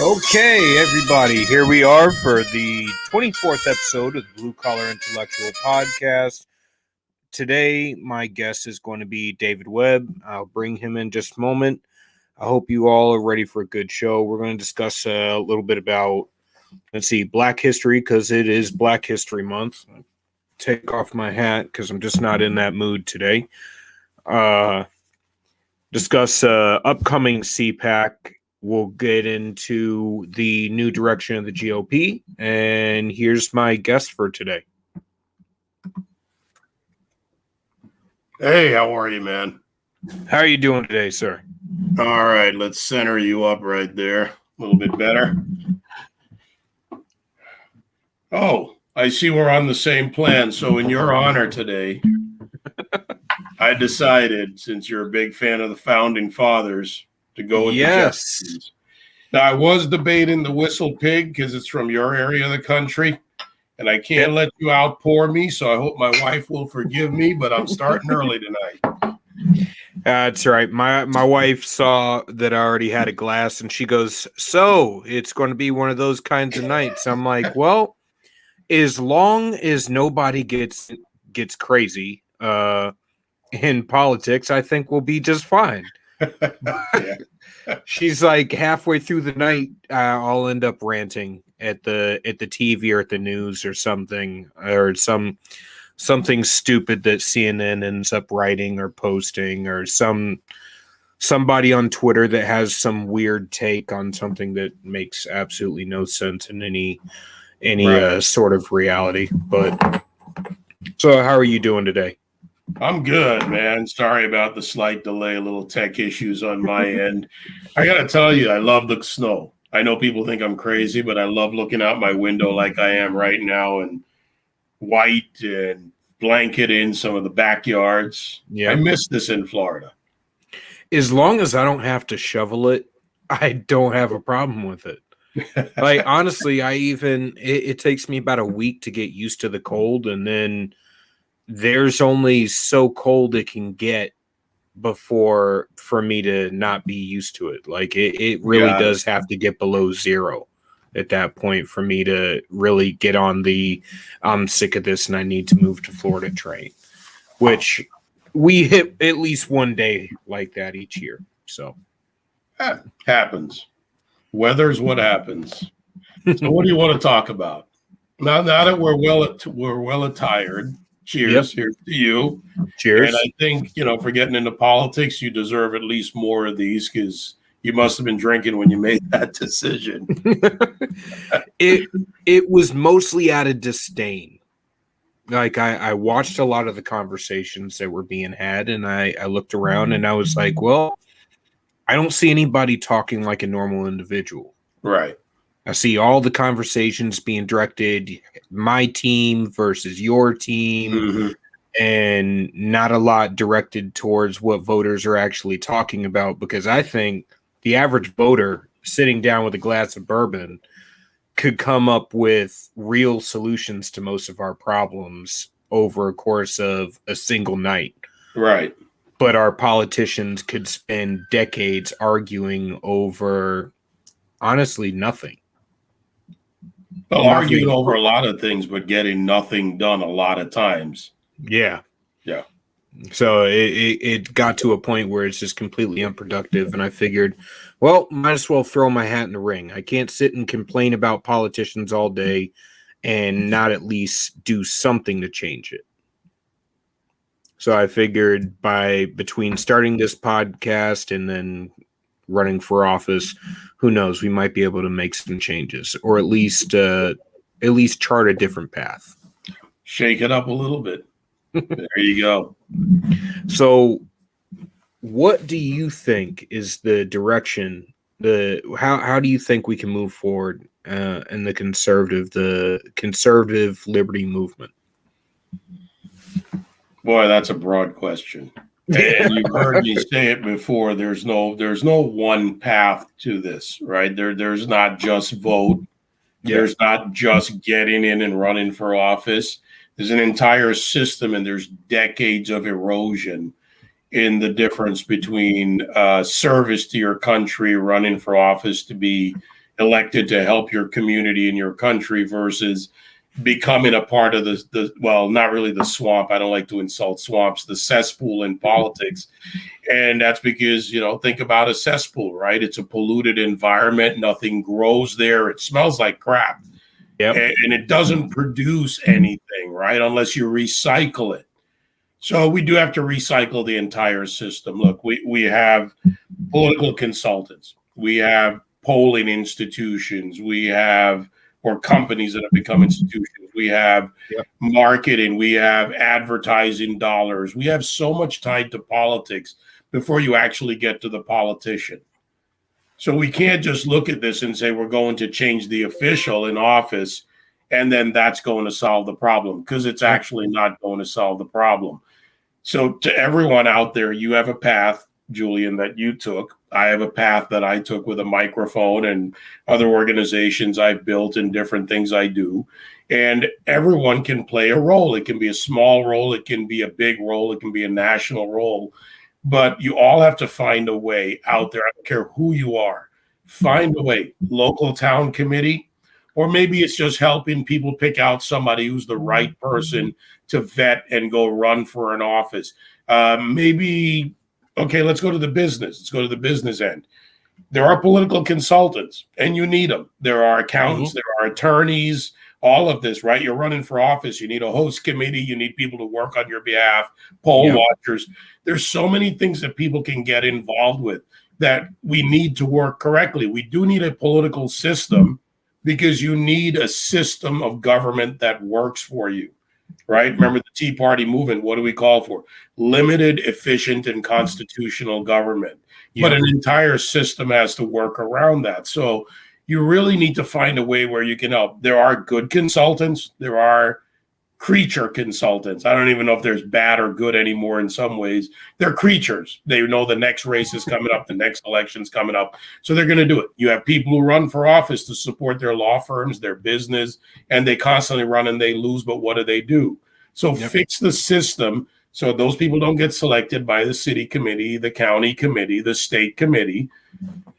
Okay, everybody, here we are for the 24th episode of the Blue Collar Intellectual Podcast. Today, my guest is going to be David Webb. I'll bring him in just a moment. I hope you all are ready for a good show. We're going to discuss a little bit about, Black history, because it is Black History Month. Take off my hat because I'm just not in that mood today. Discuss upcoming CPAC. We'll get into the new direction of the GOP. And here's my guest for today. Hey, how are you, man? How are you doing today, sir? All right, let's center you up right there. A little bit better. Oh, I see we're on the same plan. So in your honor today, I decided, since you're a big fan of the Founding Fathers, to go with the Jeffersons. Now, I was debating the Whistle Pig because it's from your area of the country, and I can't let you outpour me, so I hope my wife will forgive me, but I'm starting early tonight. That's right. My wife saw that I already had a glass, and she goes, "So it's going to be one of those kinds of nights." I'm like, "Well, as long as nobody gets crazy in politics, I think we'll be just fine." Yeah. She's like, halfway through the night, I'll end up ranting at the TV or at the news or something stupid that CNN ends up writing or posting, or somebody on Twitter that has some weird take on something that makes absolutely no sense in any sort of reality. But so, how are you doing today? I'm good, man. Sorry about the slight delay, a little tech issues on my end. I got to tell you, I love the snow. I know people think I'm crazy, but I love looking out my window like I am right now, and white and blanket in some of the backyards. Yeah. I miss this in Florida. As long as I don't have to shovel it, I don't have a problem with it. Like, honestly, it takes me about a week to get used to the cold, and then there's only so cold it can get for me to not be used to it. Like, it really does have to get below zero at that point for me to really get on the I'm sick of this and I need to move to Florida train, which we hit at least one day like that each year. So that happens. Weather's what happens. So what do you want to talk about? Now that we're well attired, cheers. Yep. Here's to you. Cheers. And I think, for getting into politics, you deserve at least more of these because you must have been drinking when you made that decision. It was mostly out of disdain. Like, I watched a lot of the conversations that were being had, and I looked around and I was like, well, I don't see anybody talking like a normal individual. Right. I see all the conversations being directed, my team versus your team, and not a lot directed towards what voters are actually talking about, because I think the average voter sitting down with a glass of bourbon could come up with real solutions to most of our problems over a course of a single night. Right. But our politicians could spend decades arguing over, honestly, nothing. Well, arguing over a lot of things, but getting nothing done a lot of times. Yeah. Yeah. So it got to a point where it's just completely unproductive. And I figured, well, might as well throw my hat in the ring. I can't sit and complain about politicians all day and not at least do something to change it. So I figured between starting this podcast and then running for office, who knows, we might be able to make some changes, or at least chart a different path. Shake it up a little bit. There you go. So what do you think is the direction, how do you think we can move forward in the conservative liberty movement? Boy, that's a broad question. And you've heard me say it before. There's no one path to this, right? There's not just vote. Yeah. There's not just getting in and running for office. There's an entire system, and there's decades of erosion in the difference between service to your country, running for office to be, elected to help your community and your country versus becoming a part of well, not really the swamp. I don't like to insult swamps, the cesspool in politics. And that's because, think about a cesspool, right? It's a polluted environment. Nothing grows there. It smells like crap. Yep. And it doesn't produce anything, right? Unless you recycle it. So we do have to recycle the entire system. Look, we have political consultants. We have polling institutions. We have or companies that have become institutions. We have marketing. We have advertising dollars. We have so much tied to politics before you actually get to the politician. So we can't just look at this and say we're going to change the official in office and then that's going to solve the problem, because it's actually not going to solve the problem. So to everyone out there, you have a path, Julian, that you took. I have a path that I took with a microphone and other organizations I've built and different things I do. And everyone can play a role. It can be a small role. It can be a big role. It can be a national role. But you all have to find a way out there. I don't care who you are. Find a way. Local town committee, or maybe it's just helping people pick out somebody who's the right person to vet and go run for an office. Maybe, okay, let's go to the business. Let's go to the business end. There are political consultants, and you need them. There are accountants, there are attorneys, all of this, right? You're running for office. You need a host committee. You need people to work on your behalf, poll watchers. There's so many things that people can get involved with that we need to work correctly. We do need a political system because you need a system of government that works for you, right? Remember the Tea Party movement. What do we call for? Limited, efficient, and constitutional government. But an entire system has to work around that. So you really need to find a way where you can help. There are good consultants. There are creature consultants. I don't even know if there's bad or good anymore in some ways. They're creatures. They know the next race is coming up, the next election's coming up. So they're going to do it. You have people who run for office to support their law firms, their business, and they constantly run and they lose, but what do? So fix the system so those people don't get selected by the city committee, the county committee, the state committee.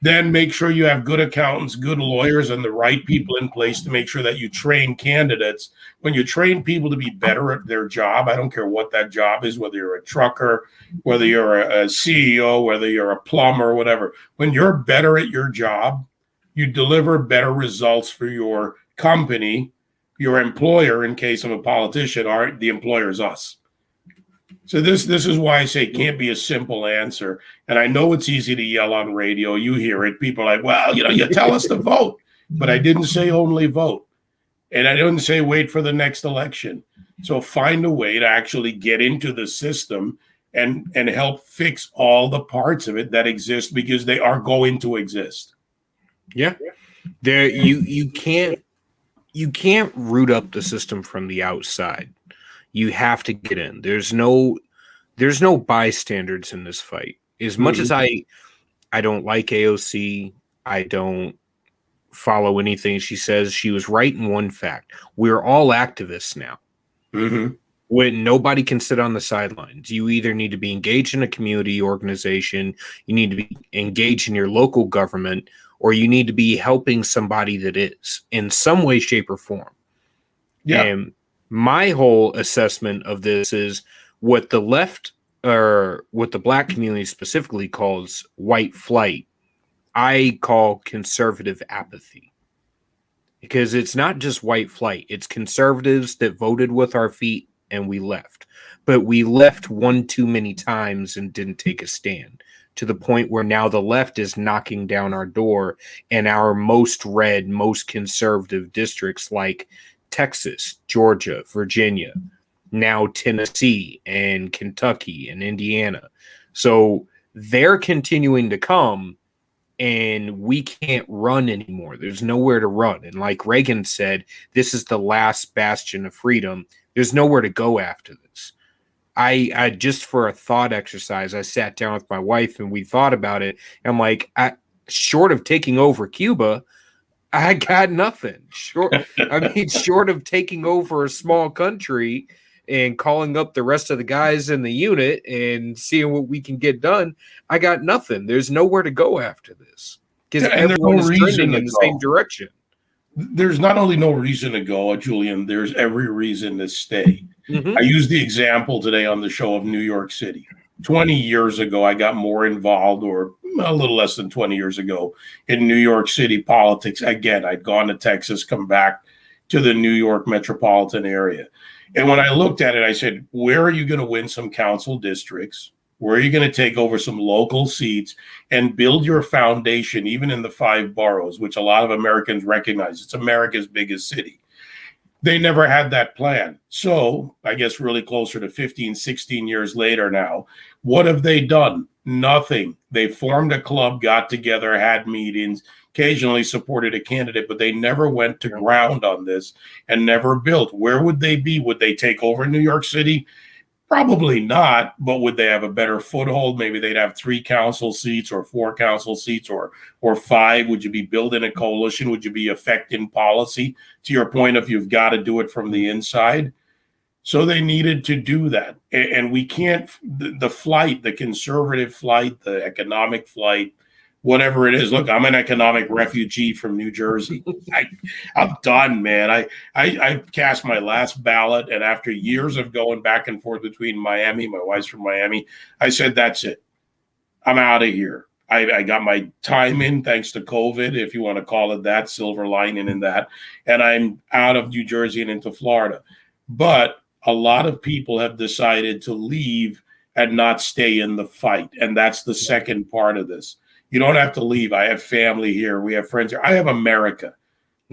Then make sure you have good accountants, good lawyers, and the right people in place to make sure that you train candidates. When you train people to be better at their job, I don't care what that job is, whether you're a trucker, whether you're a CEO, whether you're a plumber, whatever. When you're better at your job, you deliver better results for your company, your employer, in case of a politician, the employer is us. So this is why I say it can't be a simple answer. And I know it's easy to yell on radio. You hear it. People are like, well, you tell us to vote. But I didn't say only vote. And I didn't say wait for the next election. So find a way to actually get into the system and help fix all the parts of it that exist, because they are going to exist. Yeah. There you can't root up the system from the outside. You have to get in. There's no bystanders in this fight. As much as I don't like AOC, I don't follow anything she says. She was right in one fact. We're all activists now. When nobody can sit on the sidelines. You either need to be engaged in a community organization, you need to be engaged in your local government, or you need to be helping somebody that is in some way, shape, or form. Yeah. And my whole assessment of this is what the left, or what the Black community specifically calls white flight, I call conservative apathy. Because it's not just white flight. It's conservatives that voted with our feet and we left. But we left one too many times and didn't take a stand, to the point where now the left is knocking down our door, and our most red, most conservative districts like Texas, Georgia, Virginia, now Tennessee and Kentucky and Indiana. So they're continuing to come, and we can't run anymore. There's nowhere to run. And like Reagan said, this is the last bastion of freedom. There's nowhere to go after this. I just, for a thought exercise, I sat down with my wife and we thought about it. I'm like, short of taking over Cuba, I got nothing. Short of taking over a small country and calling up the rest of the guys in the unit and seeing what we can get done, I got nothing. There's nowhere to go after this. because and there's no everyone is reason trending to in the same go. direction. There's not only no reason to go, Julian, there's every reason to stay. I used the example today on the show of New York City. 20 years ago, I got more involved, or a little less than 20 years ago, in New York City politics. Again, I'd gone to Texas, come back to the New York metropolitan area. And when I looked at it, I said, where are you going to win some council districts? Where are you going to take over some local seats and build your foundation, even in the 5 boroughs, which a lot of Americans recognize? It's America's biggest city. They never had that plan. So I guess really closer to 15, 16 years later now, what have they done? Nothing. They formed a club, got together, had meetings, occasionally supported a candidate, but they never went to ground on this and never built. Where would they be? Would they take over New York City? Probably not, but would they have a better foothold? Maybe they'd have 3 council seats or 4 council seats or 5. Would you be building a coalition? Would you be affecting policy? To your point of you've got to do it from the inside. So they needed to do that. And we can't, the flight, the conservative flight, the economic flight, whatever it is. Look, I'm an economic refugee from New Jersey. I'm done, man. I cast my last ballot, and after years of going back and forth between Miami, my wife's from Miami, I said, that's it. I'm out of here. I got my time in thanks to COVID, if you want to call it that, silver lining in that, and I'm out of New Jersey and into Florida. But a lot of people have decided to leave and not stay in the fight, and that's the second part of this. You don't have to leave. I have family here. We have friends here. I have America.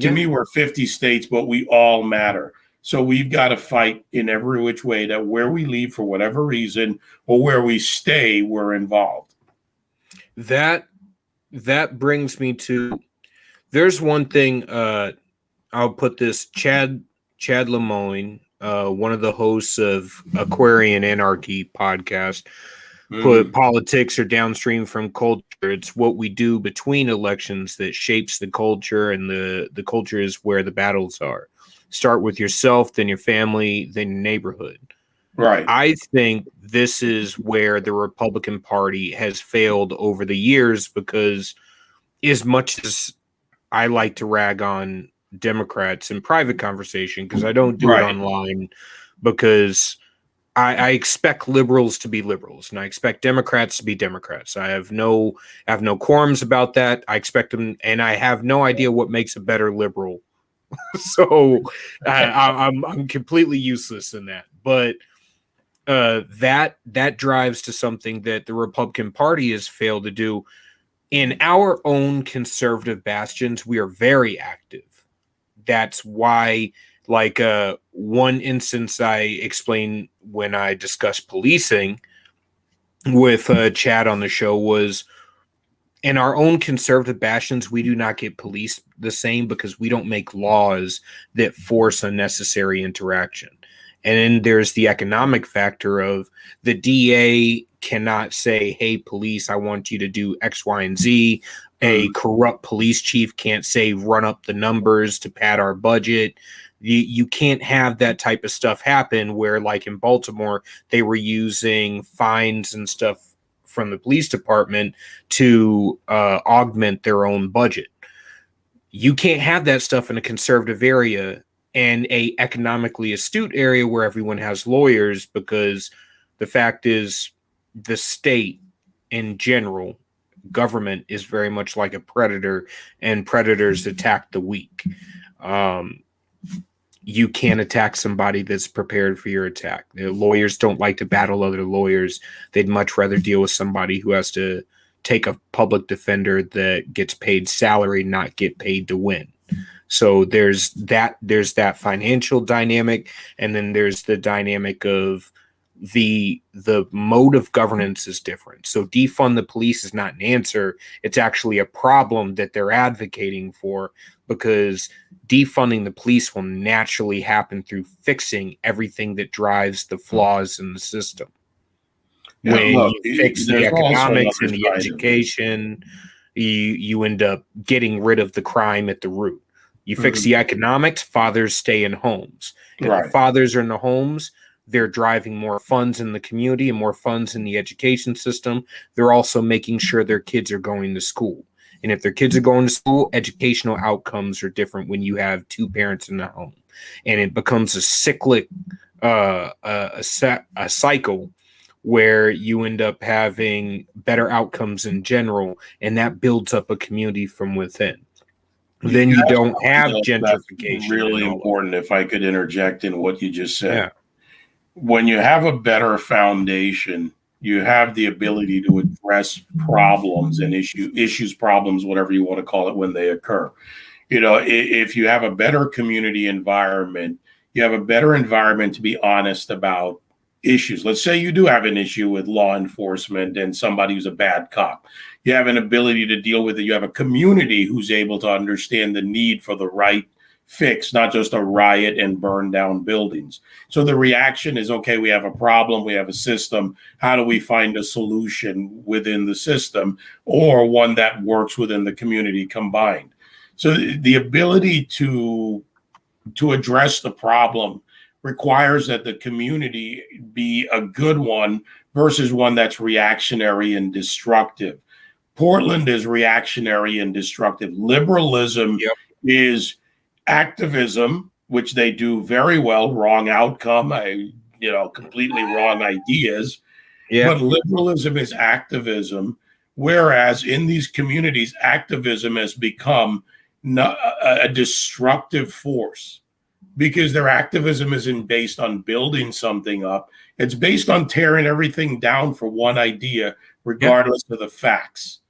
To me, we're 50 states, but we all matter. So we've got to fight in every which way that where we leave for whatever reason or where we stay, we're involved. That brings me to, there's one thing, I'll put this, Chad Lemoyne, one of the hosts of Aquarian Anarchy podcast, put politics are downstream from culture. It's what we do between elections that shapes the culture, and the culture is where the battles are. Start with yourself, then your family, then your neighborhood. Right. I think this is where the Republican Party has failed over the years, because as much as I like to rag on Democrats in private conversation, because I don't do it online, because I expect liberals to be liberals, and I expect Democrats to be Democrats. I have no qualms about that. I expect them, and I have no idea what makes a better liberal. So I'm completely useless in that. But that drives to something that the Republican Party has failed to do. In our own conservative bastions, we are very active. That's why, like, one instance I explained when I discussed policing with Chad on the show was, in our own conservative bastions, we do not get policed the same because we don't make laws that force unnecessary interaction. And then there's the economic factor of the DA cannot say, hey, police, I want you to do X, Y, and Z. A corrupt police chief can't say, run up the numbers to pad our budget. You can't have that type of stuff happen where, like in Baltimore, they were using fines and stuff from the police department to augment their own budget. You can't have that stuff in a conservative area and a economically astute area where everyone has lawyers, because the fact is the state in general, government, is very much like a predator, and predators attack the weak. You can't attack somebody that's prepared for your attack. The lawyers don't like to battle other lawyers. They'd much rather deal with somebody who has to take a public defender that gets paid salary, not get paid to win. So there's that financial dynamic, and then there's the dynamic of the mode of governance is different. So defund the police is not an answer. It's actually a problem that they're advocating for, because defunding the police will naturally happen through fixing everything that drives the flaws in the system. Yeah, when look, you fix the there's also economics another and the side of it. education, you end up getting rid of the crime at the root. You fix the economics, fathers stay in homes. If the fathers are in the homes, they're driving more funds in the community and more funds in the education system. They're also making sure their kids are going to school. And if their kids are going to school, educational outcomes are different when you have two parents in the home. And it becomes a cyclic, a cycle where you end up having better outcomes in general, and that builds up a community from within. Then you don't have gentrification. Really important, if I could interject in what you just said. Yeah. When you have a better foundation, you have the ability to address problems and problems, whatever you want to call it, when they occur. If you have a better community environment, you have a better environment to be honest about issues. Let's say you do have an issue with law enforcement and somebody who's a bad cop. You have an ability to deal with it. You have a community who's able to understand the need for the right fix, not just a riot and burn down buildings. So the reaction is, okay, we have a problem, we have a system. How do we find a solution within the system, or one that works within the community combined? So the ability to address the problem requires that the community be a good one versus one that's reactionary and destructive. Portland is reactionary and destructive. Liberalism is activism, which they do very well. Wrong outcome, completely wrong ideas. But liberalism is activism, whereas in these communities, activism has become a destructive force, because their activism isn't based on building something up. It's based on tearing everything down for one idea, regardless of the facts.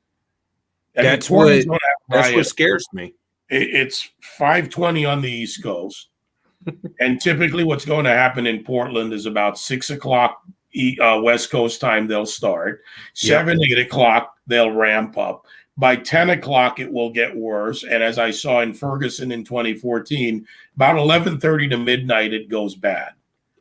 And that's what scares me. It's 5:20 on the East Coast. And typically what's going to happen in Portland is about 6 o'clock West Coast time, they'll start. 8 o'clock, they'll ramp up. By 10 o'clock, it will get worse. And as I saw in Ferguson in 2014, about 11:30 to midnight, it goes bad.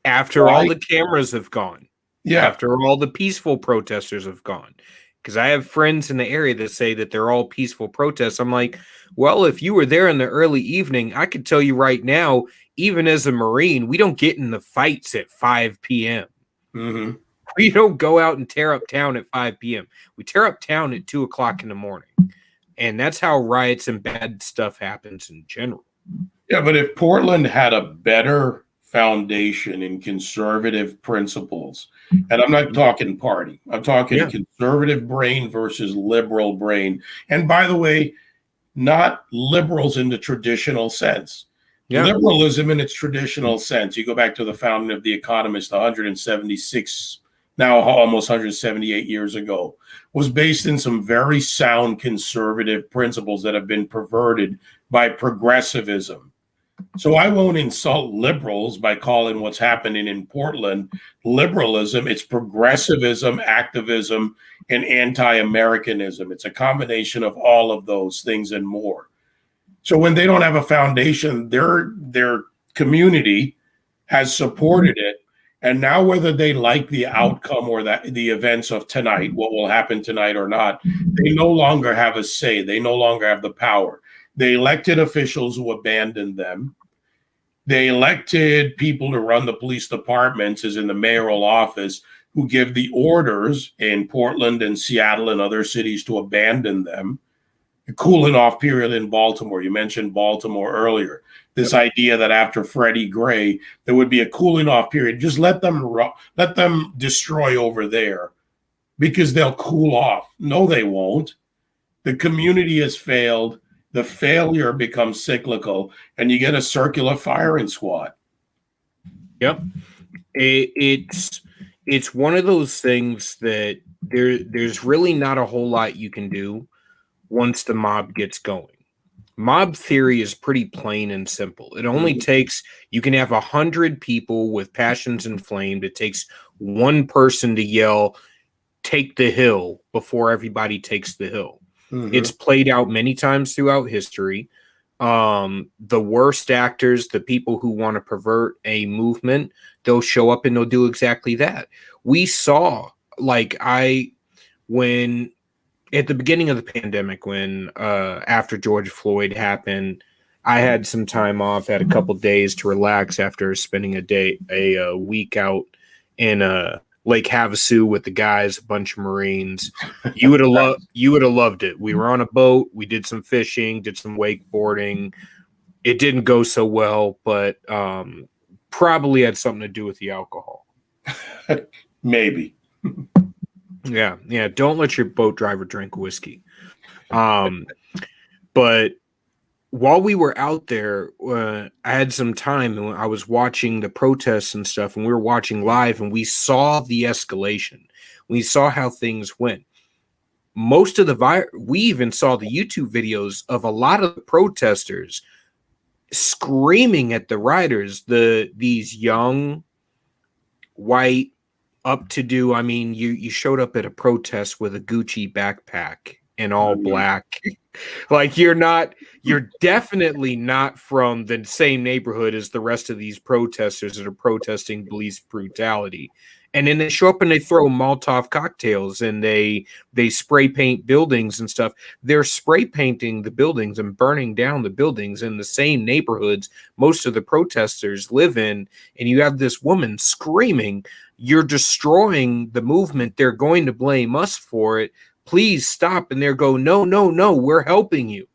After all the cameras have gone. Yeah. After all the peaceful protesters have gone. Because I have friends in the area that say that they're all peaceful protests. I'm like, well, if you were there in the early evening, I could tell you right now, even as a Marine, we don't get in the fights at 5 p.m. Mm-hmm. We don't go out and tear up town at 5 p.m. We tear up town at 2 o'clock in the morning. And that's how riots and bad stuff happens in general. Yeah, but if Portland had a better foundation in conservative principles, and I'm not talking party, I'm talking conservative brain versus liberal brain. And by the way, not liberals in the traditional sense. Liberalism in its traditional sense, you go back to the founding of The Economist 176, now almost 178 years ago, was based in some very sound conservative principles that have been perverted by progressivism. So I won't insult liberals by calling what's happening in Portland liberalism. It's progressivism, activism, and anti-Americanism. It's a combination of all of those things and more. So when they don't have a foundation, their community has supported it. And now whether they like the outcome or the events of tonight, what will happen tonight or not, they no longer have a say. They no longer have the power. They elected officials who abandoned them. They elected people to run the police departments, as in the mayoral office, who give the orders in Portland and Seattle and other cities to abandon them. A cooling off period in Baltimore. You mentioned Baltimore earlier. This idea that after Freddie Gray, there would be a cooling off period. Just let them destroy over there because they'll cool off. No, they won't. The community has failed. The failure becomes cyclical, and you get a circular firing squad. Yep. It's one of those things that there's really not a whole lot you can do once the mob gets going. Mob theory is pretty plain and simple. It only takes, you can have 100 people with passions inflamed. It takes one person to yell, "Take the hill," before everybody takes the hill. Mm-hmm. It's played out many times throughout history. The worst actors, the people who want to pervert a movement, they'll show up and they'll do exactly that. We saw, when at the beginning of the pandemic, when after George Floyd happened, I had some time off, had a couple days to relax after spending a week out in Lake Havasu with the guys, a bunch of Marines. You would have loved it. We were on a boat. We did some fishing, did some wakeboarding. It didn't go so well, but probably had something to do with the alcohol. Maybe. Yeah. Don't let your boat driver drink whiskey. But while we were out there, I had some time and I was watching the protests and stuff, and we were watching live, and we saw the escalation. We saw how things went. Most of we even saw the YouTube videos of a lot of the protesters screaming at the rioters, these young, white, up-to-do. I mean, you showed up at a protest with a Gucci backpack and all black. Like you're definitely not from the same neighborhood as the rest of these protesters that are protesting police brutality. And then they show up and they throw Molotov cocktails and they spray paint buildings and stuff. They're spray painting the buildings and burning down the buildings in the same neighborhoods most of the protesters live in. And you have this woman screaming, "You're destroying the movement. They're going to blame us for it. Please stop." And they're going, no, we're helping you.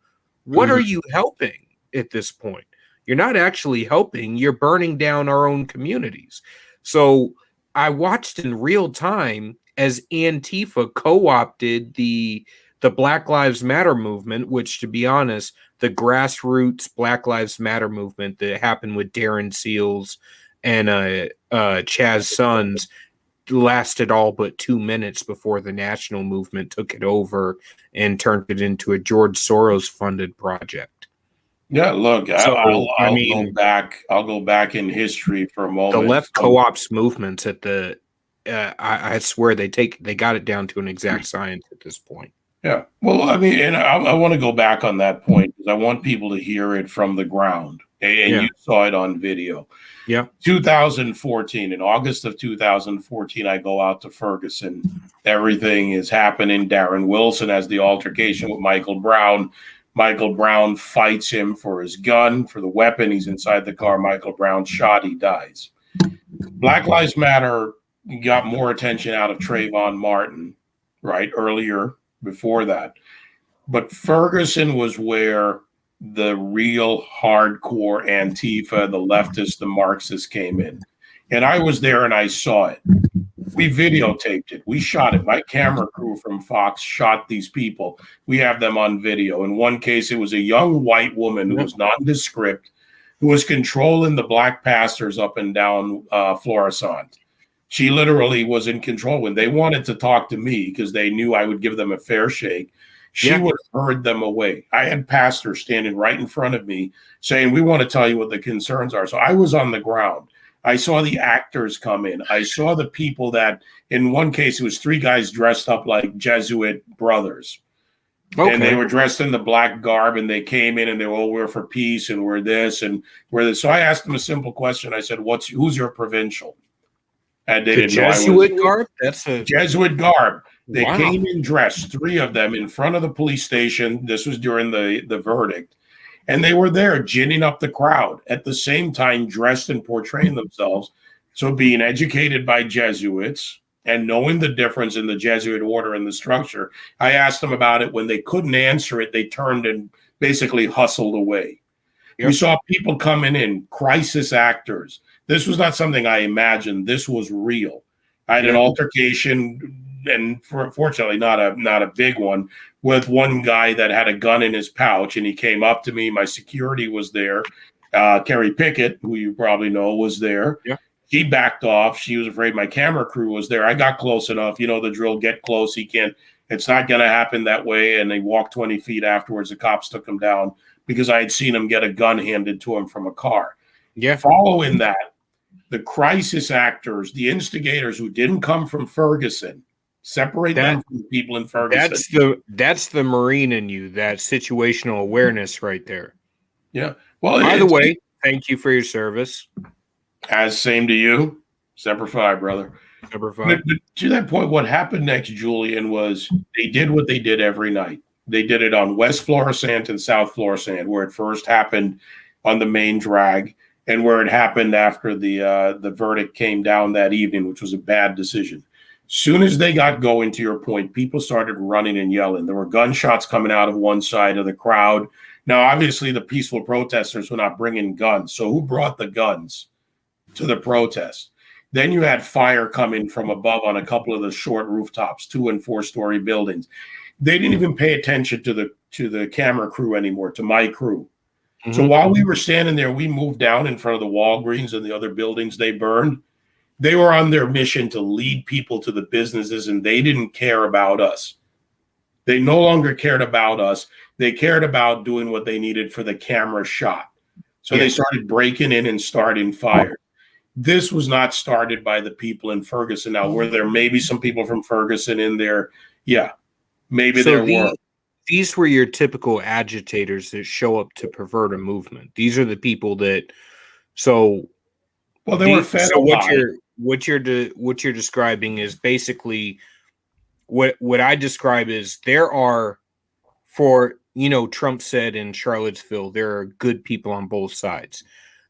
What are you helping at this point? You're not actually helping. You're burning down our own communities. So I watched in real time as Antifa co-opted the Black Lives Matter movement, which, to be honest, the grassroots Black Lives Matter movement that happened with Darren Seals and Chaz Sons lasted all but 2 minutes before the national movement took it over and turned it into a George Soros funded project. Yeah, look, I'll go back in history for a moment. The left co-ops movements at the I swear they got it down to an exact science at this point. Yeah. Well, I mean, and I want to go back on that point because I want people to hear it from the ground. And you saw it on video. Yeah. 2014, in August of 2014, I go out to Ferguson. Everything is happening. Darren Wilson has the altercation with Michael Brown. Michael Brown fights him for his gun, for the weapon. He's inside the car. Michael Brown shot. He dies. Black Lives Matter got more attention out of Trayvon Martin, right, earlier, before that. But Ferguson was where the real hardcore Antifa, the leftists, the Marxists came in. And I was there and I saw it. We videotaped it. We shot it. My camera crew from Fox shot these people. We have them on video. In one case, it was a young white woman who was nondescript, who was controlling the black pastors up and down Florissant. She literally was in control. When they wanted to talk to me because they knew I would give them a fair shake, she would have herd them away. I had pastors standing right in front of me saying, "We want to tell you what the concerns are." So I was on the ground. I saw the actors come in. I saw the people that, in one case, it was 3 guys dressed up like Jesuit brothers. Okay. And they were dressed in the black garb, and they came in and they were, "Oh, we're for peace, and we're this, and we're this." So I asked them a simple question. I said, "Who's your provincial?" And they didn't know I was. Jesuit garb? That's a Jesuit garb. They came in dressed, 3 of them, in front of the police station. This was during the verdict. And they were there ginning up the crowd, at the same time dressed and portraying themselves. So being educated by Jesuits and knowing the difference in the Jesuit order and the structure, I asked them about it. When they couldn't answer it, they turned and basically hustled away. Yep. We saw people coming in, crisis actors. This was not something I imagined. This was real. I had an altercation, and fortunately not a big one, with one guy that had a gun in his pouch, and he came up to me. My security was there. Carrie Pickett, who you probably know, was there. Yeah. He backed off. She was afraid. My camera crew was there. I got close enough. You know the drill, get close. He can't. It's not going to happen that way. And they walked 20 feet afterwards. The cops took him down because I had seen him get a gun handed to him from a car. Yeah. Following that, the crisis actors, the instigators who didn't come from Ferguson, separate them from the people in Ferguson. That's the Marine in you, that situational awareness right there. Yeah. Well, by the way, thank you for your service. As same to you. Semper Fi, brother. Semper Fi. But to that point, what happened next, Julian, was they did what they did every night. They did it on West Florissant and South Florissant, where it first happened on the main drag. and where it happened after the verdict came down that evening, which was a bad decision. Soon as they got going, to your point, people started running and yelling. There were gunshots coming out of one side of the crowd. Now, obviously, the peaceful protesters were not bringing guns. So who brought the guns to the protest? Then you had fire coming from above on a couple of the short rooftops, 2- and 4-story buildings. They didn't even pay attention to the camera crew anymore, to my crew. Mm-hmm. So while we were standing there, we moved down in front of the Walgreens and the other buildings they burned. They were on their mission to lead people to the businesses, and they didn't care about us. They no longer cared about us. They cared about doing what they needed for the camera shot. So they started breaking in and starting fire. This was not started by the people in Ferguson. Now, were there maybe some people from Ferguson in there? Yeah, maybe there were. These were your typical agitators that show up to pervert a movement. These are the people that. Well, they were fed. So what you're describing is basically what I describe is there are, Trump said in Charlottesville, there are good people on both sides.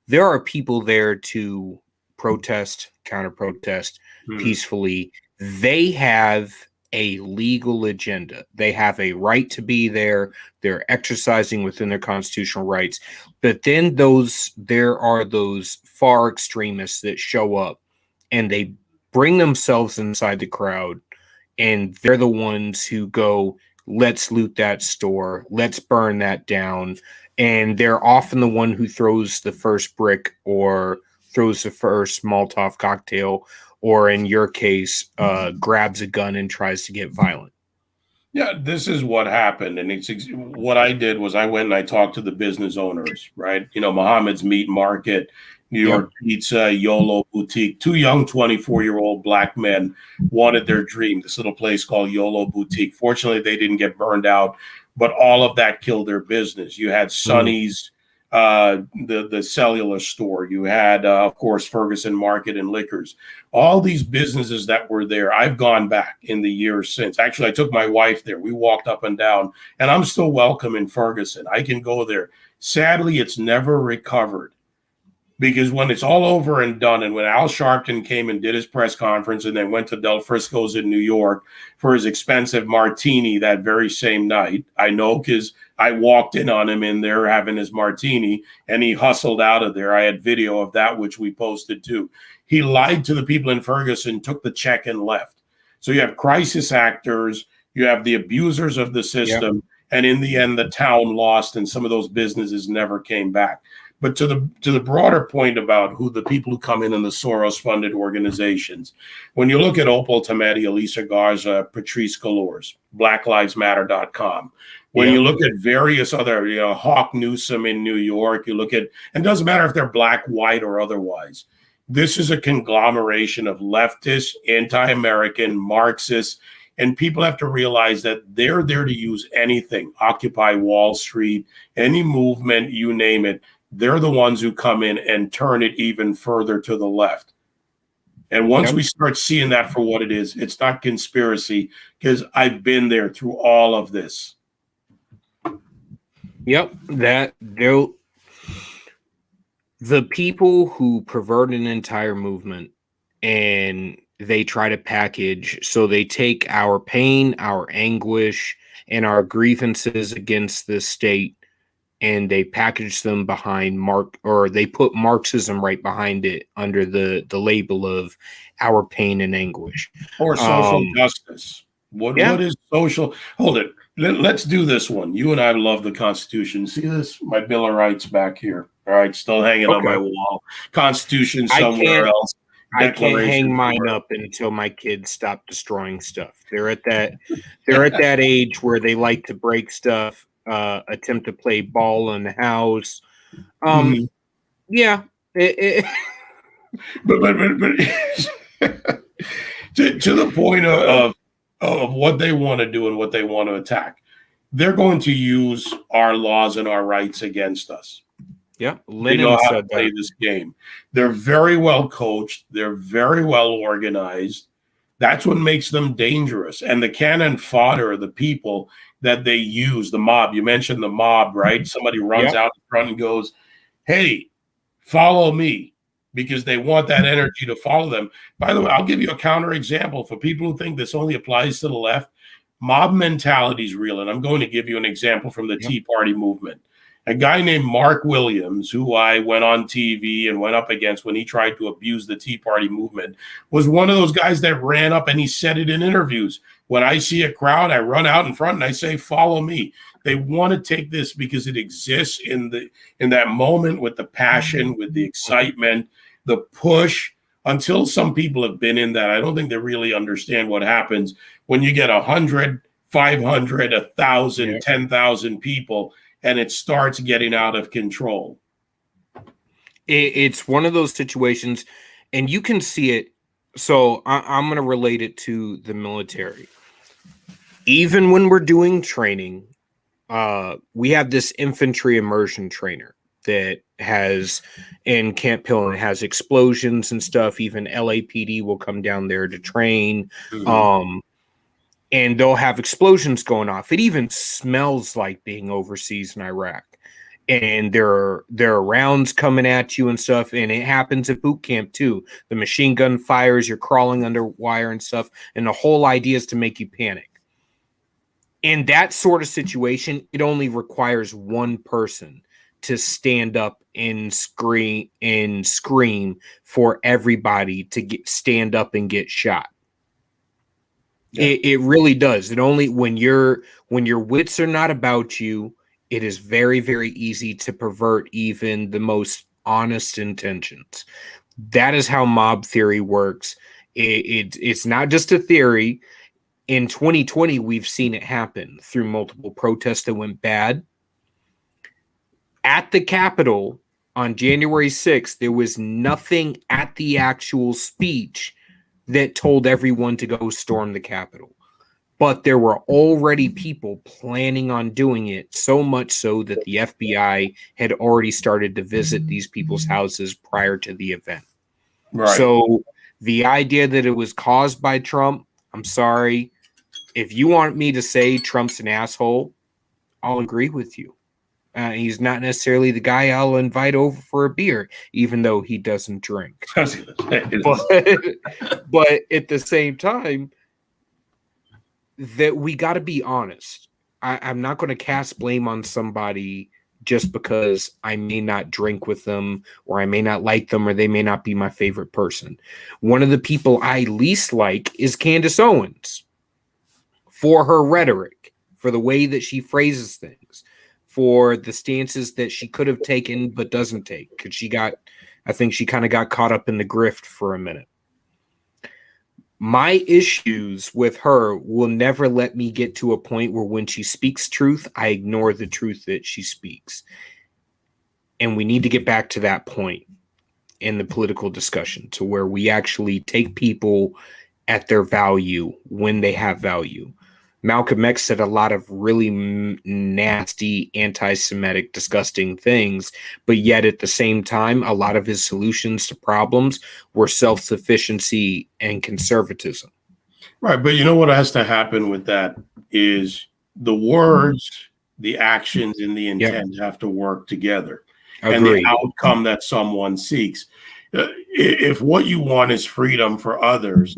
There are people there to protest, counter-protest peacefully. There have a legal agenda. They have a right to be there. They're exercising within their constitutional rights. But then there are those far extremists that show up and they bring themselves inside the crowd, and they're the ones who go, let's loot that store, let's burn that down. And they're often the one who throws the first brick or throws the first Molotov cocktail, or in your case, grabs a gun and tries to get violent. Yeah, this is what happened. And what I did was I went and I talked to the business owners, right? Muhammad's Meat Market, New York Pizza, YOLO Boutique. 2 young 24-year-old black men wanted their dream, this little place called YOLO Boutique. Fortunately, they didn't get burned out, but all of that killed their business. You had Sonny's, the cellular store. You had, of course, Ferguson Market and Liquors. All these businesses that were there, I've gone back in the years since. Actually, I took my wife there. We walked up and down, and I'm still welcome in Ferguson. I can go there. Sadly, it's never recovered. Because when it's all over and done, and when Al Sharpton came and did his press conference and then went to Del Frisco's in New York for his expensive martini that very same night, I know because I walked in on him in there having his martini, and he hustled out of there. I had video of that, which we posted too. He lied to the people in Ferguson, took the check and left. So you have crisis actors, you have the abusers of the system, and in the end, the town lost, and some of those businesses never came back. But to the broader point about who the people who come in the Soros-funded organizations, when you look at Opal Tometi, Elisa Garza, Patrice Galores, BlackLivesMatter.com, when you look at various other, Hawk Newsom in New York, you look at, and it doesn't matter if they're black, white, or otherwise. This is a conglomeration of leftists, anti-American, Marxists, and people have to realize that they're there to use anything, Occupy Wall Street, any movement, you name it. They're the ones who come in and turn it even further to the left. And once we start seeing that for what it is, it's not conspiracy, because I've been there through all of this. The people who pervert an entire movement and they try to package, so they take our pain, our anguish, and our grievances against the state, and they package them behind they put Marxism right behind it under the label of our pain and anguish. Or social justice. What is social? Hold it. Let's do this one. You and I love the Constitution. See this? My Bill of Rights back here. All right, still hanging on my wall. Constitution somewhere else. I can't hang mine up until my kids stop destroying stuff. They're at that age where they like to break stuff. Attempt to play ball in the house. But to the point of what they want to do and what they want to attack, they're going to use our laws and our rights against us. Yeah, they know how to play this game. They're very well coached. They're very well organized. That's what makes them dangerous. And the cannon fodder are the people that they use, the mob. You mentioned the mob, right? Somebody runs out in front and goes, hey, follow me, because they want that energy to follow them. By the way, I'll give you a counter example for people who think this only applies to the left. Mob mentality is real, and I'm going to give you an example from the Tea Party movement. A guy named Mark Williams, who I went on TV and went up against when he tried to abuse the Tea Party movement, was one of those guys that ran up, and he said it in interviews. When I see a crowd, I run out in front and I say, follow me. They want to take this because it exists in that moment, with the passion, with the excitement, the push. Until some people have been in that, I don't think they really understand what happens when you get 100, 500, 1,000, 10,000 people, and it starts getting out of control. It's one of those situations, and you can see it. So I'm going to relate it to the military. Even when we're doing training, we have this infantry immersion trainer that has in Camp Hill, and has explosions and stuff. Even LAPD will come down there to train. And they'll have explosions going off. It even smells like being overseas in Iraq. And there are rounds coming at you and stuff. And it happens at boot camp too. The machine gun fires, you're crawling under wire and stuff. And the whole idea is to make you panic. In that sort of situation, it only requires one person to stand up and scream for everybody to stand up and get shot. It really does. It only when your wits are not about you, it is very, very easy to pervert even the most honest intentions. That is how mob theory works. It's not just a theory. In 2020, we've seen it happen through multiple protests that went bad. At the Capitol on January 6th, there was nothing at the actual speech that told everyone to go storm the Capitol. But there were already people planning on doing it, so much so that the FBI had already started to visit these people's houses prior to the event. Right. So the idea that it was caused by Trump, I'm sorry. If you want me to say Trump's an asshole, I'll agree with you. He's not necessarily the guy I'll invite over for a beer, even though he doesn't drink. But at the same time, that we got to be honest. I'm not going to cast blame on somebody just because I may not drink with them, or I may not like them, or they may not be my favorite person. One of the people I least like is Candace Owens, for her rhetoric, for the way that she phrases things, for the stances that she could have taken but doesn't take, because I think she kind of got caught up in the grift for a minute. My issues with her will never let me get to a point where when she speaks truth, I ignore the truth that she speaks. And we need to get back to that point in the political discussion, to where we actually take people at their value when they have value. Malcolm X said a lot of really nasty, anti-Semitic, disgusting things, but yet at the same time, a lot of his solutions to problems were self-sufficiency and conservatism. Right, but you know what has to happen with that is the words, the actions, and the intent have to work together. And the outcome that someone seeks. If what you want is freedom for others,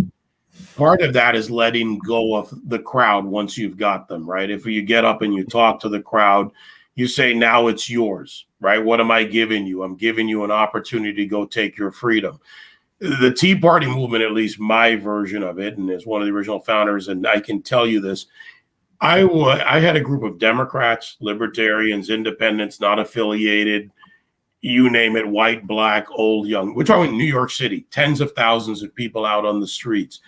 part of that is letting go of the crowd once you've got them, right? If you get up and you talk to the crowd, you say, now it's yours, right? What am I giving you? I'm giving you an opportunity to go take your freedom. The Tea Party movement, at least my version of it, and as one of the original founders, and I can tell you this, I had a group of Democrats, libertarians, independents, not affiliated, you name it, white, black, old, young. We're talking New York City, tens of thousands of people out on the streets.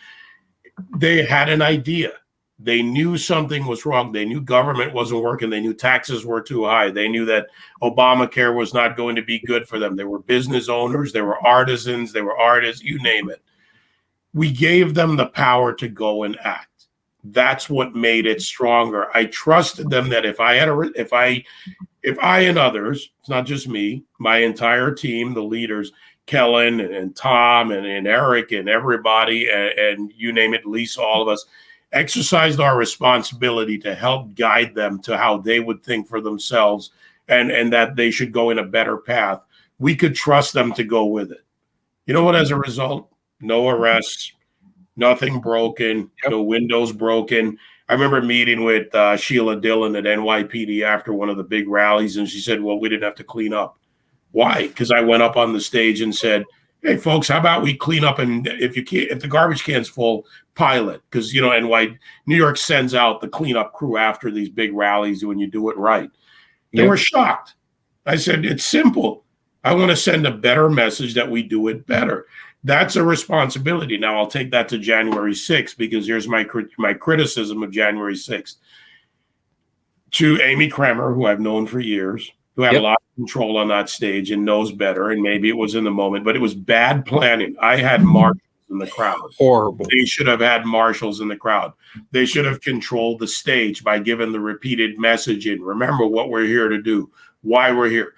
They had an idea. They knew something was wrong. They knew government wasn't working. They knew taxes were too high. They knew that Obamacare was not going to be good for them. They were business owners. They were artisans. They were artists, you name it. We gave them the power to go and act. That's what made it stronger. I trusted them that if I and others, it's not just me, my entire team, the leaders, Kellen and Tom and Eric and everybody, and you name it, Lisa, all of us, exercised our responsibility to help guide them to how they would think for themselves, and that they should go in a better path. we could trust them to go with it. You know what? As a result, no arrests, nothing broken, no windows broken. I remember meeting with Sheila Dillon at NYPD after one of the big rallies, and she said, well, we didn't have to clean up. Why? Because I went up on the stage and said, hey, folks, how about we clean up, and if the garbage can's full, pile it. Because, you know, New York sends out the cleanup crew after these big rallies when you do it right. They were shocked. I said, it's simple. I want to send a better message that we do it better. That's a responsibility. Now, I'll take that to January 6th, because here's my criticism of January 6th. To Amy Kremer, who I've known for years, who had a lot of control on that stage and knows better, and maybe it was in the moment, but it was bad planning. I had marshals in the crowd. Horrible. They should have had marshals in the crowd. They should have controlled the stage by giving the repeated messaging. Remember what we're here to do, why we're here.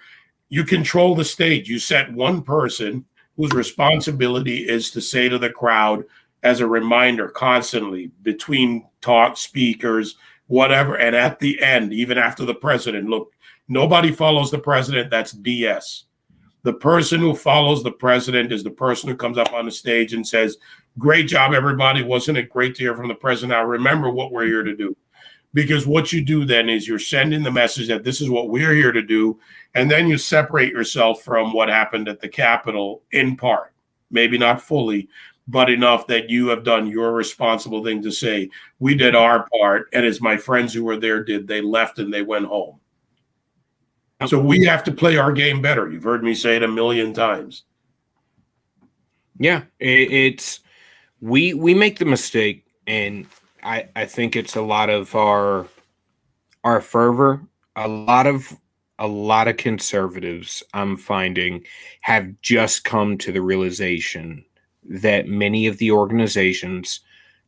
You control the stage. You set one person whose responsibility is to say to the crowd as a reminder constantly between talk speakers, whatever, and at the end, even after the president, look, nobody follows the president. That's BS. The person who follows the president is the person who comes up on the stage and says, great job, everybody. Wasn't it great to hear from the president? Now remember what we're here to do. Because what you do then is you're sending the message that this is what we're here to do. And then you separate yourself from what happened at the Capitol in part, maybe not fully, but enough that you have done your responsible thing to say, we did our part. And as my friends who were there did, they left and they went home. So we have to play our game better. You've heard me say it a million times. Yeah, we make the mistake, and I think it's a lot of our fervor. A lot of conservatives, I'm finding, have just come to the realization that many of the organizations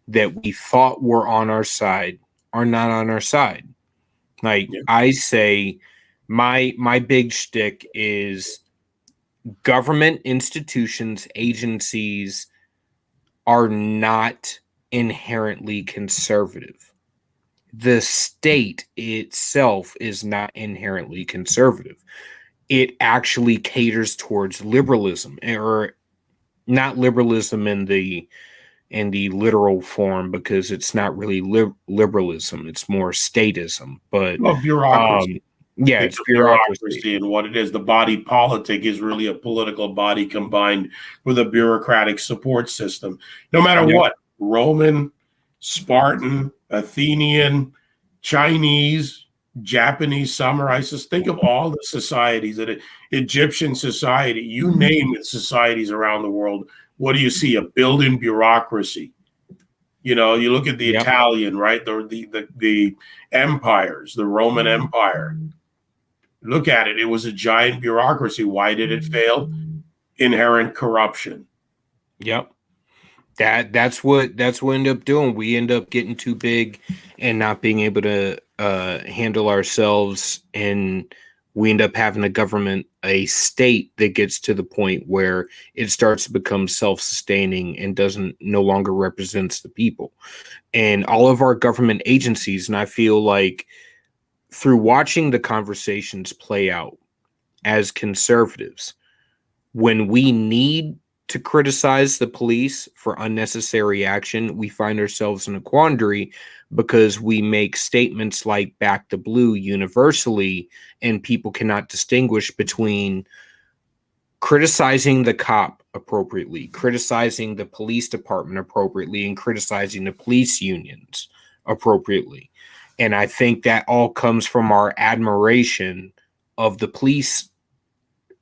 that we thought were on our side are not on our side. Like I say, my big shtick is government institutions, agencies are not inherently conservative. The state itself is not inherently conservative. It actually caters towards liberalism, or not liberalism in the literal form, because it's not really liberalism. It's more statism, but bureaucracy. It's bureaucracy. And what it is, the body politic is really a political body combined with a bureaucratic support system. No matter what, Roman, Spartan, Athenian, Chinese, Japanese, samurai, just think of all the societies, that Egyptian society, you name it, societies around the world. What do you see? A built-in bureaucracy. You know, you look at the Italian, right? The empires, the Roman Empire. Look at it. It was a giant bureaucracy. Why did it fail? Inherent corruption. Yep. That's what we end up doing. We end up getting too big and not being able to handle ourselves, and we end up having a state that gets to the point where it starts to become self-sustaining and no longer represents the people. And all of our government agencies, and I feel like through watching the conversations play out as conservatives, when we need to criticize the police for unnecessary action, we find ourselves in a quandary, because we make statements like "back the blue" universally, and people cannot distinguish between criticizing the cop appropriately, criticizing the police department appropriately, and criticizing the police unions appropriately. And I think that all comes from our admiration of the police,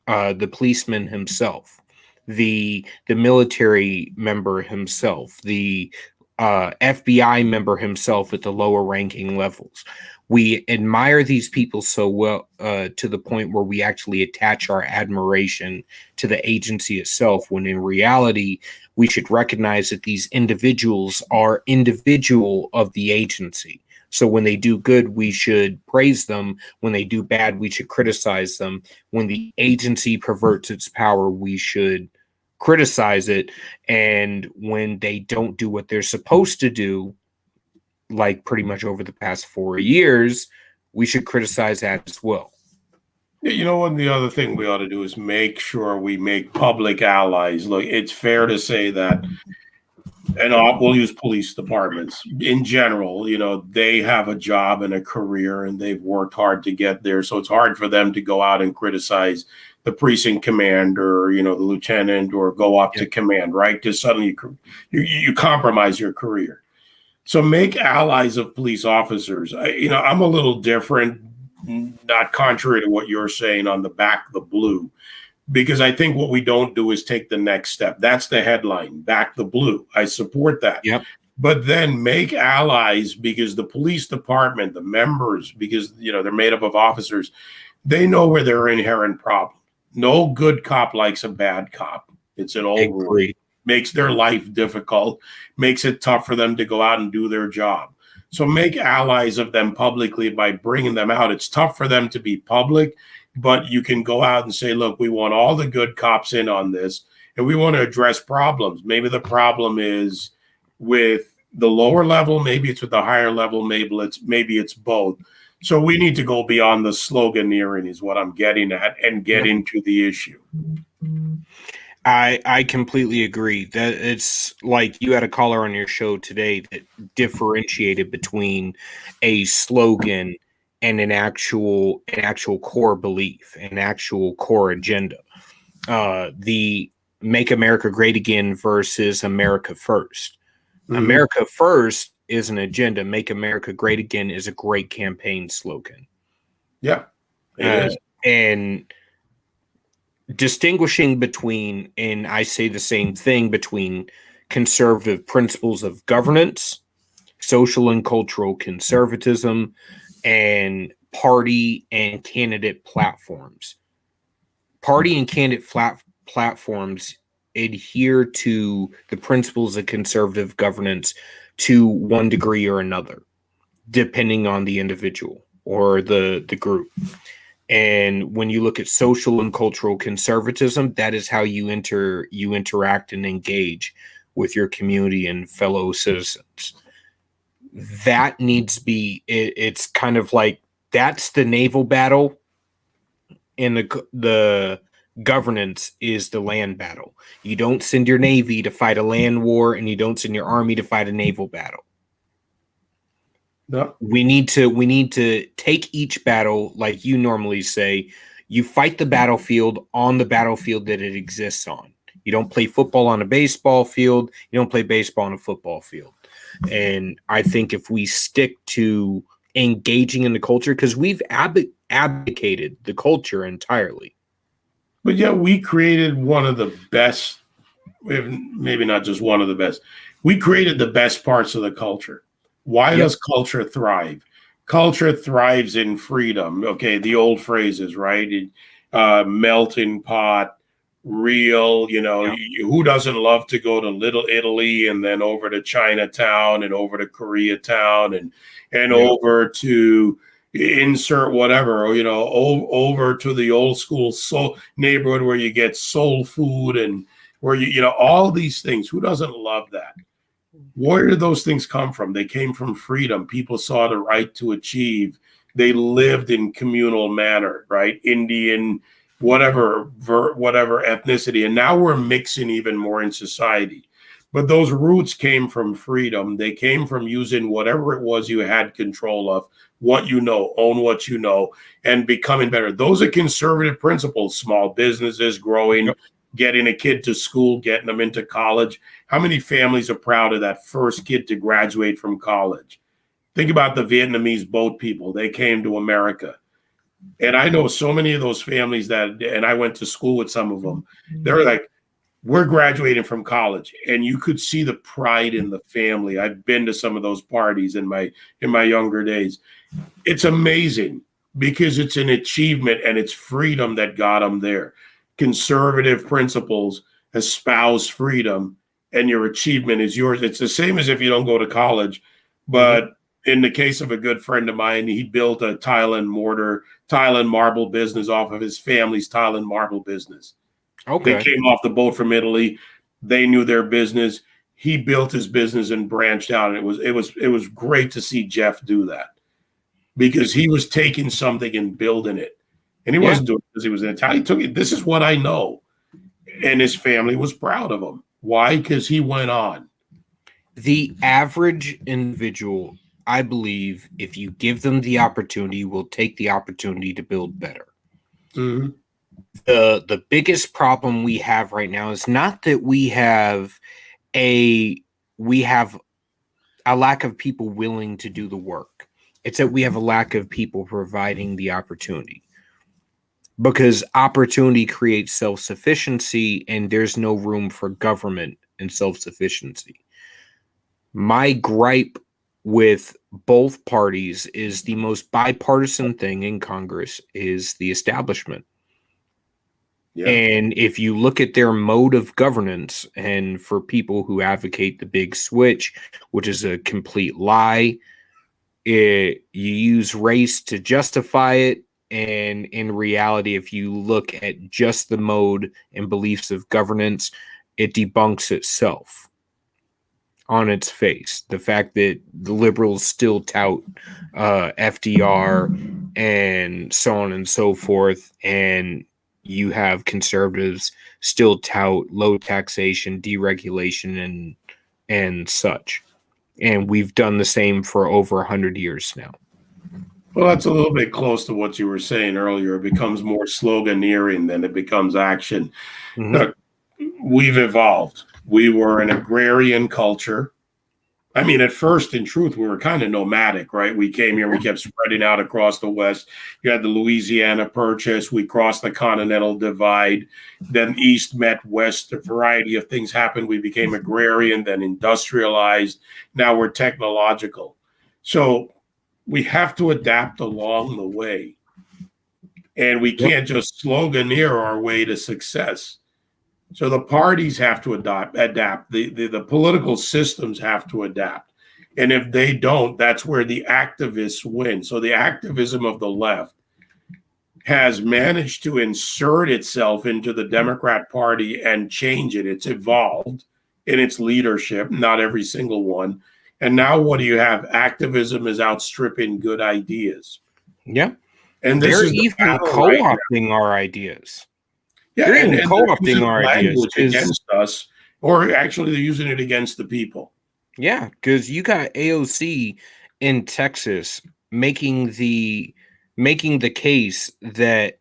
the policeman himself, the military member himself, the FBI member himself at the lower ranking levels. We admire these people so well, to the point where we actually attach our admiration to the agency itself, when in reality, we should recognize that these individuals are individual of the agency. So when they do good, we should praise them. When they do bad, we should criticize them. When the agency perverts its power, we should criticize it. And when they don't do what they're supposed to do, like pretty much over the past 4 years, we should criticize that as well. You know, one the other thing we ought to do is make sure we make public allies. Look, it's fair to say that, and we'll use police departments in general. You know, they have a job and a career, and they've worked hard to get there. So it's hard for them to go out and criticize the precinct commander, you know, the lieutenant, or go up to command, right? Because suddenly you compromise your career. So make allies of police officers. I'm a little different, not contrary to what you're saying on the back the blue, because I think what we don't do is take the next step. That's the headline, back the blue. I support that. Yep. But then make allies, because the police department, the members, because they're made up of officers, they know where their inherent problem. No good cop likes a bad cop. It's an old rule. Makes their life difficult, makes it tough for them to go out and do their job. So make allies of them publicly by bringing them out. It's tough for them to be public, but you can go out and say, look, we want all the good cops in on this, and we want to address problems. Maybe the problem is with the lower level, maybe it's with the higher level, maybe it's both. So we need to go beyond the sloganeering is what I'm getting at, and get into the issue. I completely agree. That it's like you had a caller on your show today that differentiated between a slogan and an actual core belief, an actual core agenda. The Make America Great Again versus America First. Mm-hmm. America First is an agenda. Make America Great Again is a great campaign slogan. Yeah, it is. And distinguishing between, and I say the same thing, between conservative principles of governance, social and cultural conservatism, and party and candidate platforms. Party and candidate platforms adhere to the principles of conservative governance to one degree or another, depending on the individual or the group. And when you look at social and cultural conservatism, that is how you interact and engage with your community and fellow citizens. That needs to be, it's kind of like, that's the naval battle, and the governance is the land battle. You don't send your Navy to fight a land war, and you don't send your Army to fight a naval battle. No. We need to take each battle, like you normally say. You fight the battlefield on the battlefield that it exists on. You don't play football on a baseball field. You don't play baseball on a football field. And I think if we stick to engaging in the culture, because we've abdicated the culture entirely. But yet we created one of the best, maybe not just one of the best, we created the best parts of the culture. Why does culture thrive? Culture thrives in freedom. Okay, the old phrases, right? Melting pot, real, who doesn't love to go to Little Italy and then over to Chinatown and over to Koreatown and over to insert whatever, over to the old school soul neighborhood where you get soul food and where all these things. Who doesn't love that? Where did those things come from? They came from freedom. People saw the right to achieve. They lived in communal manner, right? Indian, whatever ethnicity. And now we're mixing even more in society. But those roots came from freedom. They came from using whatever it was you had control of, what you know, own what you know, and becoming better. Those are conservative principles. Small businesses growing, getting a kid to school, getting them into college. How many families are proud of that first kid to graduate from college? Think about the Vietnamese boat people. They came to America. And I know so many of those families and I went to school with some of them. They're like, we're graduating from college. And you could see the pride in the family. I've been to some of those parties in my younger days. It's amazing because it's an achievement and it's freedom that got them there. Conservative principles espouse freedom, and your achievement is yours. It's the same as if you don't go to college, but in the case of a good friend of mine, he built a tile and marble business off of his family's tile and marble business. Okay. They came off the boat from Italy. They knew their business. He built his business and branched out. And it was great to see Jeff do that, because he was taking something and building it. And he wasn't doing it because he was an Italian. He took it. This is what I know. And his family was proud of him. Why? Because he went on. The average individual, I believe, if you give them the opportunity, will take the opportunity to build better. Mm-hmm. The biggest problem we have right now is not that we have a lack of people willing to do the work. It's that we have a lack of people providing the opportunity. Because opportunity creates self-sufficiency, and there's no room for government and self-sufficiency. My gripe with both parties is the most bipartisan thing in Congress is the establishment. Yeah. And if you look at their mode of governance, and for people who advocate the big switch, which is a complete lie, you use race to justify it. And in reality, if you look at just the mode and beliefs of governance, it debunks itself on its face. The fact that the liberals still tout FDR and so on and so forth, and you have conservatives still tout low taxation, deregulation, and such. And we've done the same for over 100 years now. Well, that's a little bit close to what you were saying earlier. It becomes more sloganeering than it becomes action. Mm-hmm. We've evolved. We were an agrarian culture. I mean, at first, in truth, we were kind of nomadic, right? We came here, we kept spreading out across the West. You had the Louisiana Purchase. We crossed the Continental Divide. Then East met West. A variety of things happened. We became agrarian, then industrialized. Now we're technological. So we have to adapt along the way. And we can't just sloganeer our way to success. So the parties have to adapt. The political systems have to adapt. And if they don't, that's where the activists win. So the activism of the left has managed to insert itself into the Democrat Party and change it. It's evolved in its leadership, not every single one. And now what do you have? Activism is outstripping good ideas. Yeah. And they're even co-opting our ideas. Yeah, they're even co-opting our ideas against us, or actually they're using it against the people. Yeah, because you got AOC in Texas making the case that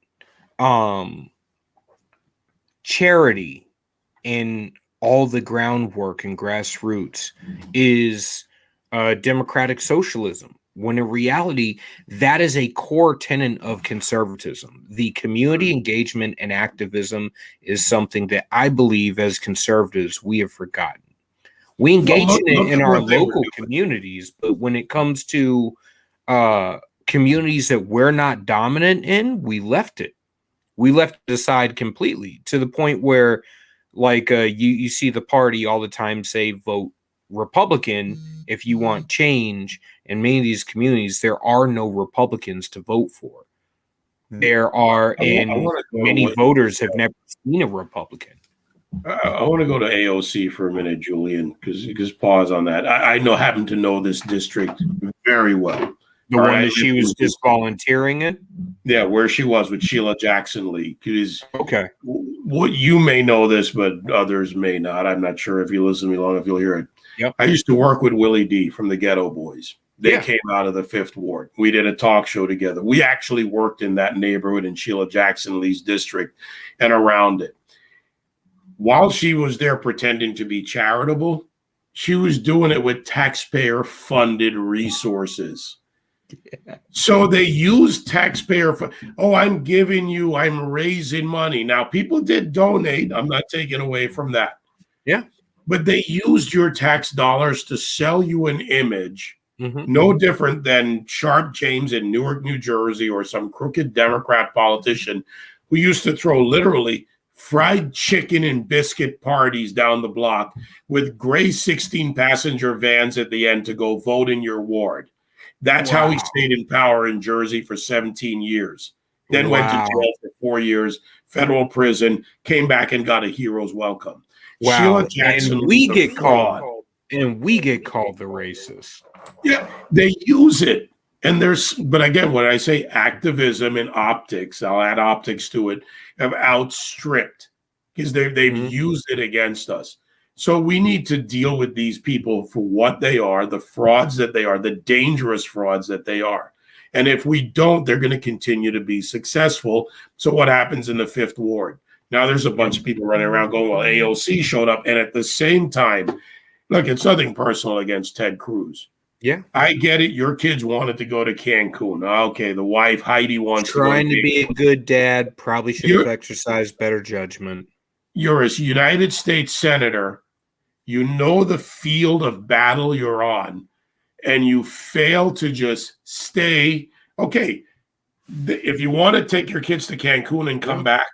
charity and all the groundwork and grassroots is democratic socialism, when in reality, that is a core tenet of conservatism. The community engagement and activism is something that I believe as conservatives we have forgotten. We engage in it in our local communities, but when it comes to communities that we're not dominant in, we left it. We left it aside completely, to the point where, like, you see the party all the time say, vote Republican if you want change. In many of these communities, there are no Republicans to vote for. There are, and many voters have never seen a Republican. I want to go to AOC for a minute, Julian, because pause on that. I happen to know this district very well. The one that she was just volunteering in? Yeah, where she was with Sheila Jackson Lee. Okay. What you may know this, but others may not. I'm not sure. If you listen to me long enough, you'll hear it. Yep. I used to work with Willie D from the Ghetto Boys. They came out of the 5th Ward. We did a talk show together. We actually worked in that neighborhood in Sheila Jackson Lee's district and around it. While she was there pretending to be charitable, she was doing it with taxpayer-funded resources. Yeah. So they used taxpayer I'm raising money. Now, people did donate. I'm not taking away from that. Yeah. But they used your tax dollars to sell you an image, no different than Sharp James in Newark, New Jersey, or some crooked Democrat politician who used to throw literally fried chicken and biscuit parties down the block with gray 16-passenger vans at the end to go vote in your ward. That's how he stayed in power in Jersey for 17 years. Then went to jail for 4 years, federal prison, came back and got a hero's welcome. Wow. Sheila Jackson, and we get called the racist. Yeah, they use it. but again, when I say activism and optics, I'll add optics to it, have outstripped because they've used it against us. So we need to deal with these people for what they are, the frauds that they are, the dangerous frauds that they are. And if we don't, they're going to continue to be successful. So what happens in the Fifth Ward? Now there's a bunch of people running around going, well, AOC showed up. And at the same time, look, it's nothing personal against Ted Cruz. Yeah. I get it. Your kids wanted to go to Cancun. Okay, the wife, Heidi, wants trying to be a good dad, probably should have exercised better judgment. You're a United States senator. You know the field of battle you're on, and you fail to just stay. Okay, if you want to take your kids to Cancun and come back,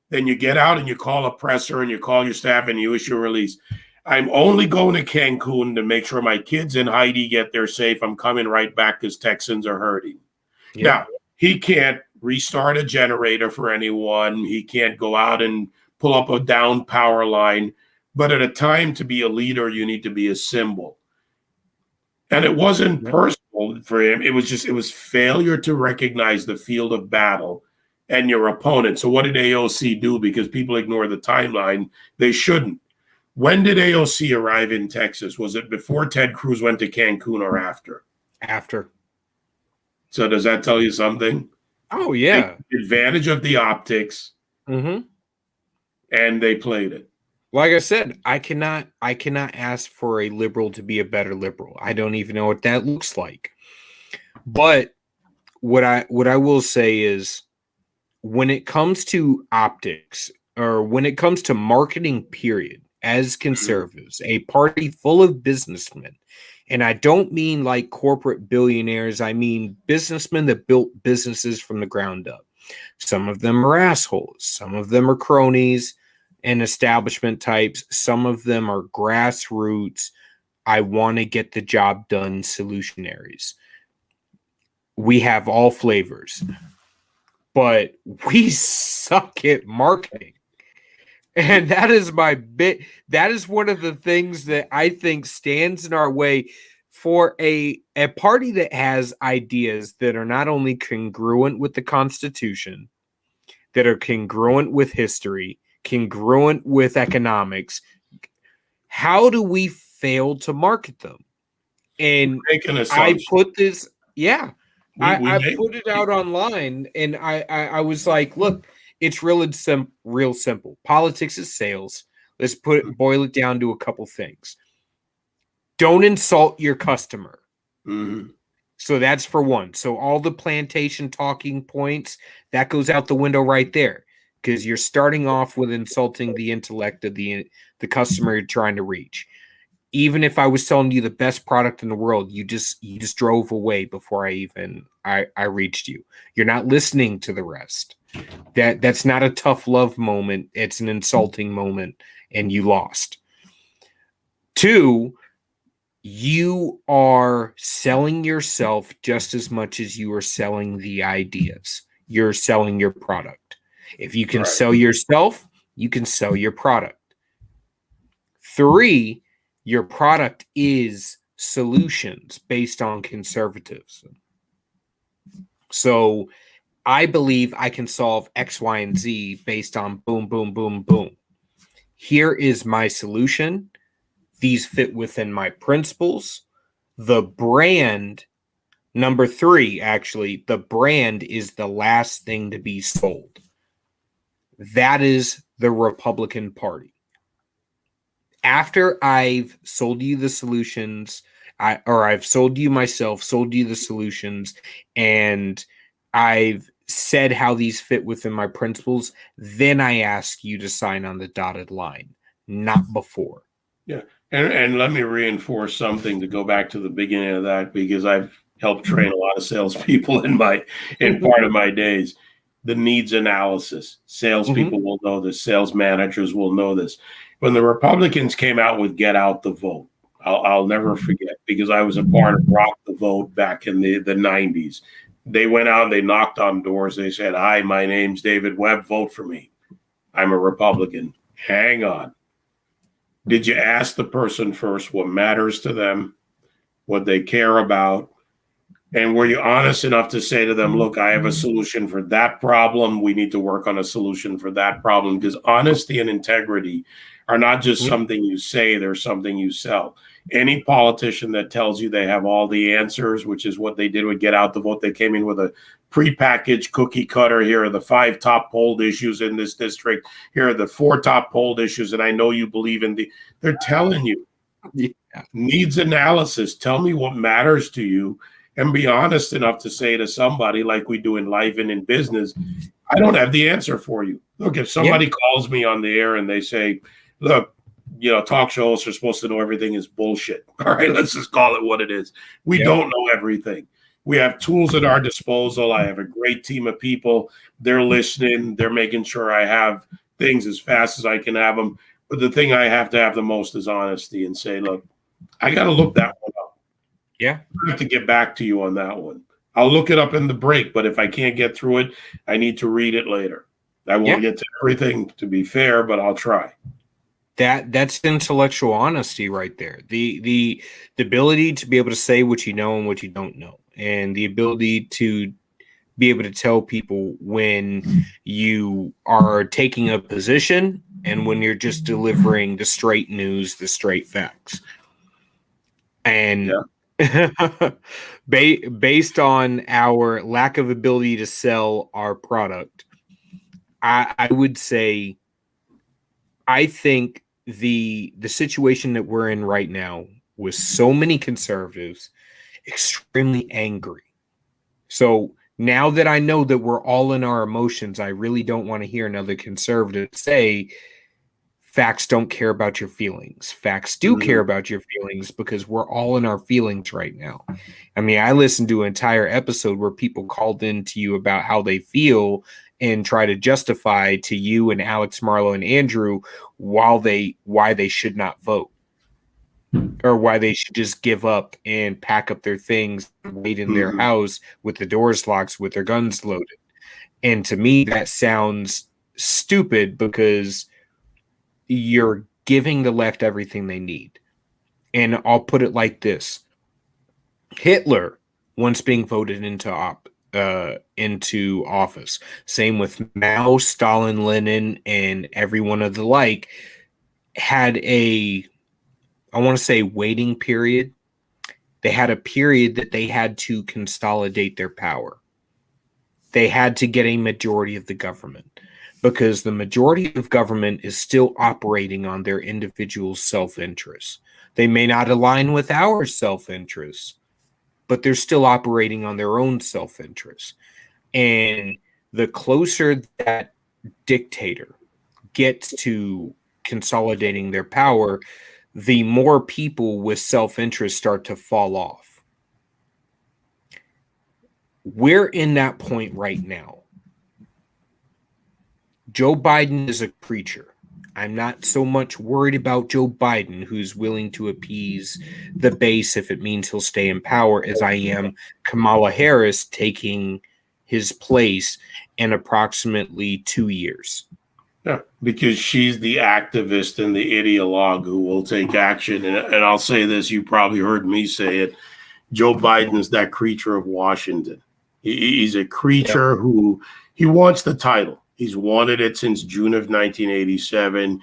then you get out and you call a presser and you call your staff and you issue a release. I'm only going to Cancun to make sure my kids and Heidi get there safe. I'm coming right back because Texans are hurting. Yeah. Now, he can't restart a generator for anyone. He can't go out and pull up a down power line. But at a time to be a leader, you need to be a symbol. And it wasn't personal for him. It was failure to recognize the field of battle and your opponent. So what did AOC do? Because people ignore the timeline. They shouldn't. When did AOC arrive in Texas? Was it before Ted Cruz went to Cancun or after? After. So does that tell you something? Oh, yeah. They took advantage of the optics, and they played it. Like I said, I cannot ask for a liberal to be a better liberal. I don't even know what that looks like. But what I will say is, when it comes to optics, or when it comes to marketing, period, as conservatives, a party full of businessmen, and I don't mean like corporate billionaires, I mean businessmen that built businesses from the ground up. Some of them are assholes, some of them are cronies and establishment types, some of them are grassroots, I want to get the job done solutionaries. We have all flavors, but we suck at marketing. And that is that is one of the things that I think stands in our way for a party that has ideas that are not only congruent with the Constitution, that are congruent with history, congruent with economics. How do we fail to market them? And I put this, I put it out online, and I was like, look, it's real simple. Politics is sales. Let's boil it down to a couple things. Don't insult your customer. So that's for one. So all the plantation talking points, that goes out the window right there, because you're starting off with insulting the intellect of the customer you're trying to reach. Even if I was telling you the best product in the world, you just drove away before I reached you. You're not listening to the rest. That's not a tough love moment. It's an insulting moment, and you lost. 2, you are selling yourself just as much as you are selling the ideas. You're selling your product. If you can sell yourself, you can sell your product. 3, your product is solutions based on conservatism. So I believe I can solve X, Y, and Z based on boom, boom, boom, boom. Here is my solution. These fit within my principles. The brand, number 3, actually, the brand is the last thing to be sold. That is the Republican Party. After I've sold you the solutions, I've sold you myself, sold you the solutions, and I've said how these fit within my principles, then I ask you to sign on the dotted line, not before. Yeah. And let me reinforce something to go back to the beginning of that, because I've helped train a lot of salespeople in part of my days. The needs analysis. Salespeople will know this. Sales managers will know this. When the Republicans came out with Get Out the Vote, I'll never forget, because I was a part of Rock the Vote back in the 90s. They went out and they knocked on doors. They said, "Hi, my name's David Webb. Vote for me. I'm a Republican." Hang on. Did you ask the person first what matters to them, what they care about? And were you honest enough to say to them, look, I have a solution for that problem. We need to work on a solution for that problem? Because honesty and integrity are not just something you say, they're something you sell. Any politician that tells you they have all the answers, which is what they did with Get Out the Vote, they came in with a prepackaged cookie cutter. Here are the 5 top polled issues in this district. Here are the 4 top polled issues. And I know you believe in they're telling you. Yeah. Needs analysis. Tell me what matters to you. And be honest enough to say to somebody, like we do in life and in business, I don't have the answer for you. Look, if somebody calls me on the air and they say, look, talk show hosts are supposed to know everything is bullshit. All right, let's just call it what it is. We don't know everything. We have tools at our disposal. I have a great team of people. They're listening. They're making sure I have things as fast as I can have them. But the thing I have to have the most is honesty and say, look, I got to look that one up. Yeah. I have to get back to you on that one. I'll look it up in the break, but if I can't get through it, I need to read it later. I won't get to everything, to be fair, but I'll try. That's intellectual honesty right there. The ability to be able to say what you know and what you don't know, and the ability to be able to tell people when you are taking a position and when you're just delivering the straight news, the straight facts. And based on our lack of ability to sell our product, I would say I think the situation that we're in right now with so many conservatives extremely angry. So now that I know that we're all in our emotions, I really don't want to hear another conservative say facts don't care about your feelings. Facts do care about your feelings, because we're all in our feelings right now. I mean, I listened to an entire episode where people called in to you about how they feel and try to justify to you and Alex, Marlo, and Andrew why they should not vote, or why they should just give up and pack up their things and wait in their house with the doors locked with their guns loaded. And to me, that sounds stupid, because you're giving the left everything they need. And I'll put it like this. Hitler, once being voted into office, same with Mao, Stalin, Lenin, and everyone of the like, had I want to say waiting period. They had a period that they had to consolidate their power. They had to get a majority of the government, because the majority of government is still operating on their individual self-interest. They may not align with our self-interest, but they're still operating on their own self-interest. And the closer that dictator gets to consolidating their power, the more people with self-interest start to fall off. We're in that point right now. Joe Biden is a creature. I'm not so much worried about Joe Biden, who's willing to appease the base if it means he'll stay in power, as I am Kamala Harris taking his place in approximately 2 years. Yeah, because she's the activist and the ideologue who will take action. And I'll say this, you probably heard me say it. Joe Biden's that creature of Washington. He's a creature who, he wants the title. He's wanted it since June of 1987.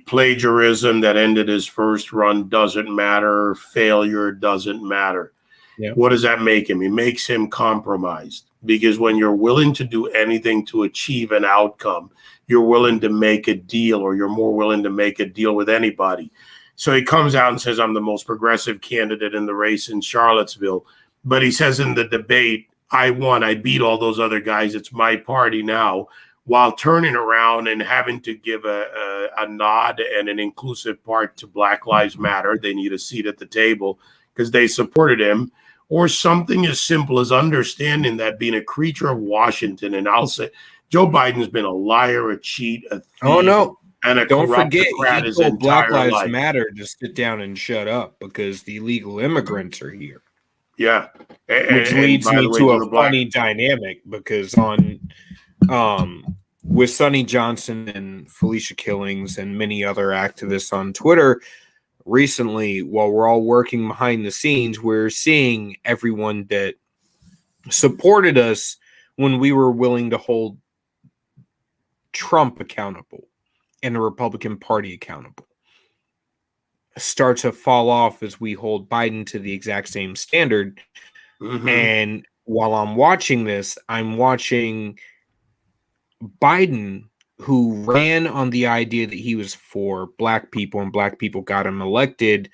Plagiarism that ended his first run doesn't matter. Failure doesn't matter. Yeah. What does that make him? It makes him compromised, because when you're willing to do anything to achieve an outcome, you're willing to make a deal, or you're more willing to make a deal with anybody. So he comes out and says, I'm the most progressive candidate in the race in Charlottesville. But he says in the debate, I won. I beat all those other guys. It's my party now, while turning around and having to give a nod and an inclusive part to Black Lives Matter. They need a seat at the table because they supported him. Or something as simple as understanding that being a creature of Washington, and I'll say Joe Biden's been a liar, a cheat, a thief, and a don't corrupt forget, autocrat he his told Black entire Lives life. Matter to sit down and shut up because the illegal immigrants are here. Yeah, which leads me to a funny dynamic, because with Sonny Johnson and Felicia Killings and many other activists on Twitter, recently, while we're all working behind the scenes, we're seeing everyone that supported us when we were willing to hold Trump accountable and the Republican Party accountable start to fall off as we hold Biden to the exact same standard. And while I'm watching this, I'm watching Biden, who ran on the idea that he was for black people and black people got him elected,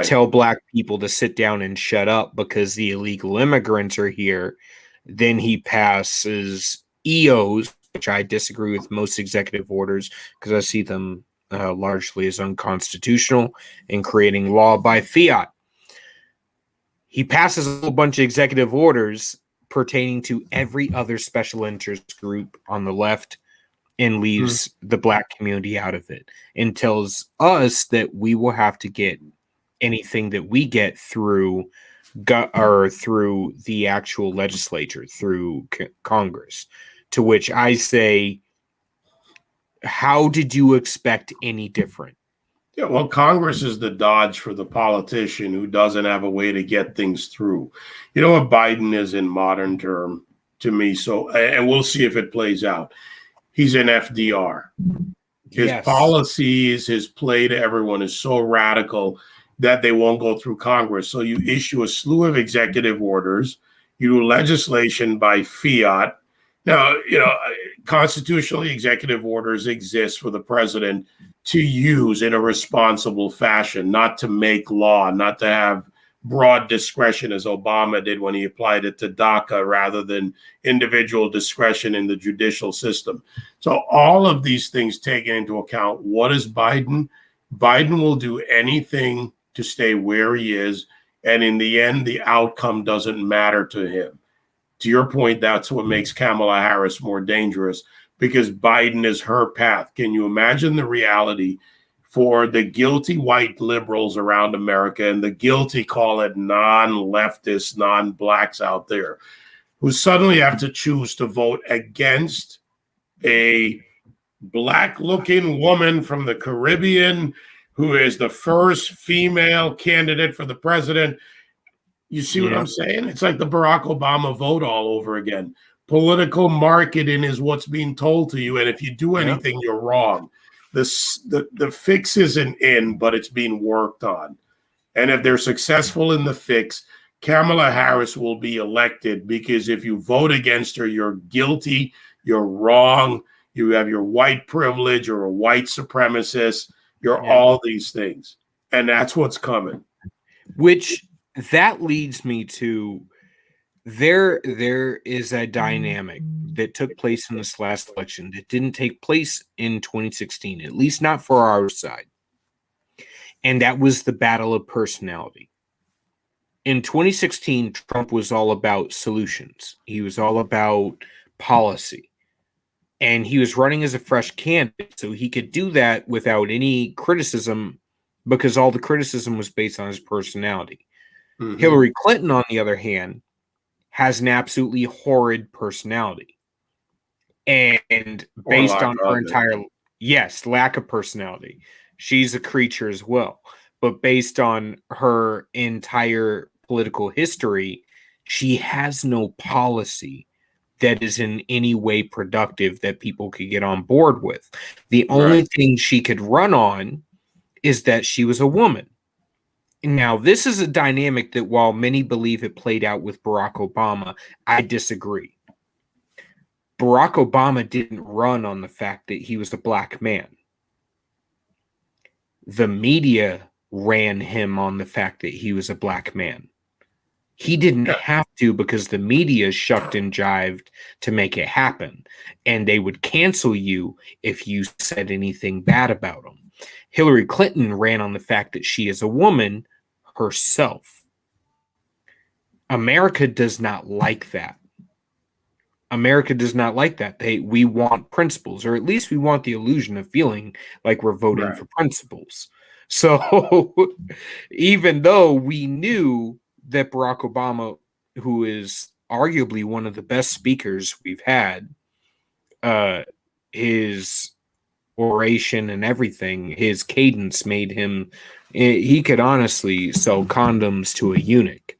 tell black people to sit down and shut up because the illegal immigrants are here. Then he passes EOs, which I disagree with most executive orders because I see them largely as unconstitutional and creating law by fiat. He passes a whole bunch of executive orders pertaining to every other special interest group on the left and leaves the black community out of it and tells us that we will have to get anything that we get through the actual legislature, through Congress, to which I say, how did you expect any different? Yeah, well, Congress is the Dodge for the politician who doesn't have a way to get things through. You know what Biden is in modern term to me? So, and we'll see if it plays out. He's an FDR. His policies, his play to everyone is so radical that they won't go through Congress. So you issue a slew of executive orders, you do legislation by fiat. Now, you know, constitutionally, executive orders exist for the president to use in a responsible fashion, not to make law, not to have broad discretion as Obama did when he applied it to DACA rather than individual discretion in the judicial system. So all of these things taken into account, what is Biden? Biden will do anything to stay where he is. And in the end, the outcome doesn't matter to him. To your point, that's what makes Kamala Harris more dangerous, because Biden is her path. Can you imagine the reality for the guilty white liberals around America and the guilty, call it non-leftist, non-blacks out there, who suddenly have to choose to vote against a black-looking woman from the Caribbean who is the first female candidate for the president? You see what I'm saying? It's like the Barack Obama vote all over again. Political marketing is what's being told to you, and if you do anything, you're wrong. The fix isn't in, but it's being worked on. And if they're successful in the fix, Kamala Harris will be elected, because if you vote against her, you're guilty, you're wrong, you have your white privilege, you're a white supremacist, you're all these things. And that's what's coming. Which that leads me to there is a dynamic that took place in this last election that didn't take place in 2016, at least not for our side. And that was the battle of personality. In 2016, Trump was all about solutions. He was all about policy. And he was running as a fresh candidate, so he could do that without any criticism, because all the criticism was based on his personality. Hillary Clinton, on the other hand, has an absolutely horrid personality. And based on her entire, lack of personality. She's a creature as well. But based on her entire political history, she has no policy that is in any way productive that people could get on board with. The only thing she could run on is that she was a woman. Now, this is a dynamic that, while many believe it played out with Barack Obama, I disagree. Barack Obama didn't run on the fact that he was a black man. The media ran him on the fact that he was a black man. He didn't have to, because the media shucked and jived to make it happen. And they would cancel you if you said anything bad about him. Hillary Clinton ran on the fact that she is a woman herself. America does not like that. America does not like that. We want principles, or at least we want the illusion of feeling like we're voting for principles. So even though we knew that Barack Obama, who is arguably one of the best speakers we've had, his oration and everything, his cadence made him He could honestly sell condoms to a eunuch.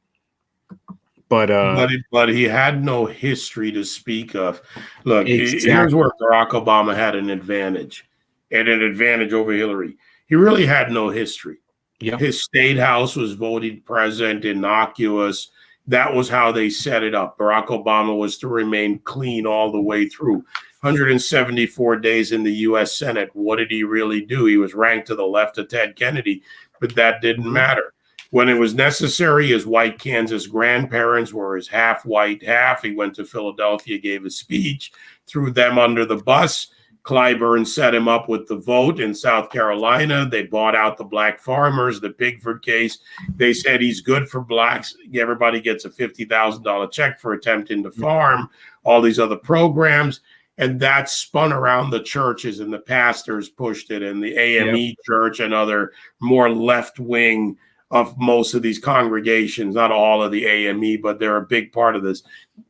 But he had no history to speak of. Look, exactly. here's where Barack Obama had an advantage, and an advantage over Hillary. He really had no history. Yep. His state house was voted president, innocuous. That was how they set it up. Barack Obama was to remain clean all the way through. 174 days in the U.S. Senate. What did he really do? He was ranked to the left of Ted Kennedy, but that didn't matter. When it was necessary, his white Kansas grandparents were his half white, half. He went to Philadelphia, gave a speech, threw them under the bus. Clyburn set him up with the vote in South Carolina. They bought out the black farmers, the Pigford case. They said he's good for blacks. Everybody gets a $50,000 check for attempting to farm, all these other programs. And that spun around the churches, and the pastors pushed it, and the AME church and other more left-wing of most of these congregations, not all of the AME, but they're a big part of this.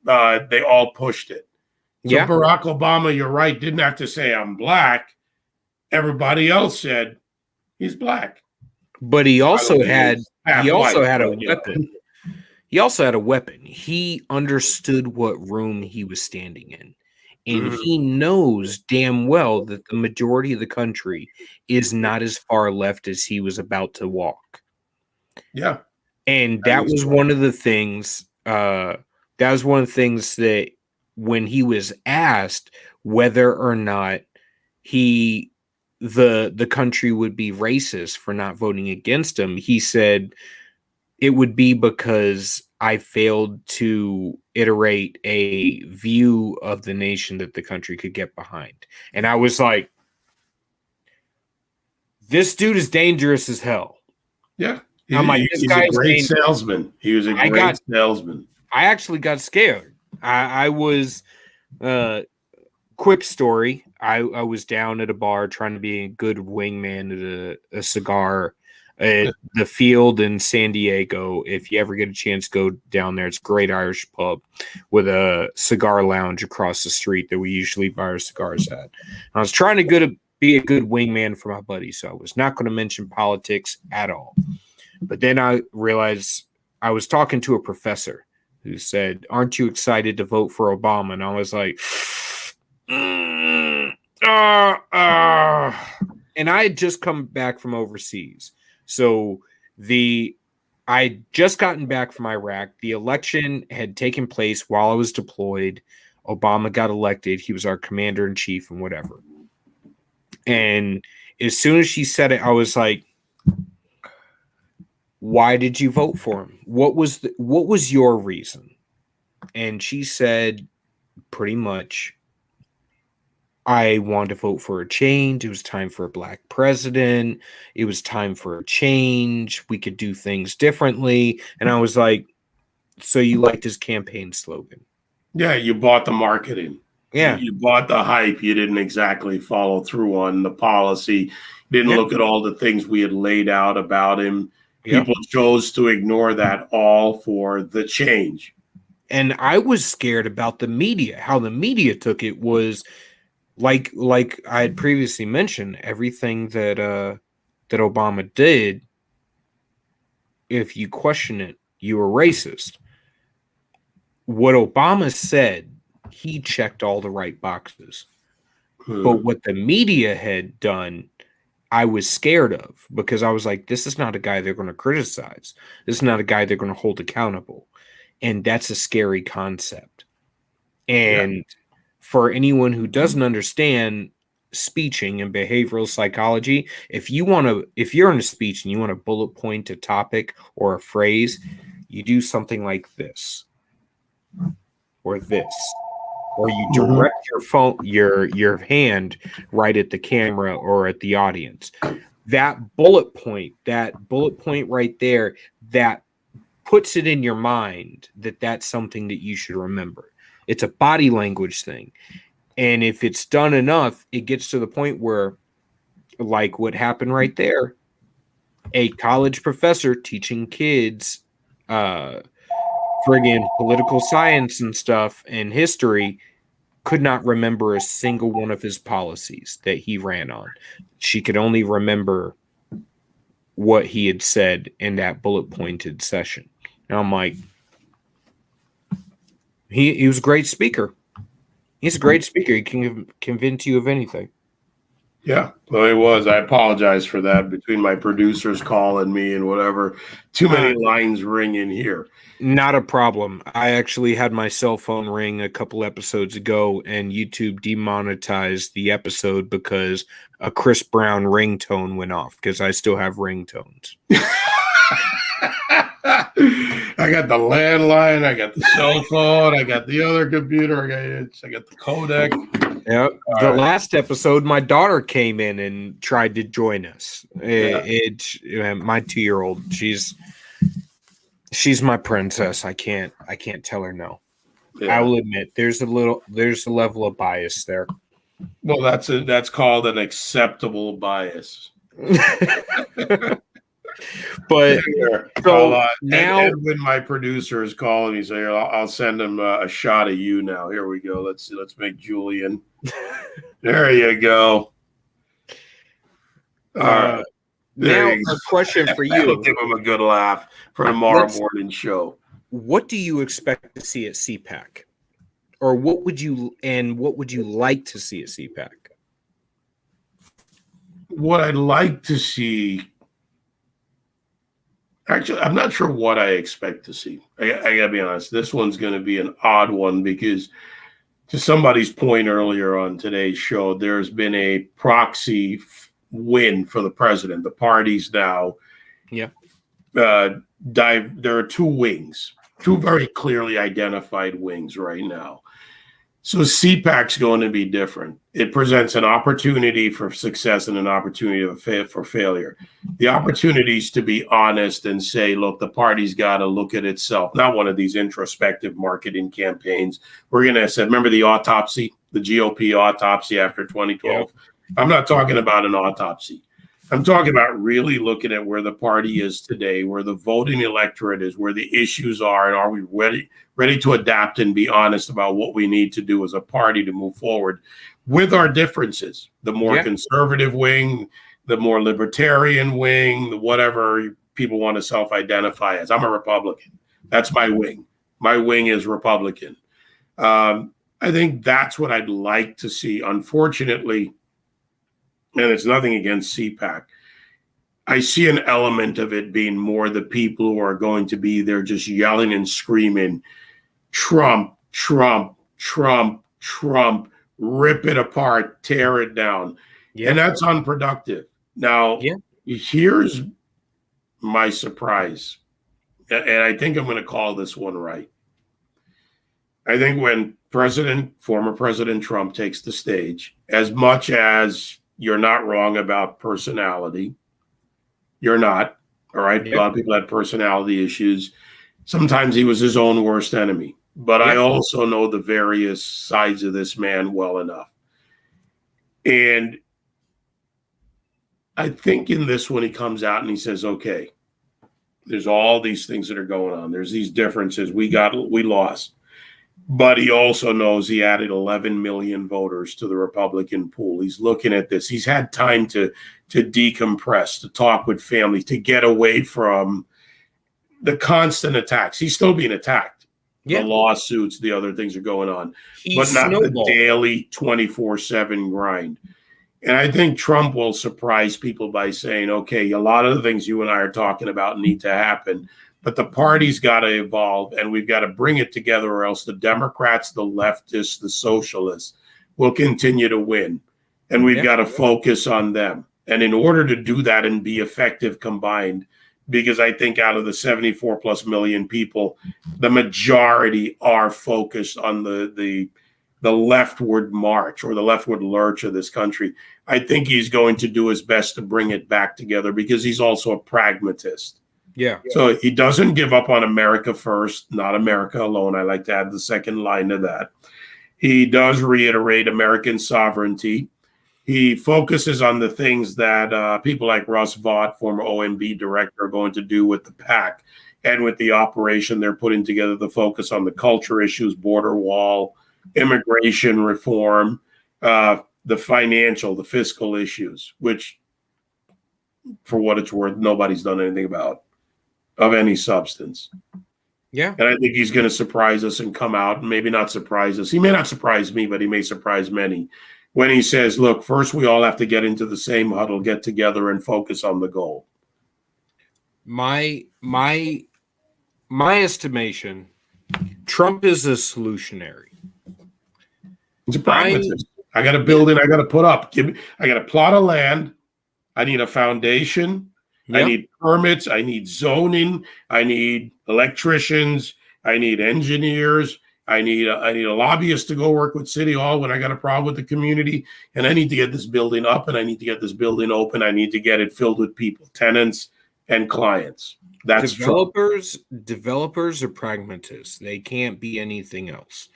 They all pushed it. So Barack Obama, you're right, didn't have to say I'm black. Everybody else said he's black. But he also had a weapon. He also had a weapon. He understood what room he was standing in. And he knows damn well that the majority of the country is not as far left as he was about to walk. Yeah. And that was one of the things that when he was asked whether or not the country would be racist for not voting against him, he said it would be because I failed to iterate a view of the nation that the country could get behind. And I was like, this dude is dangerous as hell. Yeah. I'm like, this guy's a great salesman. He was a great salesman. I actually got scared. I was quick story. I was down at a bar trying to be a good wingman at a cigar at the Field in San Diego. If you ever get a chance, go down there. It's a great Irish pub with a cigar lounge across the street that we usually buy our cigars at. I was trying to be a good wingman for my buddy, so I was not going to mention politics at all. But then I realized I was talking to a professor who said, "Aren't you excited to vote for Obama?" And I was like, and I had just come back from overseas. So I had just gotten back from Iraq. The election had taken place while I was deployed. Obama got elected. He was our commander in chief and whatever. And as soon as she said it, I was like, why did you vote for him? What was your reason? And she said, pretty much, I want to vote for a change. It was time for a black president. It was time for a change. We could do things differently. And I was like, so you liked his campaign slogan? Yeah, you bought the marketing. Yeah. You bought the hype. You didn't exactly follow through on the policy. You didn't look at all the things we had laid out about him. People chose to ignore that all for the change. And I was scared about the media. How the media took it was like I had previously mentioned, everything that Obama did, if you question it, you were racist. What Obama said, he checked all the right boxes. But what the media had done, I was scared of, because I was like, this is not a guy they're going to criticize. This is not a guy they're going to hold accountable. And that's a scary concept. And for anyone who doesn't understand speeching and behavioral psychology, if you're in a speech and you want to bullet point a topic or a phrase, you do something like this or this, or you direct your hand right at the camera or at the audience. That bullet point right there, that puts it in your mind that that's something that you should remember. It's a body language thing. And if it's done enough, it gets to the point where, like what happened right there, a college professor teaching kids friggin' political science and stuff and history could not remember a single one of his policies that he ran on. She could only remember what he had said in that bullet pointed session. And I'm like, he was a great speaker. He's a great speaker. He can convince you of anything. Yeah, well, it was. I apologize for that. Between my producers calling me and whatever, too many lines ringing here. Not a problem. I actually had my cell phone ring a couple episodes ago, and YouTube demonetized the episode because a Chris Brown ringtone went off, because I still have ringtones. I got the landline, I got the cell phone, I got the other computer, I got the codec. Yeah. The last episode, my daughter came in and tried to join us. My 2-year-old, she's my princess. I can't tell her no. Yeah. I will admit there's a level of bias there. Well, that's called an acceptable bias. But so now, and when my producer is calling, he's like, I'll send him a shot of you now. Here we go. Let's make Julian. There you go. All right. Now, a question for you. I'll give him a good laugh for tomorrow morning show. What do you expect to see at CPAC? Or what would you like to see at CPAC? What I'd like to see, actually, I'm not sure what I expect to see. I gotta be honest. This one's going to be an odd one because, to somebody's point earlier on today's show, there's been a proxy win for the president. The parties now, there are two wings, two very clearly identified wings right now. So CPAC's going to be different. It presents an opportunity for success and an opportunity for failure. The opportunities to be honest and say, look, the party's got to look at itself. Not one of these introspective marketing campaigns. We're going to say, remember the autopsy, the GOP autopsy after 2012? Yeah. I'm not talking about an autopsy. I'm talking about really looking at where the party is today, where the voting electorate is, where the issues are, and are we ready to adapt and be honest about what we need to do as a party to move forward with our differences. The more conservative wing, the more libertarian wing, the whatever people want to self-identify as. I'm a Republican. That's my wing. My wing is Republican. I think that's what I'd like to see. Unfortunately, and it's nothing against CPAC, I see an element of it being more the people who are going to be there just yelling and screaming, Trump, Trump, Trump, Trump, rip it apart, tear it down. Yeah. And that's unproductive. Now, here's my surprise. And I think I'm going to call this one right. I think when former President Trump takes the stage, as much as you're not wrong about personality, you're not, all right? A lot of people had personality issues. Sometimes he was his own worst enemy. But I also know the various sides of this man well enough. And I think in this one, he comes out and he says, okay, there's all these things that are going on. There's these differences. We lost. But he also knows he added 11 million voters to the Republican pool. He's looking at this. He's had time to decompress, to talk with families, to get away from the constant attacks. He's still being attacked. The lawsuits, the other things are going on, but not the daily 24/7 grind. And I think Trump will surprise people by saying, okay, a lot of the things you and I are talking about need to happen, but the party's got to evolve and we've got to bring it together, or else the Democrats, the leftists, the socialists will continue to win. And we've got to focus on them. And in order to do that and be effective combined, because I think out of the 74 plus million people, the majority are focused on the leftward march or the leftward lurch of this country. I think he's going to do his best to bring it back together because he's also a pragmatist. Yeah. So he doesn't give up on America first, not America alone. I like to add the second line to that. He does reiterate American sovereignty. He focuses on the things that people like Russ Vought, former OMB director, are going to do with the PAC and with the operation they're putting together, the focus on the culture issues, border wall, immigration reform, the fiscal issues, which for what it's worth, nobody's done anything about of any substance. Yeah. And I think he's going to surprise us and come out and maybe not surprise us. He may not surprise me, but he may surprise many when he says, look, first we all have to get into the same huddle, get together and focus on the goal. My estimation, Trump is a solutionary. He's a pragmatist. I got to build it. I got to put up. I got a plot of land. I need a foundation. Yep. I need permits. I need zoning. I need electricians. I need engineers. I need a lobbyist to go work with City Hall when I got a problem with the community. And I need to get this building up, and I need to get this building open. I need to get it filled with people, tenants and clients. That's developers. Trump. Developers are pragmatists. They can't be anything else.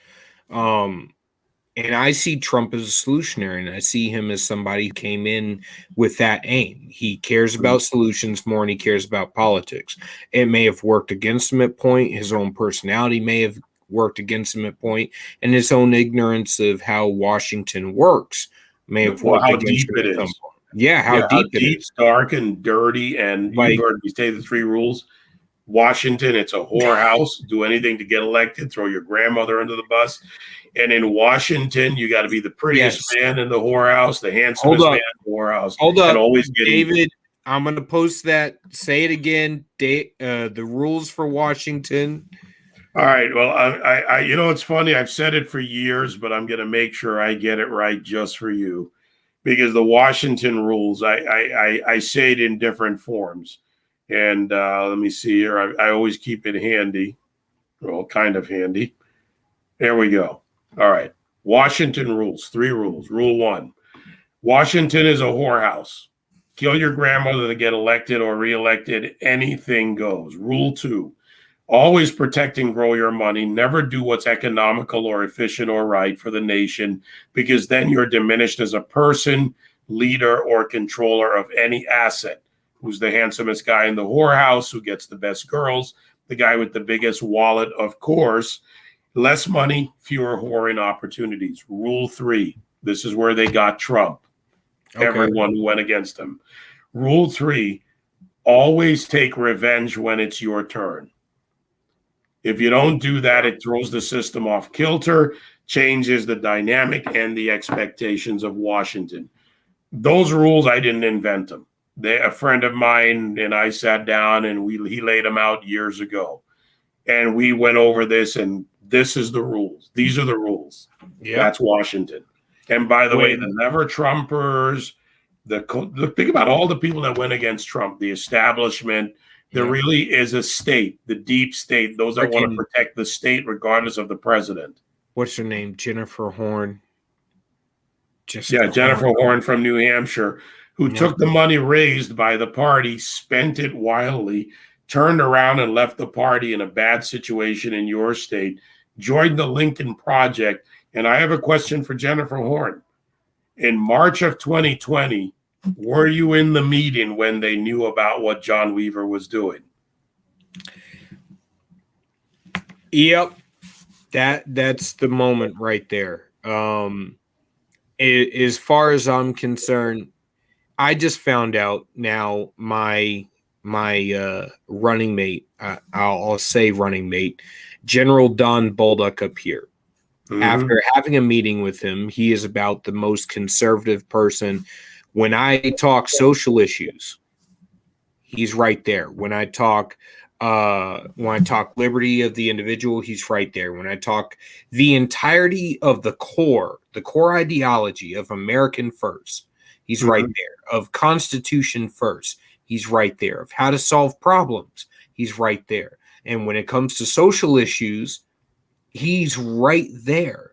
And I see Trump as a solutionary, and I see him as somebody who came in with that aim. He cares about solutions more than he cares about politics. It may have worked against him at point. His own personality may have worked against him at point, and his own ignorance of how Washington works may have worked against him at some point. Yeah, how deep it is. Dark and dirty, and you've heard me say the 3 rules. Washington, it's a whorehouse. Do anything to get elected. Throw your grandmother under the bus. And in Washington, you got to be the prettiest man in the whorehouse, the handsomest man in the whorehouse. Hold up, and always get David. Even. I'm going to post that. Say it again. The rules for Washington. All right. Well, I it's funny. I've said it for years, but I'm going to make sure I get it right just for you, because the Washington rules, I say it in different forms. And let me see here. I always keep it handy. Well, kind of handy. There we go. All right. Washington rules. 3 rules. Rule 1. Washington is a whorehouse. Kill your grandmother to get elected or reelected. Anything goes. Rule 2. Always protect and grow your money. Never do what's economical or efficient or right for the nation, because then you're diminished as a person, leader, or controller of any asset. Who's the handsomest guy in the whorehouse? Who gets the best girls? The guy with the biggest wallet, of course. Less money, fewer whoring opportunities. Rule 3. This is where they got Trump. Okay. Everyone who went against him. Rule 3. Always take revenge when it's your turn. If you don't do that, it throws the system off kilter, changes the dynamic and the expectations of Washington. Those rules, I didn't invent them. A friend of mine and I sat down and he laid them out years ago. And we went over this, and this is the rules. These are the rules. Yeah. That's Washington. And by the way, the never Trumpers, think about all the people that went against Trump, the establishment. There really is a state, the deep state, those that want to protect the state regardless of the president. What's her name? Jennifer Horn. Jennifer Horn from New Hampshire, who took the money raised by the party, spent it wildly, turned around and left the party in a bad situation in your state, joined the Lincoln Project. And I have a question for Jennifer Horn. In March of 2020, were you in the meeting when they knew about what John Weaver was doing? Yep. That's the moment right there. As far as I'm concerned, I just found out now my running mate, I'll say running mate, General Don Bolduc up here. Mm-hmm. After having a meeting with him, he is about the most conservative person. When I talk social issues, he's right there. When I talk liberty of the individual, he's right there. When I talk the entirety of the core ideology of American first, he's right there. Of Constitution first, he's right there. Of how to solve problems, he's right there. And when it comes to social issues, he's right there.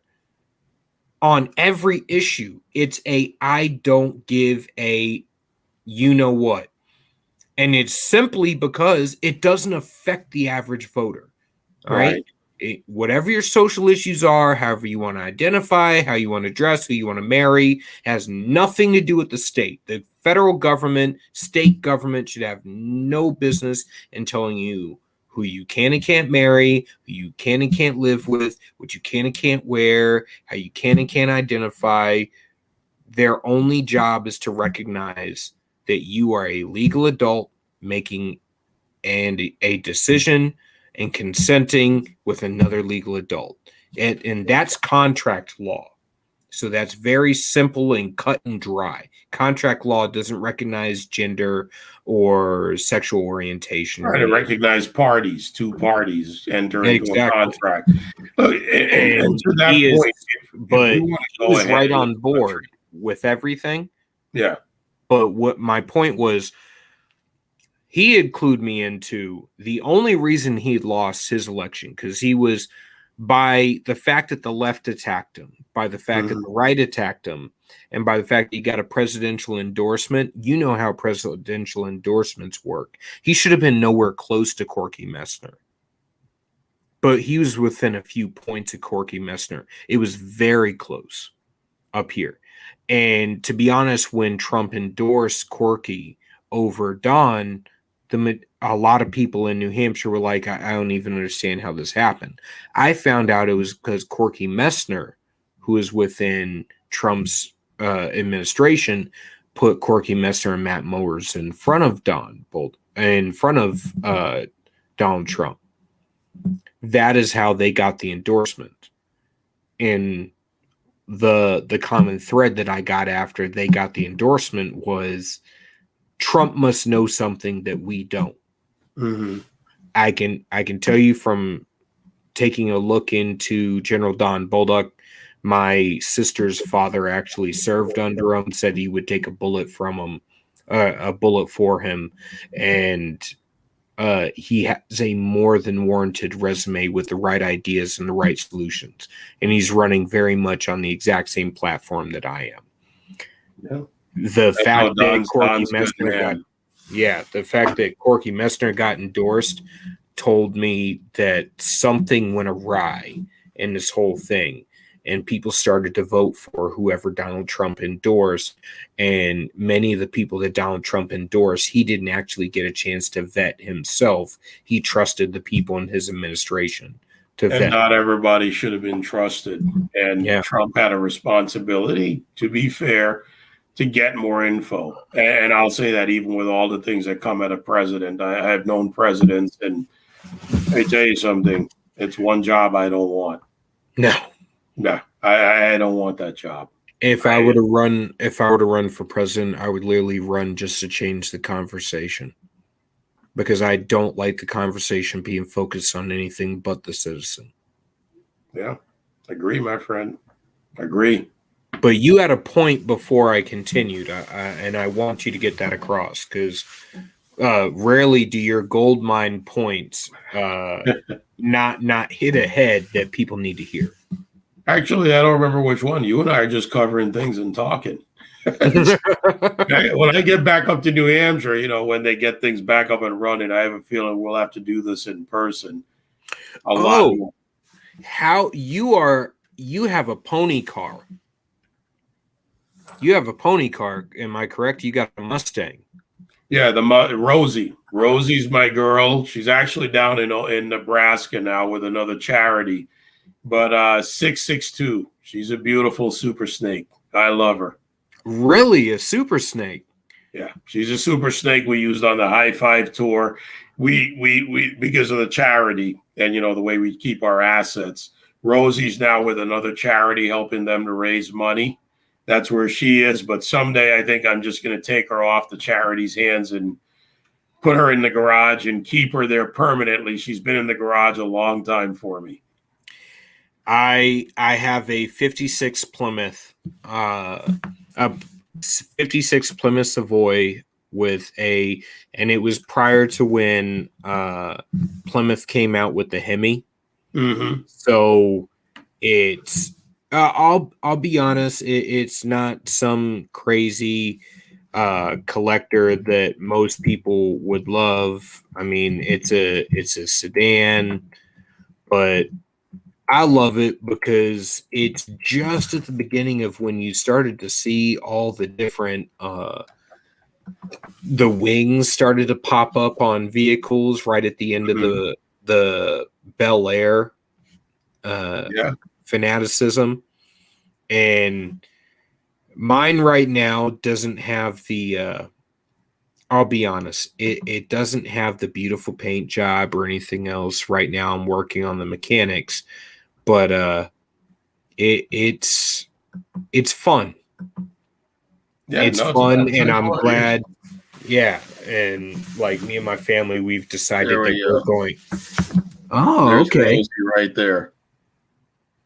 On every issue, it's I don't give a you know what. And it's simply because it doesn't affect the average voter. All right. Whatever your social issues are, however you want to identify, how you want to dress, who you want to marry, has nothing to do with the state. The federal government, state government should have no business in telling you who you can and can't marry, who you can and can't live with, what you can and can't wear, how you can and can't identify. Their only job is to recognize that you are a legal adult making a decision and consenting with another legal adult. And that's contract law. So that's very simple and cut and dry. Contract law doesn't recognize gender or sexual orientation. Trying to recognize parties, two parties enter into a contract. And to that point, but he was right on board with everything. Yeah. But what my point was, he had clued me into the only reason he lost his election, because he was, by the fact that the left attacked him, by the fact that the right attacked him, and by the fact that he got a presidential endorsement. You know how presidential endorsements work. He should have been nowhere close to Corky Messner. But he was within a few points of Corky Messner. It was very close up here. And to be honest, when Trump endorsed Corky over Don, a lot of people in New Hampshire were like, I don't even understand how this happened. I found out it was because Corky Messner, who is within Trump's administration, put Corky Messner and Matt Mowers in front of Donald Trump. That is how they got the endorsement. And the common thread that I got after they got the endorsement was, Trump must know something that we don't. I can tell you from taking a look into General Don Bolduc, my sister's father actually served under him, said he would take a bullet from him, a bullet for him, and he has a more than warranted resume with the right ideas and the right solutions, and he's running very much on the exact same platform that I am. Yeah. The fact that Corky Messner got endorsed told me that something went awry in this whole thing, and people started to vote for whoever Donald Trump endorsed. And many of the people that Donald Trump endorsed, he didn't actually get a chance to vet himself. He trusted the people in his administration to vet. And not everybody should have been trusted. And Trump had a responsibility, to be fair, to get more info. And I'll say that even with all the things that come at a president. I have known presidents, and I tell you something, it's one job I don't want. No, I don't want that job. If I were to run for president, I would literally run just to change the conversation, because I don't like the conversation being focused on anything but the citizen. Yeah, agree, my friend. Agree. But you had a point before I continued, and I want you to get that across, because rarely do your gold mine points not hit a head that people need to hear. Actually, I don't remember which one. You and I are just covering things and talking. When I get back up to New Hampshire, when they get things back up and running, I have a feeling we'll have to do this in person. A lot more. How you have a pony car. You have a pony car, am I correct? You got a Mustang. Yeah, Rosie. Rosie's my girl. She's actually down in Nebraska now with another charity. But 662. She's a beautiful super snake. I love her. Really, a super snake? Yeah, she's a super snake we used on the High Five tour. We because of the charity and the way we keep our assets. Rosie's now with another charity helping them to raise money. That's where she is. But someday I think I'm just going to take her off the charity's hands and put her in the garage and keep her there permanently. She's been in the garage a long time for me. I have a 56 Plymouth, a 56 Plymouth Savoy and it was prior to when Plymouth came out with the Hemi. Mm-hmm. So it's I'll be honest, it's not some crazy collector that most people would love. I mean, it's a sedan, but I love it because it's just at the beginning of when you started to see all the different the wings started to pop up on vehicles right at the end of the Bel Air fanaticism. And mine right now doesn't have the I'll be honest, it doesn't have the beautiful paint job or anything else. Right now I'm working on the mechanics, but it's fun. Yeah, It's no, fun, that's and I'm what it is. glad. Yeah, and like me and my family, we've decided There that we we're go. going. Oh, There's okay. Rosie right there.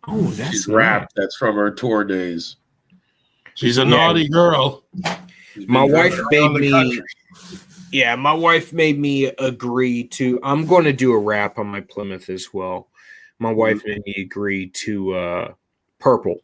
Oh, She's that's nice. wrapped. That's from her tour days. She's a Yeah, naughty girl. She's my been driven wife around made the me. country. Yeah, my wife made me agree to. I'm going to do a wrap on my Plymouth as well. My wife made me agree to purple,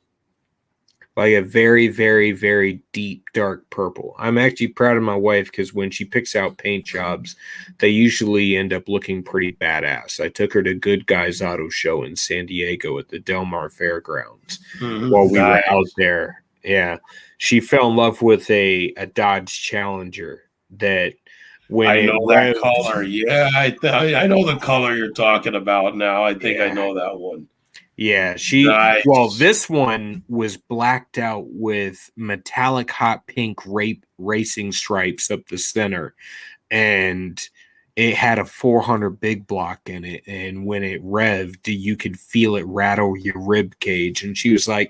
like a very, very, very deep, dark purple. I'm actually proud of my wife because when she picks out paint jobs, they usually end up looking pretty badass. I took her to Good Guys Auto Show in San Diego at the Del Mar Fairgrounds while we were out there. Yeah, she fell in love with a Dodge Challenger that when I it know that revved, color. Yeah, I know the color you're talking about now. I think I yeah. know that one. Yeah, well, Nice. this one was blacked out with metallic hot pink racing stripes up the center, and it had a 400 big block in it. And when it revved, you could feel it rattle your rib cage. And she was like,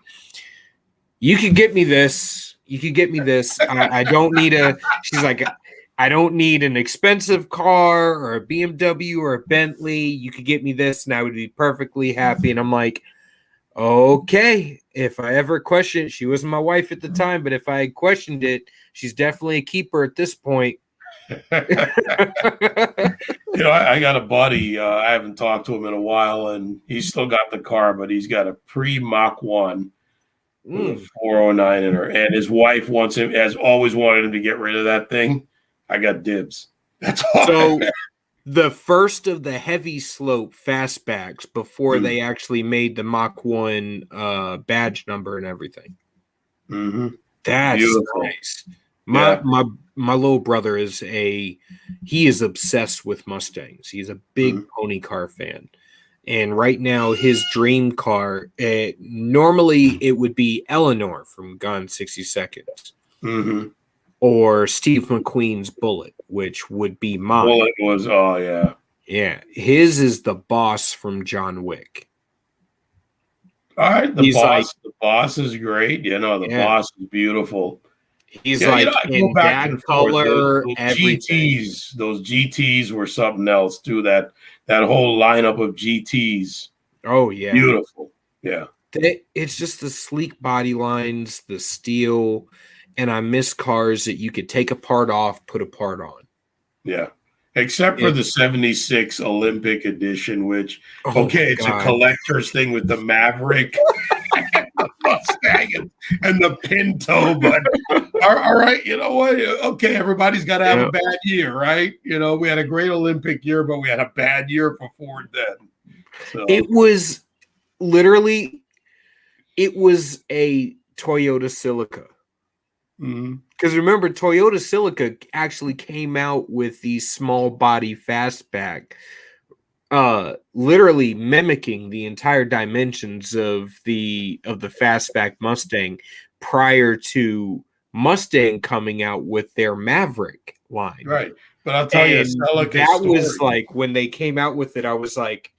"You could get me this. You could get me this. I don't need a." She's like, "I don't need an expensive car or a BMW or a Bentley. You could get me this, and I would be perfectly happy." And I'm like, okay, if I ever question it, she wasn't my wife at the time, but if I had questioned it, she's definitely a keeper at this point. I got a buddy. I haven't talked to him in a while, and he's still got the car, but he's got a pre Mach 1 with a 409 in her. And his wife has always wanted him to get rid of that thing. I got dibs. That's all. So the first of the heavy slope fastbacks before they actually made the Mach 1 badge number and everything. Mm-hmm. That's beautiful. Nice. My little brother he is obsessed with Mustangs. He's a big pony car fan. And right now his dream car, normally it would be Eleanor from Gone 60 Seconds. Mm-hmm. Or Steve McQueen's Bullet, which would be mine. Bullet was, oh yeah. Yeah. His is the Boss from John Wick. All right, the boss is great. The boss is beautiful. He's like in that color, everything. Those GTs were something else too. That whole lineup of GTs. Oh yeah, beautiful. Yeah, it's just the sleek body lines, the steel, and I miss cars that you could take a part off, put a part on. Yeah. Except for the 76 Olympic edition, which, it's a collector's thing with the Maverick and the Mustang and the Pinto. But, all right, you know what? Okay, everybody's got to have a bad year, right? We had a great Olympic year, but we had a bad year for Ford then. So. It was literally, a Toyota Celica. Because remember, Toyota Celica actually came out with the small body fastback, literally mimicking the entire dimensions of the fastback Mustang prior to Mustang coming out with their Maverick line. Right, but I'll tell you, that was like when they came out with it. I was like,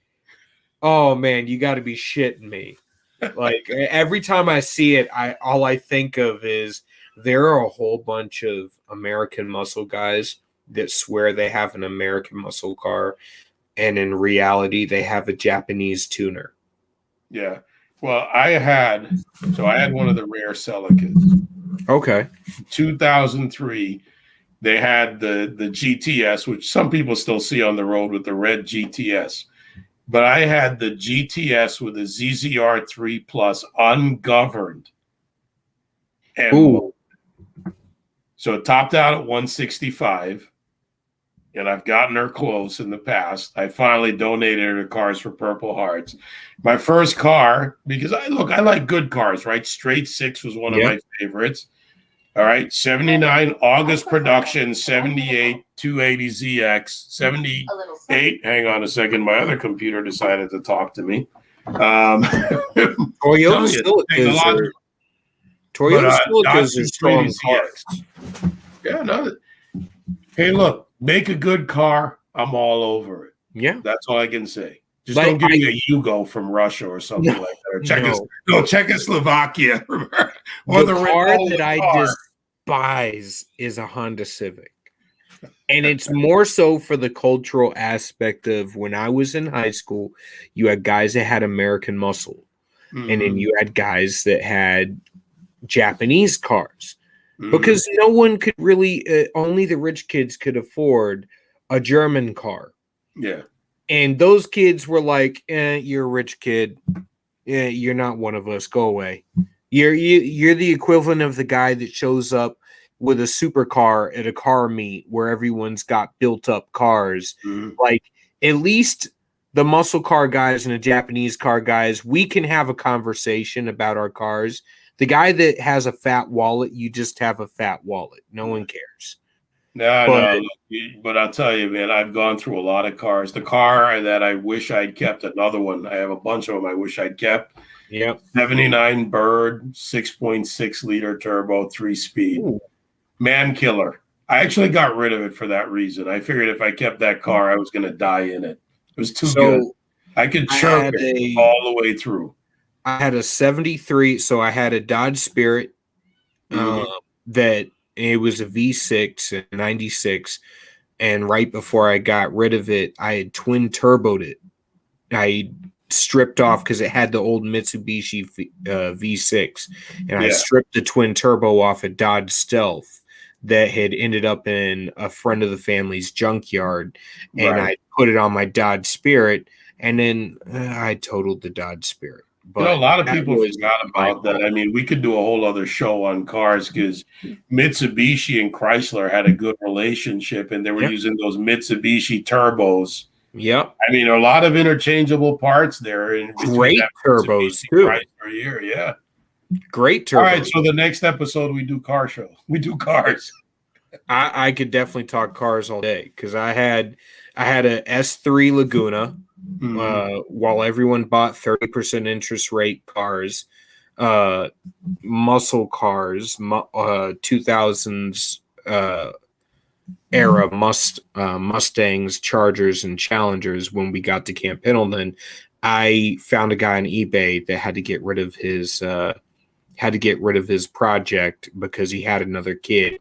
"Oh man, you got to be shitting me!" Like every time I see it, all I think of is. There are a whole bunch of American muscle guys that swear they have an American muscle car, and in reality, they have a Japanese tuner. Yeah. Well, I had one of the rare Celicas. Okay. 2003, they had the GTS, which some people still see on the road with the red GTS. But I had the GTS with a ZZR 3 Plus ungoverned. And so it topped out at 165, and I've gotten her close in the past. I finally donated her to Cars for Purple Hearts. My first car, because I like good cars, right? Straight Six was one of my favorites. All right, 79 August production, 78 280ZX, 78. Hang on a second, my other computer decided to talk to me. Toyota Silicas are strong cars. Yeah, no. Hey, look, make a good car. I'm all over it. Yeah. That's all I can say. Just Like, don't give me a Yugo from Russia or something like that. Or Czechoslovakia. Or the car Renault that I car. despise is a Honda Civic. And it's more so for the cultural aspect of when I was in high school, you had guys that had American muscle. And then you had guys that had Japanese cars. Because no one could really, only the rich kids could afford a German car. Yeah. And those kids were like, you're a rich kid. You're not one of us. Go away. You're the equivalent of the guy that shows up with a supercar at a car meet where everyone's got built up cars. Like, at least the muscle car guys and the Japanese car guys, we can have a conversation about our cars. The guy that has a fat wallet, you just have a fat wallet. No one cares. No, but I'll tell you, man, I've gone through a lot of cars. The car that I wish I'd kept, another one. I have a bunch of them I wish I'd kept. Yep. 79 Bird, 6.6 liter turbo, 3-speed. Ooh. Man killer. I actually got rid of it for that reason. I figured if I kept that car, I was going to die in it. It was too good. I could chirp it all the way through. I had a 73, so I had a Dodge Spirit that it was a V6 in 96, and right before I got rid of it, I had twin turboed it. I stripped off because it had the old Mitsubishi V6, and I stripped the twin turbo off a Dodge Stealth that had ended up in a friend of the family's junkyard, and I put it on my Dodge Spirit, and then I totaled the Dodge Spirit. But a lot of people forgot about that. I mean, we could do a whole other show on cars because Mitsubishi and Chrysler had a good relationship, and they were using those Mitsubishi turbos. Yep. I mean, a lot of interchangeable parts there. And great turbos, too. Chrysler year, yeah. Great turbos. All right, so the next episode, we do car show. We do cars. I could definitely talk cars all day because I had a S3 Laguna. While everyone bought 30% interest rate cars, muscle cars, 2000s era Mustangs, Chargers, and Challengers. When we got to Camp Pendleton, I found a guy on eBay that had to get rid of his project because he had another kid,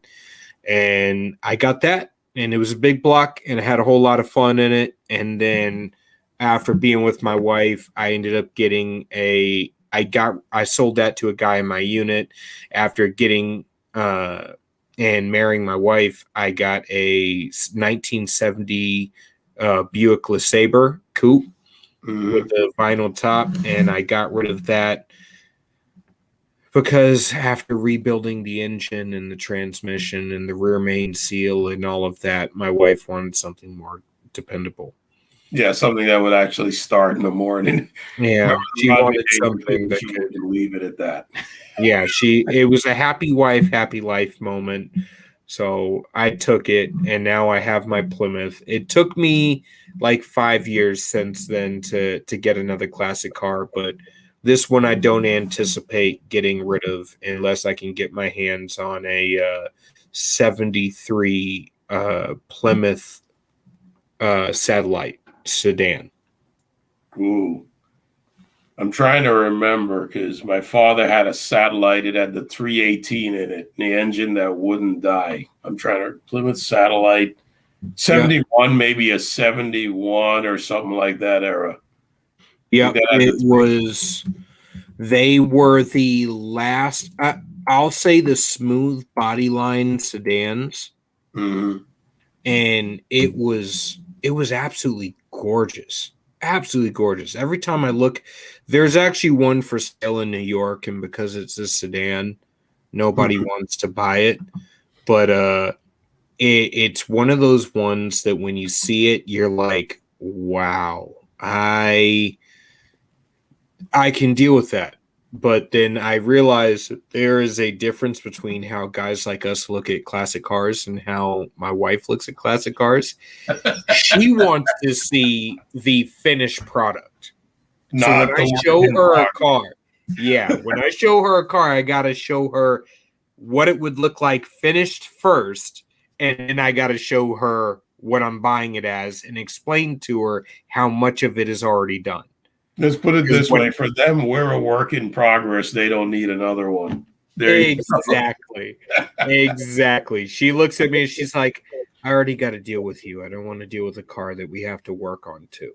and I got that, and it was a big block, and it had a whole lot of fun in it, and then. After being with my wife, I ended up getting I sold that to a guy in my unit. After getting and marrying my wife, I got a 1970 Buick LeSabre coupe with the vinyl top, and I got rid of that because after rebuilding the engine and the transmission and the rear main seal and all of that, my wife wanted something more dependable. Yeah, something that would actually start in the morning. Yeah, she wanted something that could leave it at that. Yeah, it was a happy wife, happy life moment. So I took it, and now I have my Plymouth. It took me like 5 years since then to get another classic car, but this one I don't anticipate getting rid of unless I can get my hands on a 73 Plymouth Satellite sedan. Ooh. I'm trying to remember because my father had a Satellite. It had the 318 in it, the engine that wouldn't die. I'm trying to Plymouth Satellite 71, maybe a 71 or something like that era. Yeah, it was. They were the last. I'll say the smooth bodyline sedans, and it was absolutely gorgeous. Absolutely gorgeous. Every time I look, there's actually one for sale in New York, and because it's a sedan, nobody wants to buy it. But it's one of those ones that when you see it, you're like, wow, I can deal with that. But then I realize there is a difference between how guys like us look at classic cars and how my wife looks at classic cars. She wants to see the finished product. So when I show her a car, when I show her a car, I got to show her what it would look like finished first. and I got to show her what I'm buying it as and explain to her how much of it is already done. Let's put it this way. For them, we're a work in progress. They don't need another one. Exactly. Exactly. She looks at me and she's like, I already got to deal with you. I don't want to deal with a car that we have to work on too.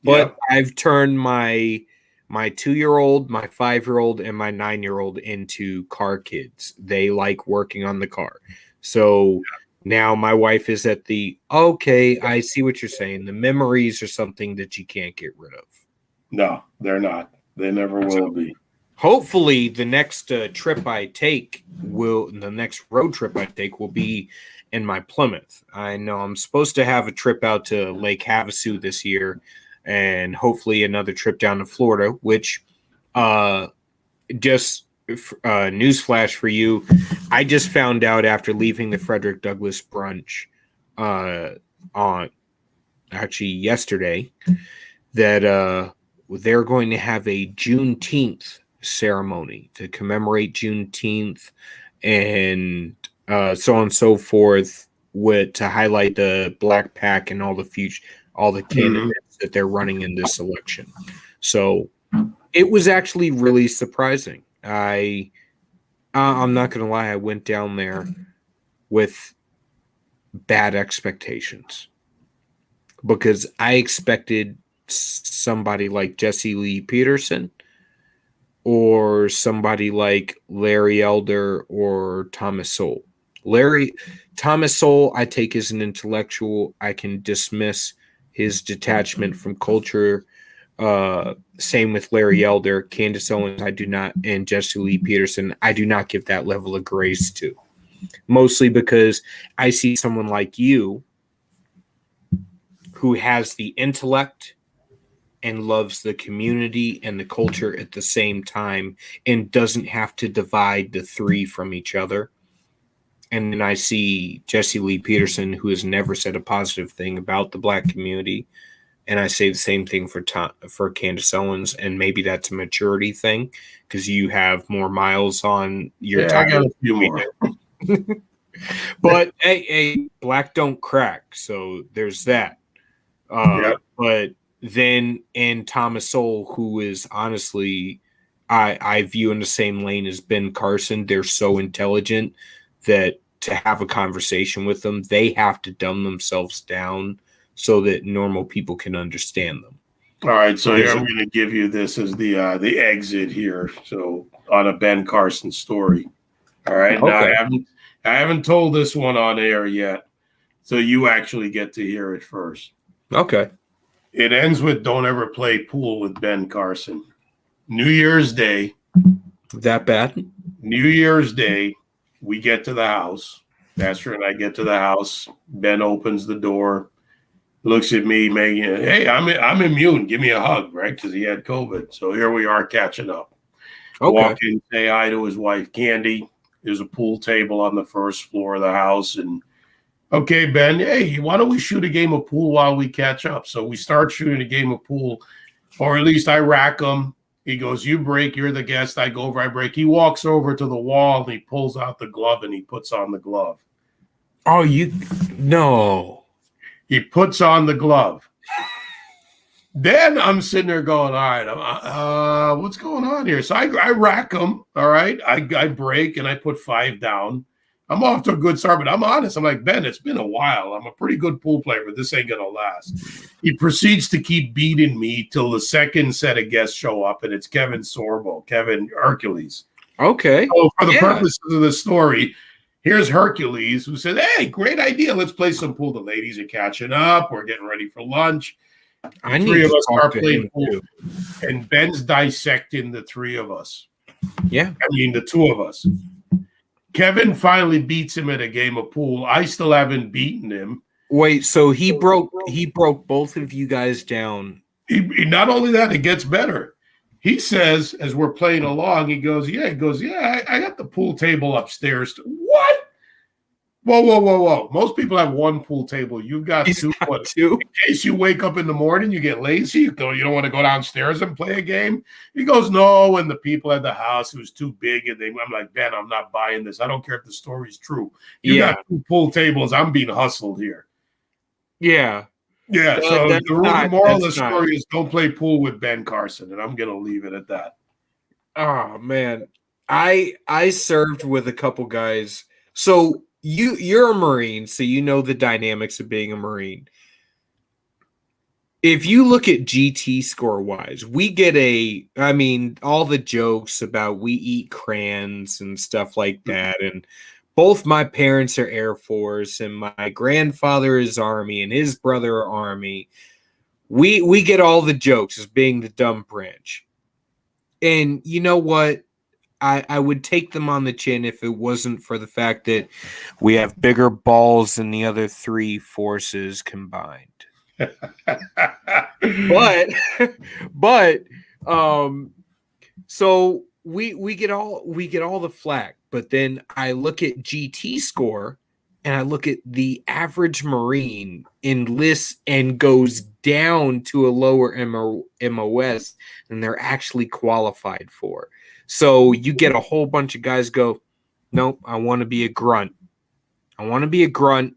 But I've turned my 2-year-old, my 5-year-old, and my 9-year-old into car kids. They like working on the car. So now my wife is at okay, I see what you're saying. The memories are something that you can't get rid of. No, they're not. They never will be. Hopefully the next trip I take the next road trip I take will be in my Plymouth. I know I'm supposed to have a trip out to Lake Havasu this year, and hopefully another trip down to Florida, which just newsflash for you, I just found out after leaving the Frederick Douglass brunch on actually yesterday that they're going to have a Juneteenth ceremony to commemorate Juneteenth and so on and so forth to highlight the Black PAC and all the candidates that they're running in this election. So it was actually really surprising. I'm not going to lie. I went down there with bad expectations because I expected somebody like Jesse Lee Peterson or somebody like Larry Elder or Thomas Sowell. Thomas Sowell, I take as an intellectual. I can dismiss his detachment from culture. Same with Larry Elder, Candace Owens, I do not, and Jesse Lee Peterson, I do not give that level of grace to. Mostly because I see someone like you who has the intellect and loves the community and the culture at the same time and doesn't have to divide the three from each other. And then I see Jesse Lee Peterson, who has never said a positive thing about the Black community. And I say the same thing for Candace Owens, and maybe that's a maturity thing because you have more miles on your tire. I got a few more. But hey, Black don't crack, so there's that. But then in Thomas Sowell, who is honestly, I view in the same lane as Ben Carson, they're so intelligent that to have a conversation with them, they have to dumb themselves down so that normal people can understand them. All right, so here I'm going to give you this as the exit here. So on a Ben Carson story. All right, okay. Now I haven't told this one on air yet, so you actually get to hear it first. Okay. It ends with "Don't ever play pool with Ben Carson." New Year's Day. That bad? New Year's Day, we get to the house. Pastor and I get to the house. Ben opens the door. Looks at me, making, hey, I'm immune. Give me a hug, right? Because he had COVID. So here we are catching up. Okay. Walk in, say hi to his wife, Candy. There's a pool table on the first floor of the house. And, okay, Ben, hey, why don't we shoot a game of pool while we catch up? So we start shooting a game of pool, or at least I rack him. He goes, you break, you're the guest. I go over, I break. He walks over to the wall, and he pulls out the glove, and he puts on the glove. Oh, no. He puts on the glove. Then I'm sitting there going, all right, what's going on here? So I rack him, all right? I break, and I put 5 down. I'm off to a good start, but I'm honest. I'm like, Ben, it's been a while. I'm a pretty good pool player, but this ain't going to last. He proceeds to keep beating me till the second set of guests show up, and it's Kevin Hercules. Okay. So for the purposes of the story, here's Hercules, who said, hey, great idea. Let's play some pool. The ladies are catching up. We're getting ready for lunch. The three of us are playing pool. And Ben's dissecting the three of us. Yeah. I mean, the two of us. Kevin finally beats him at a game of pool. I still haven't beaten him. Wait, so he broke both of you guys down. He not only that, it gets better. He says, as we're playing along, he goes, I got the pool table upstairs. What? Whoa, whoa, whoa, whoa. Most people have one pool table. You've got He's two. got two. In case you wake up in the morning, you get lazy, you don't want to go downstairs and play a game. He goes, no, and the people at the house, it was too big. And I'm like, Ben, I'm not buying this. I don't care if the story's true. You got two pool tables. I'm being hustled here. Yeah. Yeah. So the moral of the story is don't play pool with Ben Carson. And I'm going to leave it at that. Oh, man. I served with a couple guys. So you're a Marine, so you know the dynamics of being a Marine. If you look at GT score wise, we get all the jokes about we eat crayons and stuff like that. And both my parents are Air Force, and my grandfather is Army, and his brother are Army. We get all the jokes as being the dumb branch. And you know what? I would take them on the chin if it wasn't for the fact that we have bigger balls than the other three forces combined. So we get all the flack, but then I look at GT score and I look at the average Marine enlists and goes down to a lower MOS than they're actually qualified for. So you get a whole bunch of guys go, nope, I want to be a grunt. I want to be a grunt.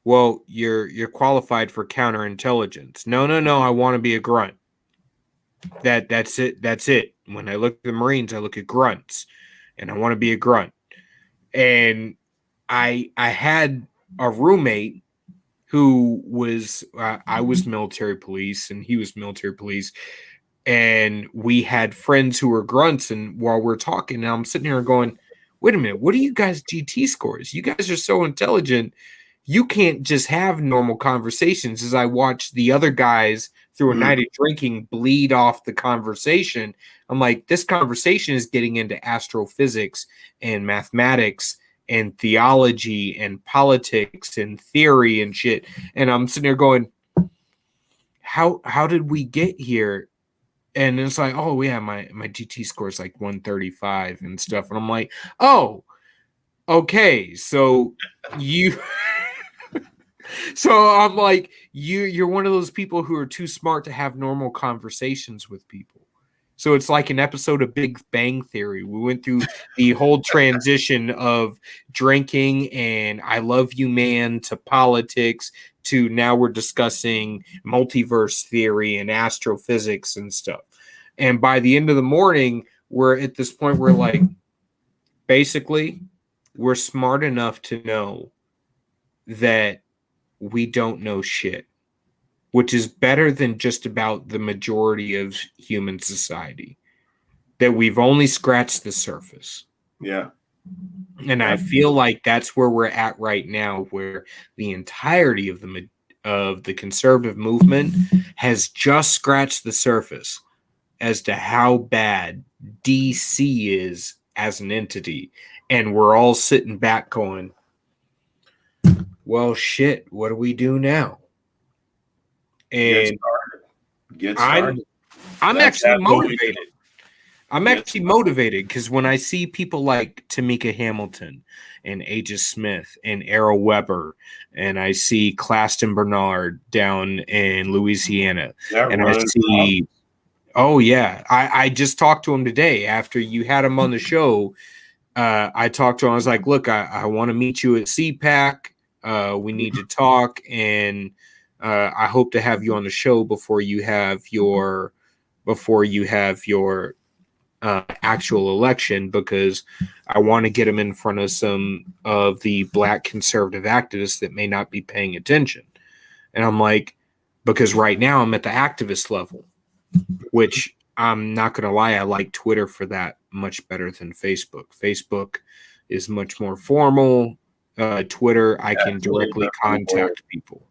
Well, you're qualified for counterintelligence. No, I want to be a grunt. That's it. When I look at the Marines, I look at grunts, and I want to be a grunt. And I had a roommate who was I was military police, and he was military police. And we had friends who were grunts, and while we're talking, now I'm sitting here going, wait a minute, what are you guys GT scores? You guys are so intelligent. You can't just have normal conversations. As I watch the other guys through a night of drinking bleed off the conversation, I'm like, this conversation is getting into astrophysics and mathematics and theology and politics and theory and shit. And I'm sitting there going, how did we get here? And it's like, oh yeah, my GT score is like 135 and stuff. And I'm like, oh, okay. So you so I'm like, you're one of those people who are too smart to have normal conversations with people. So it's like an episode of Big Bang Theory. We went through the whole transition of drinking and I love you, man, to politics, to now we're discussing multiverse theory and astrophysics and stuff. And by the end of the morning, we're at this point where, like, basically, we're smart enough to know that we don't know shit, which is better than just about the majority of human society, that we've only scratched the surface. Yeah. And I feel like that's where we're at right now, where the entirety of the conservative movement has just scratched the surface as to how bad DC is as an entity. And we're all sitting back going, well, shit, what do we do now? And Get started. I'm actually motivated. I'm actually motivated because when I see people like Tamika Hamilton and Aegis Smith and Errol Weber, and I see Claston Bernard down in Louisiana, and I see, oh yeah, I just talked to him today after you had him on the show. I talked to him. I was like, look, I want to meet you at CPAC. We need to talk, and I hope to have you on the show before you have your actual election, because I want to get him in front of some of the black conservative activists that may not be paying attention. And I'm like, because right now I'm at the activist level, which I'm not going to lie, I like Twitter for that much better than Facebook. Facebook is much more formal. Twitter, I can directly contact people.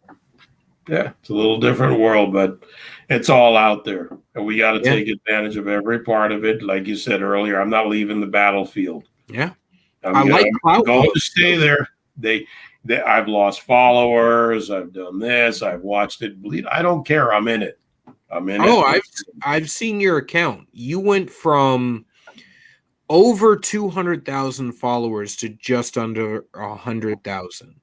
Yeah, it's a little different world, but it's all out there. And we got to take advantage of every part of it. Like you said earlier, I'm not leaving the battlefield. Yeah. I'm going to stay there. I've lost followers. I've done this. I've watched it bleed. I don't care. I'm in it. I've seen your account. You went from over 200,000 followers to just under 100,000.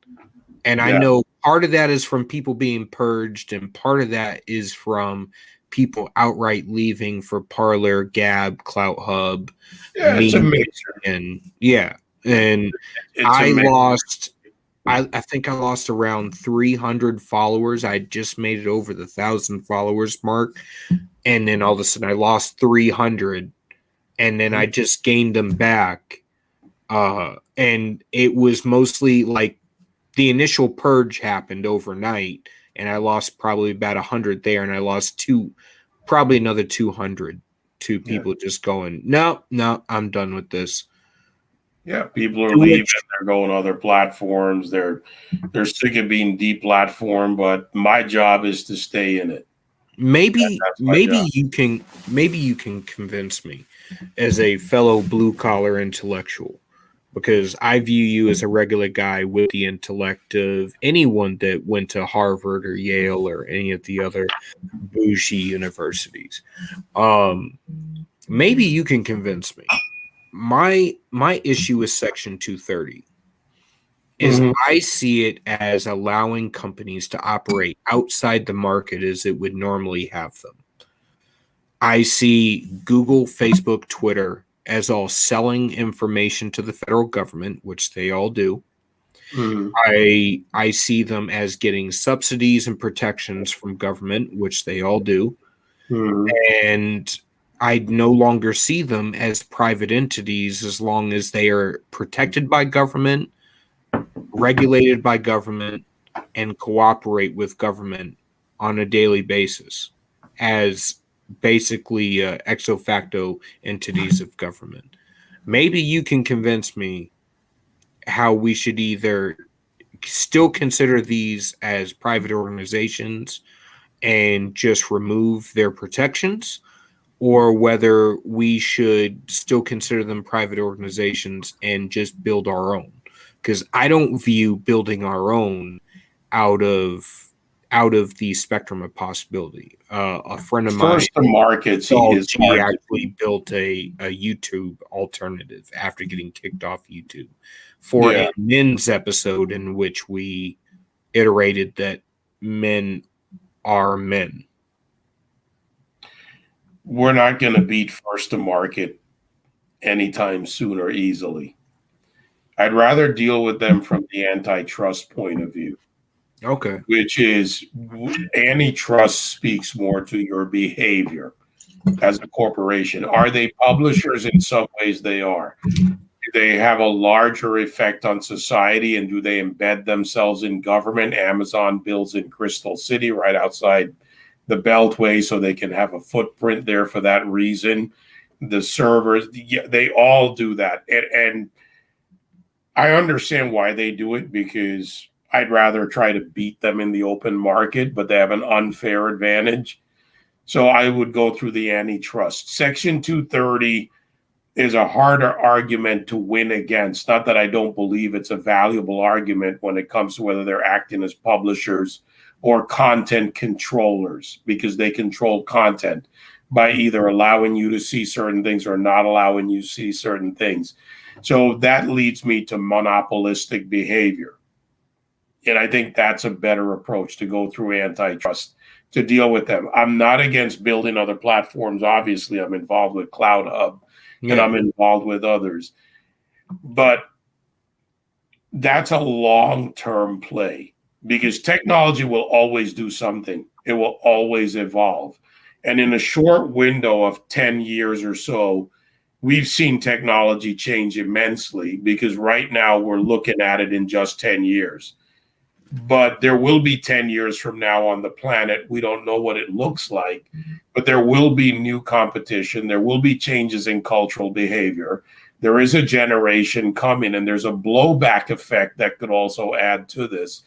And I know part of that is from people being purged, and part of that is from people outright leaving for Parler, Gab, Clout Hub, it's a mixture. And I think I lost around 300 followers. I just made it over the 1,000 followers mark, and then all of a sudden I lost 300, and then I just gained them back. And it was mostly like the initial purge happened overnight, and I lost probably about 100 there, and I lost probably another 200 to people just going, no, I'm done with this. Yeah, people are leaving. They're going to other platforms. They're sick of being deplatformed. But my job is to stay in it. Maybe you can convince me as a fellow blue collar intellectual, because I view you as a regular guy with the intellect of anyone that went to Harvard or Yale or any of the other bougie universities. Maybe you can convince me. My issue with Section 230 is I see it as allowing companies to operate outside the market as it would normally have them. I see Google, Facebook, Twitter as all selling information to the federal government, which they all do. I see them as getting subsidies and protections from government, which they all do. And I no longer see them as private entities as long as they are protected by government, regulated by government, and cooperate with government on a daily basis as basically ex facto entities of government. Maybe you can convince me how we should either still consider these as private organizations and just remove their protections, or whether we should still consider them private organizations and just build our own. Because I don't view building our own out of the spectrum of possibility. A friend of mine, First, the markets, he actually built a YouTube alternative after getting kicked off YouTube for a men's episode in which we iterated that men are men. We're not going to beat first to market anytime soon or easily. I'd rather deal with them from the antitrust point of view. Okay. Which is antitrust speaks more to your behavior as a corporation. Are they publishers? In some ways they are. Do they have a larger effect on society, and do they embed themselves in government? Amazon builds in Crystal City right outside the Beltway so they can have a footprint there for that reason. The servers, they all do that. And I understand why they do it, because I'd rather try to beat them in the open market, but they have an unfair advantage. So I would go through the antitrust. Section 230 is a harder argument to win against. Not that I don't believe it's a valuable argument when it comes to whether they're acting as publishers or content controllers, because they control content by either allowing you to see certain things or not allowing you to see certain things. So that leads me to monopolistic behavior. And I think that's a better approach, to go through antitrust to deal with them. I'm not against building other platforms. Obviously, I'm involved with Cloud Hub and I'm involved with others. But that's a long-term play, because technology will always do something. It will always evolve. And in a short window of 10 years or so, we've seen technology change immensely, because right now we're looking at it in just 10 years. But there will be 10 years from now on the planet. We don't know what it looks like, but there will be new competition. There will be changes in cultural behavior. There is a generation coming, and there's a blowback effect that could also add to this,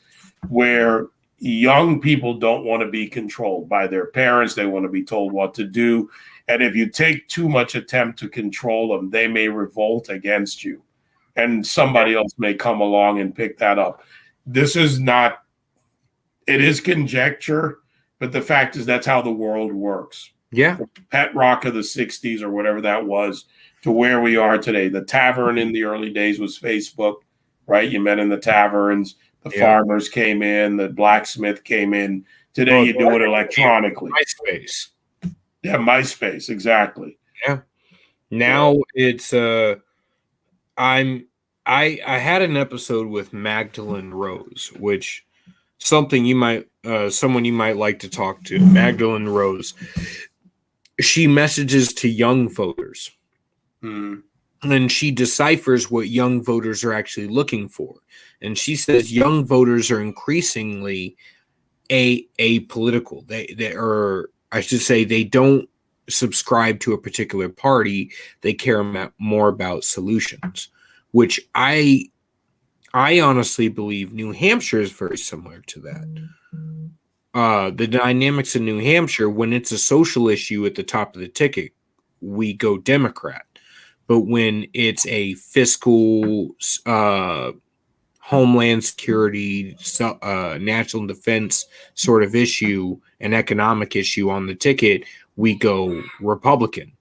where young people don't want to be controlled by their parents. They want to be told what to do. And if you take too much attempt to control them, they may revolt against you, and somebody else may come along and pick that up. This is not, it is conjecture, but the fact is that's how the world works. Yeah. Pet rock of the 60s or whatever that was, to where we are today. The tavern in the early days was Facebook, right? You met in the taverns. The farmers came in. The blacksmith came in. Today, you do it electronically. MySpace. Yeah, MySpace, exactly. Yeah. Now it's I had an episode with Magdalene Rose, which someone you might like to talk to. Magdalene Rose. She messages to young voters. And she deciphers what young voters are actually looking for. And she says young voters are increasingly apolitical. They are, I should say, they don't subscribe to a particular party. They care more about solutions, which I honestly believe New Hampshire is very similar to that. The dynamics in New Hampshire, when it's a social issue at the top of the ticket, we go Democrat. But when it's a fiscal, homeland security, national defense sort of issue, an economic issue on the ticket, we go Republican.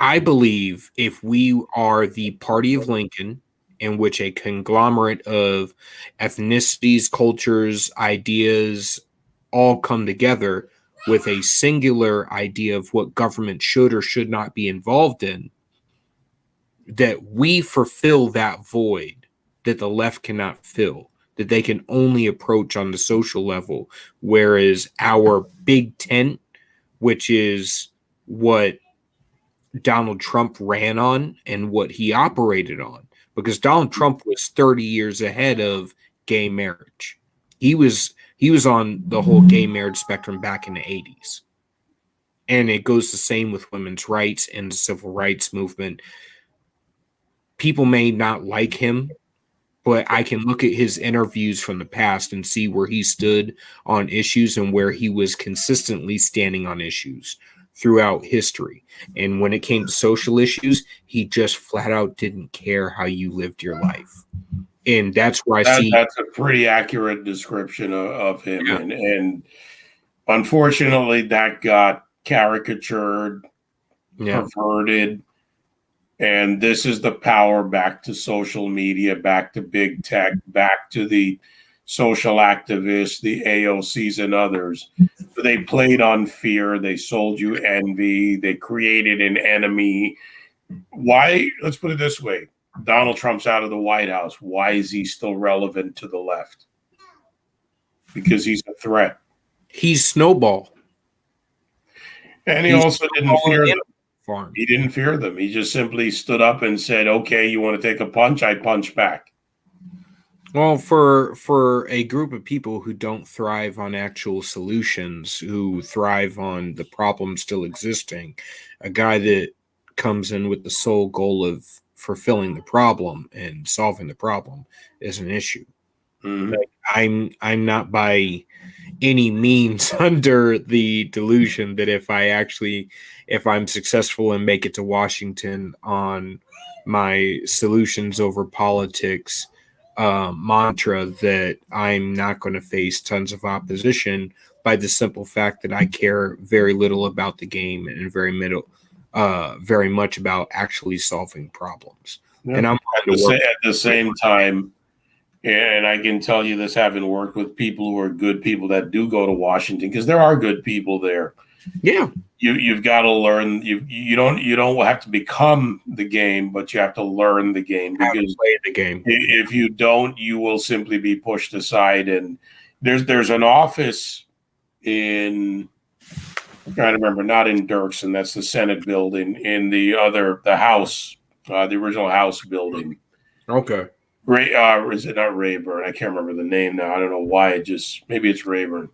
I believe if we are the party of Lincoln, in which a conglomerate of ethnicities, cultures, ideas all come together with a singular idea of what government should or should not be involved in, that we fulfill that void that the left cannot fill, that they can only approach on the social level, whereas our big tent, which is what Donald Trump ran on and what he operated on, because Donald Trump was 30 years ahead of gay marriage. He was on the whole gay marriage spectrum back in the 80s. And it goes the same with women's rights and the civil rights movement. People may not like him, but I can look at his interviews from the past and see where he stood on issues and where he was consistently standing on issues throughout history. And when it came to social issues, he just flat out didn't care how you lived your life. And that's where that's a pretty accurate description of him. Yeah. And unfortunately, that got caricatured, perverted. And this is the power back to social media, back to big tech, back to the social activists, the AOCs and others. They played on fear. They sold you envy. They created an enemy. Why? Let's put it this way. Donald Trump's out of the White House. Why is he still relevant to the left? Because he's a threat. He's snowball. And he also didn't fear them. He didn't fear them. He just simply stood up and said, okay, you want to take a punch? I punch back. Well, for a group of people who don't thrive on actual solutions, who thrive on the problem still existing, a guy that comes in with the sole goal of fulfilling the problem and solving the problem is an issue. Mm-hmm. Like, I'm not by any means under the delusion that if I'm successful and make it to Washington on my solutions over politics mantra, that I'm not going to face tons of opposition by the simple fact that I care very little about the game and very much about actually solving problems. Yeah. And I'm at the same time. And I can tell you this, having worked with people who are good people that do go to Washington, because there are good people there. Yeah, you've got to learn. You don't have to become the game, but you have to learn the game. Because play the game. If you don't, you will simply be pushed aside. And there's an office in, I'm trying to remember, not in Dirksen, that's the Senate building, in the House, the original House building. Okay. Is it not Rayburn? I can't remember the name now. I don't know why. Maybe it's Rayburn.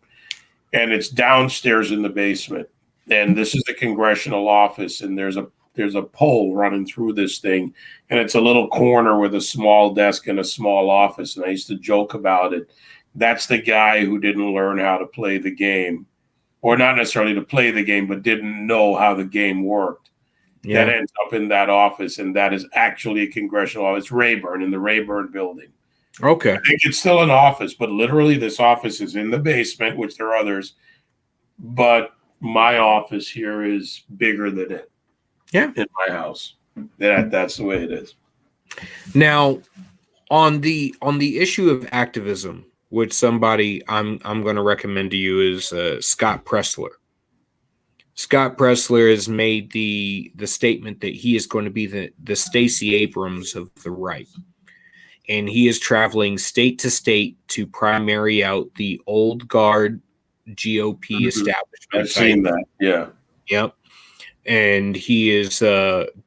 And it's downstairs in the basement. And this is the congressional office. And there's a pole running through this thing. And it's a little corner with a small desk and a small office. And I used to joke about it. That's the guy who didn't learn how to play the game. Or not necessarily to play the game, but didn't know how the game worked. Yeah. That ends up in that office, and that is actually a congressional office. Rayburn, in the Rayburn building. Okay. I think it's still an office, but literally this office is in the basement, which there are others. But my office here is bigger than it. Yeah. in my house. That's the way it is. Now, on the issue of activism, which somebody I'm going to recommend to you is Scott Pressler. Scott Pressler has made the statement that he is going to be the Stacey Abrams of the right. And he is traveling state to state to primary out the old guard GOP establishment. I've seen that. Yeah. Yep. And he is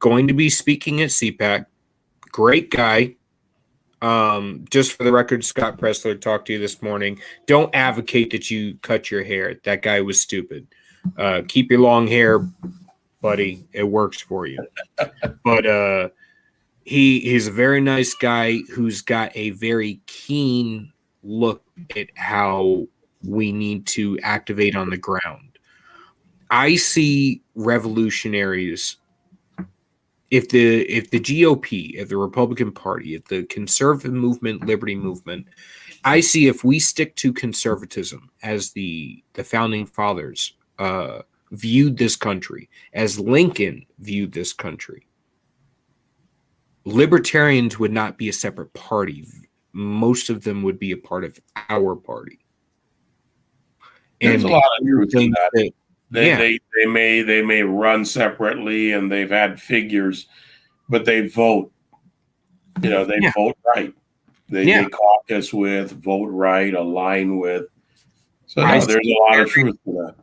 going to be speaking at CPAC. Great guy. Just for the record, Scott Pressler talked to you this morning. Don't advocate that you cut your hair. That guy was stupid. Keep your long hair, buddy. It works for you. But he's a very nice guy who's got a very keen look at how we need to activate on the ground. I see revolutionaries. If the GOP, if the Republican Party, if the conservative movement, liberty movement, I see if we stick to conservatism as the founding fathers viewed this country, as Lincoln viewed this country, libertarians would not be a separate party. Most of them would be a part of our party. There's a lot of truth in that. They may run separately, and they've had figures, but they vote. They vote right. They caucus with, vote right, align with. So there's a lot of truth to that.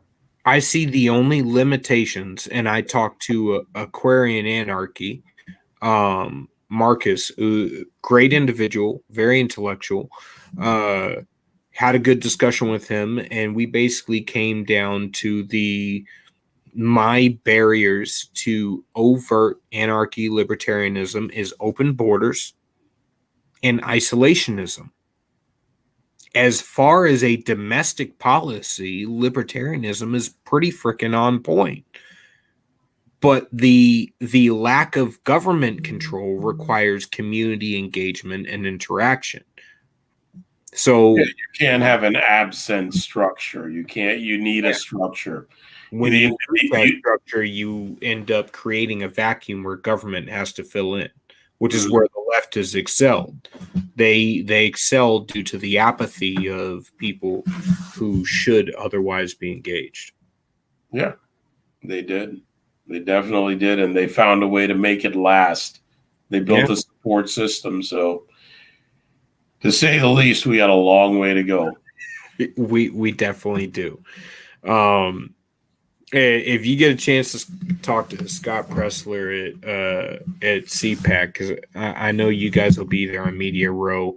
I see the only limitations, and I talked to Aquarian Anarchy, Marcus, great individual, very intellectual. Had a good discussion with him, and we basically came down to my barriers to overt anarchy libertarianism is open borders and isolationism. As far as a domestic policy, libertarianism is pretty freaking on point. But the lack of government control requires community engagement and interaction. So you can't have an absent structure. You need a structure. When you lose that structure, you end up creating a vacuum where government has to fill in, which is where the left has excelled. They excel due to the apathy of people who should otherwise be engaged. Yeah, they did. They definitely did, and they found a way to make it last. They built a support system, so to say the least, we got a long way to go. We definitely do. If you get a chance to talk to Scott Pressler at CPAC, because I know you guys will be there on Media Row,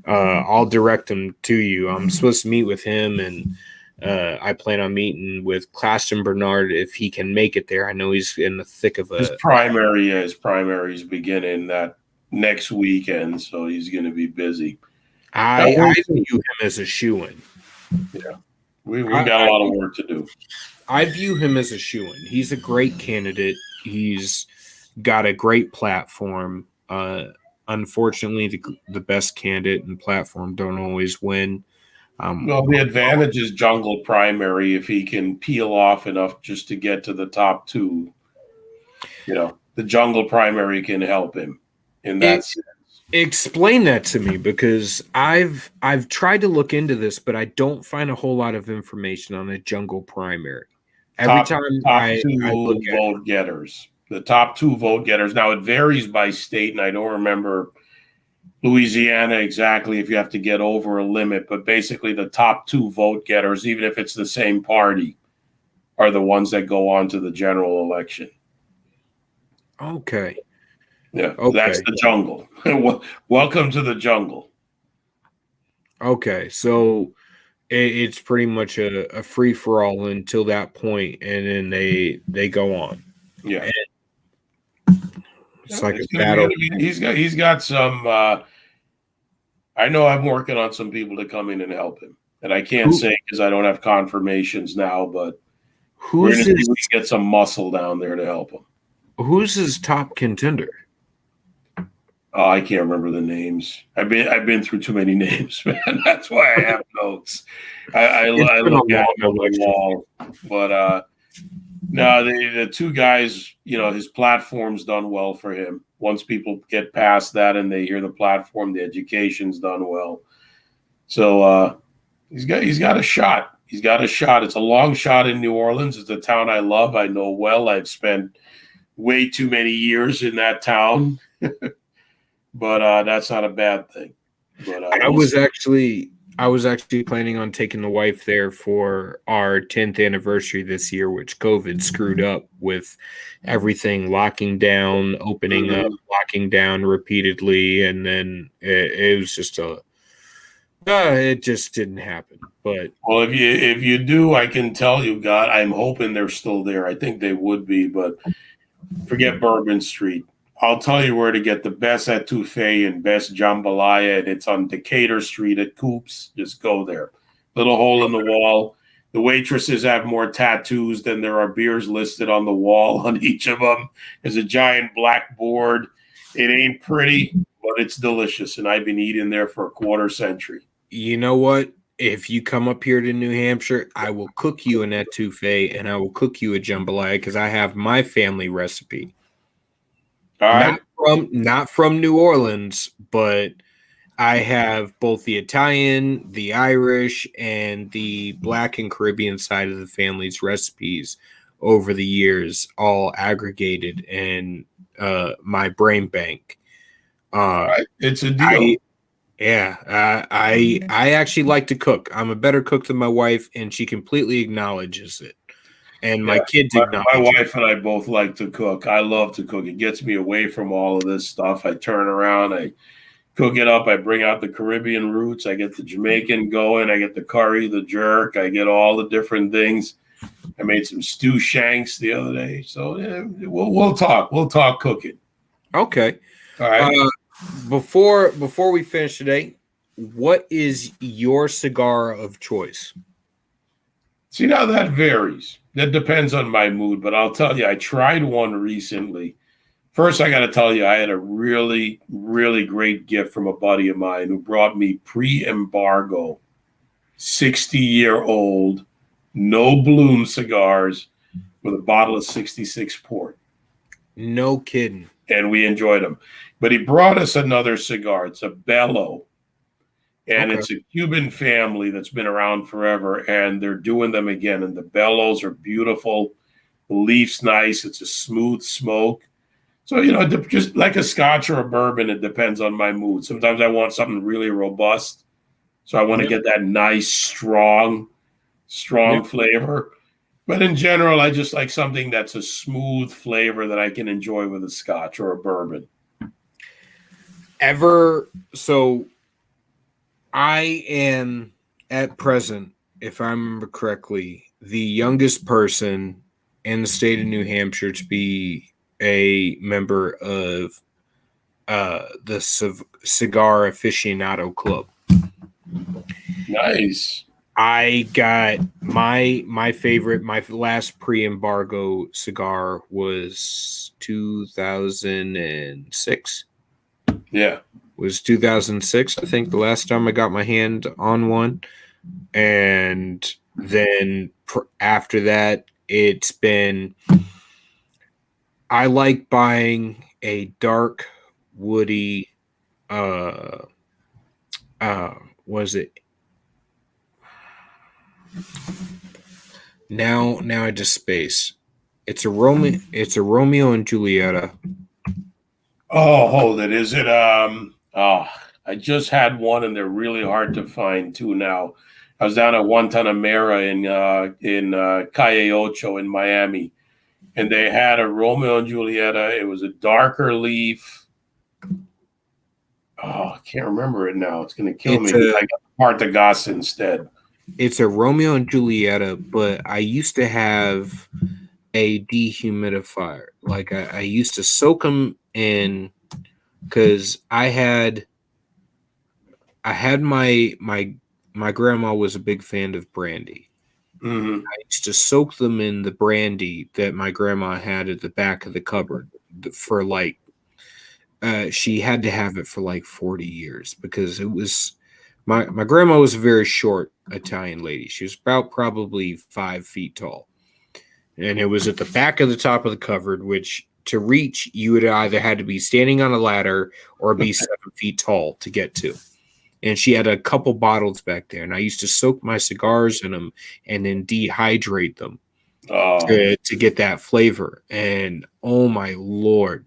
I'll direct him to you. I'm supposed to meet with him, and I plan on meeting with Claston Bernard if he can make it there. I know he's in the thick of his primary's beginning that next weekend, so he's going to be busy. I view him as a shoo-in. Yeah, we got a lot of work to do. I view him as a shoo-in. He's a great candidate. He's got a great platform. Unfortunately, the best candidate and platform don't always win. Well, the advantage is jungle primary if he can peel off enough just to get to the top two. The jungle primary can help him in that sense. Explain that to me, because I've tried to look into this, but I don't find a whole lot of information on a jungle primary. Every time I look at vote getters, the top two vote getters. Now it varies by state, and I don't remember Louisiana exactly if you have to get over a limit, but basically the top two vote getters, even if it's the same party, are the ones that go on to the general election. Okay. Yeah, that's the jungle. Welcome to the jungle. Okay, so it's pretty much a free-for-all until that point, and then they go on. Yeah. And it's like a battle. He's got some I know I'm working on some people to come in and help him. And I can't say because I don't have confirmations now, but we're going to get some muscle down there to help him. Who's his top contender? Oh, I can't remember the names. I've been through too many names, man. That's why I have notes. I look at them on the wall. But No, the two guys, his platform's done well for him. Once people get past that and they hear the platform, the education's done well. So he's got a shot. He's got a shot. It's a long shot in New Orleans. It's a town I love. I know well. I've spent way too many years in that town, but that's not a bad thing. But I was actually planning on taking the wife there for our 10th anniversary this year, which COVID screwed up with everything locking down, opening up, locking down repeatedly, and then it was just it just didn't happen. But well, if you do, I can tell you, God, I'm hoping they're still there. I think they would be, but forget Bourbon Street. I'll tell you where to get the best etouffee and best jambalaya, and it's on Decatur Street at Coops. Just go there. Little hole in the wall. The waitresses have more tattoos than there are beers listed on the wall on each of them. There's a giant blackboard. It ain't pretty, but it's delicious, and I've been eating there for a quarter century. You know what? If you come up here to New Hampshire, I will cook you an etouffee and I will cook you a jambalaya because I have my family recipe. All right. Not from New Orleans, but I have both the Italian, the Irish, and the Black and Caribbean side of the family's recipes over the years, all aggregated in my brain bank. Right. It's a deal. I actually like to cook. I'm a better cook than my wife, and she completely acknowledges it. And my kids acknowledge my wife and I both like to cook. I love to cook. It gets me away from all of this stuff. I turn around, I cook it up. I bring out the Caribbean roots. I get the Jamaican going. I get the curry, the jerk. I get all the different things. I made some stew shanks the other day. So we'll talk. We'll talk cooking. Okay. All right. Before we finish today, what is your cigar of choice? See, now that varies. That depends on my mood, but I'll tell you, I tried one recently. First, I got to tell you, I had a really, really great gift from a buddy of mine who brought me pre-embargo, 60-year-old, no bloom cigars with a bottle of 66 port. No kidding. And we enjoyed them. But he brought us another cigar. It's a Bello. And It's a Cuban family that's been around forever, and they're doing them again. And the bellows are beautiful. The leaf's nice. It's a smooth smoke. So, just like a scotch or a bourbon, it depends on my mood. Sometimes I want something really robust. So I want to get that nice, strong flavor. But in general, I just like something that's a smooth flavor that I can enjoy with a scotch or a bourbon. I am at present, if I remember correctly, the youngest person in the state of New Hampshire to be a member of the Cigar Aficionado Club. Nice. I got my favorite, my last pre-embargo cigar was 2006. Yeah. Was 2006, I think, the last time I got my hand on one. And then after that, it's been, I like buying a dark, woody, was it? Now I just space. It's a Romeo and Julieta. Oh, hold it. Is it I just had one, and they're really hard to find too now. I was down at Guantanamera in Calle Ocho in Miami, and they had a Romeo and Julieta. It was a darker leaf. Oh, I can't remember it now. It's going to kill me. I got Partagasa instead. It's a Romeo and Julieta, but I used to have a dehumidifier. Like I used to soak them in because I had my grandma was a big fan of brandy. Mm-hmm. I used to soak them in the brandy that my grandma had at the back of the cupboard for like she had to have it for like 40 years because it was my grandma was a very short Italian lady. She was about probably 5 feet tall. and it was at the back of the top of the cupboard, which to reach, you would either had to be standing on a ladder or be 7 feet tall to get to. And she had a couple bottles back there, and I used to soak my cigars in them and then dehydrate them to get that flavor. And oh my Lord,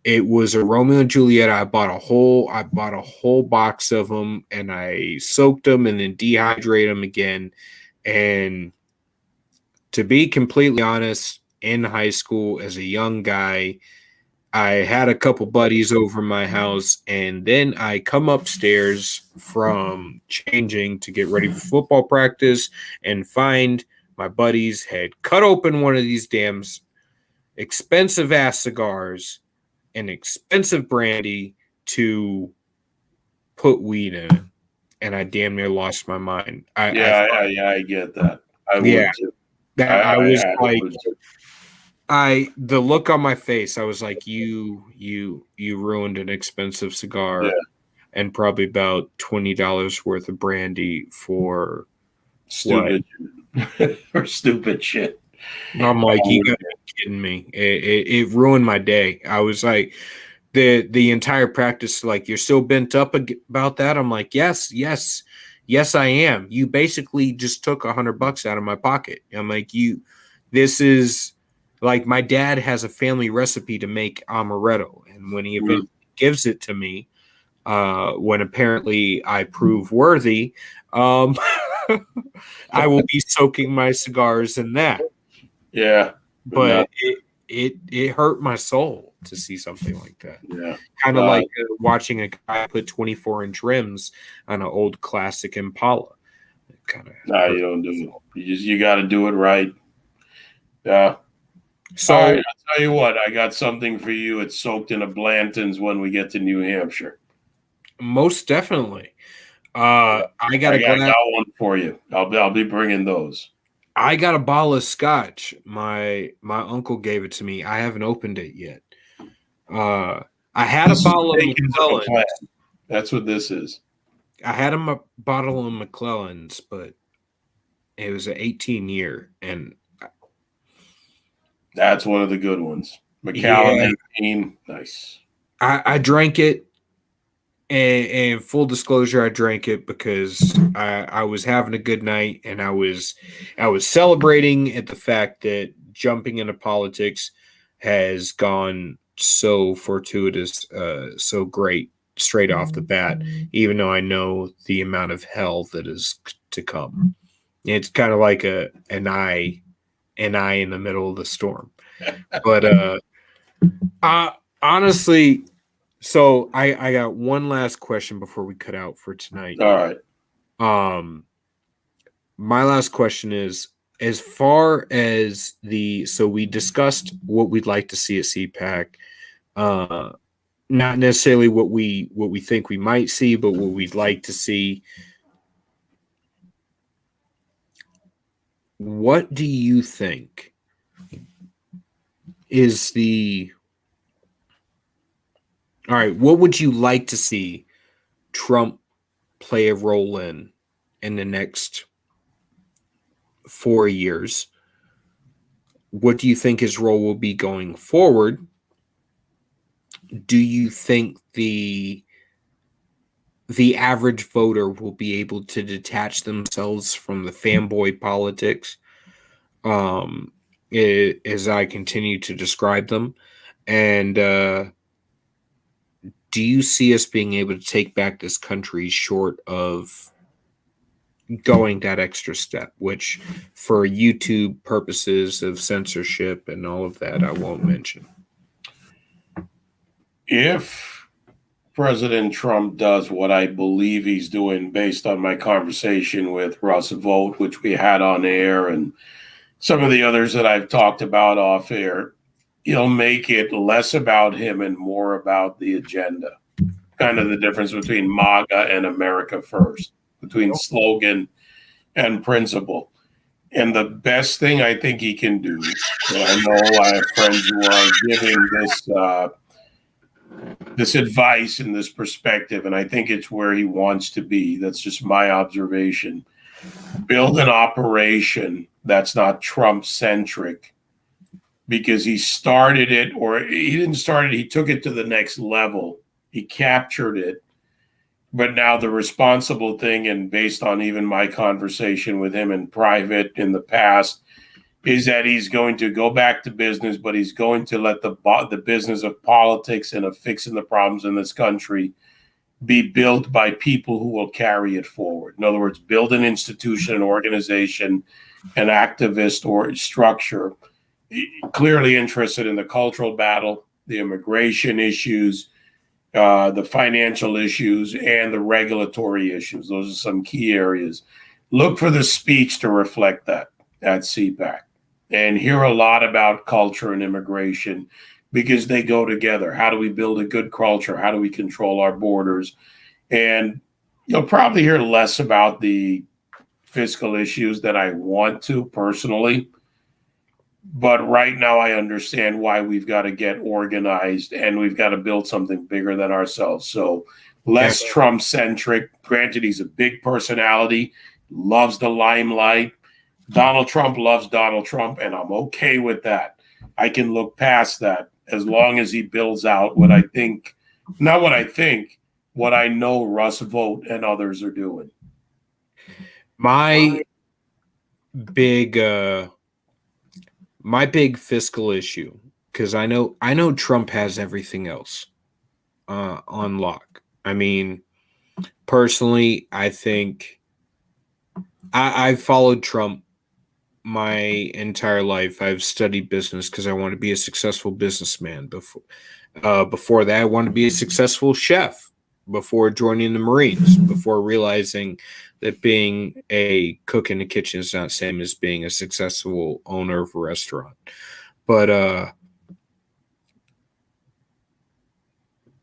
it was a Romeo and Juliet. I bought a whole box of them, and I soaked them and then dehydrate them again. And to be completely honest, in high school as a young guy, I had a couple buddies over my house, and then I come upstairs from changing to get ready for football practice and find my buddies had cut open one of these damn expensive ass cigars and expensive brandy to put weed in it, and I damn near lost my mind. I get that. I would too. I was like, the look on my face, I was like, you ruined an expensive cigar and probably about $20 worth of brandy for stupid or stupid shit. I'm like, you gotta be kidding me. It ruined my day. I was like, the entire practice, like, you're still bent up about that? I'm like, yes, I am. You basically just took $100 out of my pocket. I'm like, this is like, my dad has a family recipe to make amaretto, and when he eventually gives it to me, when apparently I prove worthy, I will be soaking my cigars in that. Yeah, but it hurt my soul to see something like that. Yeah, kind of like watching a guy put 24-inch rims on an old classic Impala. No, you don't do it. You got to do it right. Yeah. So I'll tell you what, I got something for you. It's soaked in a Blanton's when we get to New Hampshire. Most definitely. I got one for you. I'll be bringing those. I got a bottle of scotch. My uncle gave it to me. I haven't opened it yet. I had a bottle of McClellan's. That's what this is. I had a bottle of McClellan's, but it was an 18-year, and that's one of the good ones. Macallan 18, nice. I drank it, and full disclosure, I drank it because I was having a good night, and I was celebrating at the fact that jumping into politics has gone so fortuitous, so great straight off the bat, even though I know the amount of hell that is to come. It's kind of like an eye in the middle of the storm. But honestly, so I got one last question before we cut out for tonight. All right. My last question is, as far as so we discussed what we'd like to see at CPAC, not necessarily what we think we might see, but what we'd like to see. What do you think is all right, what would you like to see Trump play a role in the next 4 years? What do you think his role will be going forward? Do you think the average voter will be able to detach themselves from the fanboy politics as I continue to describe them? And do you see us being able to take back this country short of going that extra step, which for YouTube purposes of censorship and all of that, I won't mention? If President Trump does what I believe he's doing based on my conversation with Russ Vogt, which we had on air, and some of the others that I've talked about off air, he'll make it less about him and more about the agenda. Kind of the difference between MAGA and America First, between slogan and principle. And the best thing I think he can do, and I know I have friends who are giving this advice and this perspective, and I think it's where he wants to be. That's just my observation. build an operation that's not Trump-centric, because he started it, or he didn't start it, he took it to the next level. He captured it. But now the responsible thing, and based on even my conversation with him in private in the past, is that he's going to go back to business, but he's going to let the business of politics and of fixing the problems in this country be built by people who will carry it forward. In other words, build an institution, an organization, an activist or structure, clearly interested in the cultural battle, the immigration issues, the financial issues, and the regulatory issues. Those are some key areas. Look for the speech to reflect that at CPAC, and hear a lot about culture and immigration, because they go together. How do we build a good culture? How do we control our borders? And you'll probably hear less about the fiscal issues that I want to personally. But right now, I understand why we've got to get organized, and we've got to build something bigger than ourselves. So less Trump-centric. Granted, he's a big personality, loves the limelight. Donald Trump loves Donald Trump, and I'm okay with that. I can look past that as long as he builds out what I think, not what I think, what I know Russ Vogt and others are doing. My big fiscal issue, because I know Trump has everything else on lock. I mean, personally, I think I've followed Trump my entire life. I've studied business because I want to be a successful businessman. Before that, I wanted to be a successful chef before joining the Marines, before realizing that being a cook in the kitchen is not the same as being a successful owner of a restaurant. But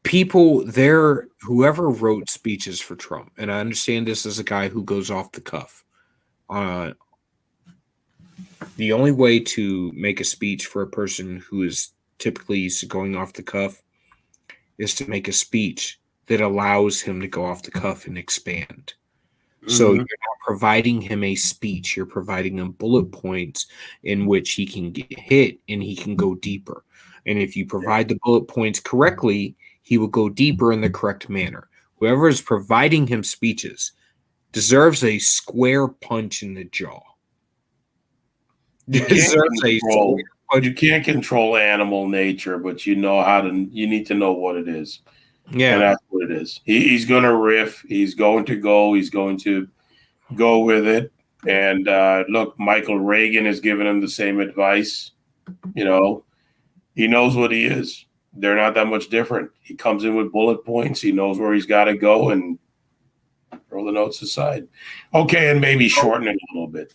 people there, whoever wrote speeches for Trump, and I understand this as a guy who goes off the cuff. The only way to make a speech for a person who is typically used to going off the cuff is to make a speech that allows him to go off the cuff and expand. So you're not providing him a speech, you're providing him bullet points in which he can get hit and he can go deeper. And if you provide the bullet points correctly, he will go deeper in the correct manner. Whoever is providing him speeches deserves a square punch in the jaw. You can't control animal nature, but you need to know what it is. Yeah. And that's what it is. He's going to riff. He's going to go with it. And look, Michael Reagan has given him the same advice. You know, he knows what he is. They're not that much different. He comes in with bullet points. He knows where he's got to go, and throw the notes aside. Okay, and maybe shorten it a little bit.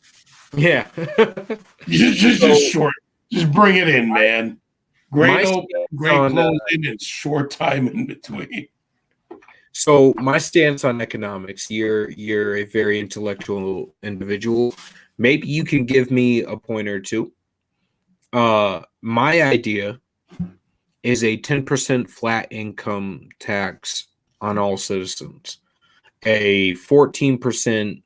Yeah. just short. Just bring it in, man. Great closing and short time in between. So my stance on economics, you're a very intellectual individual. Maybe you can give me a point or two. My idea is a 10% flat income tax on all citizens, a 14%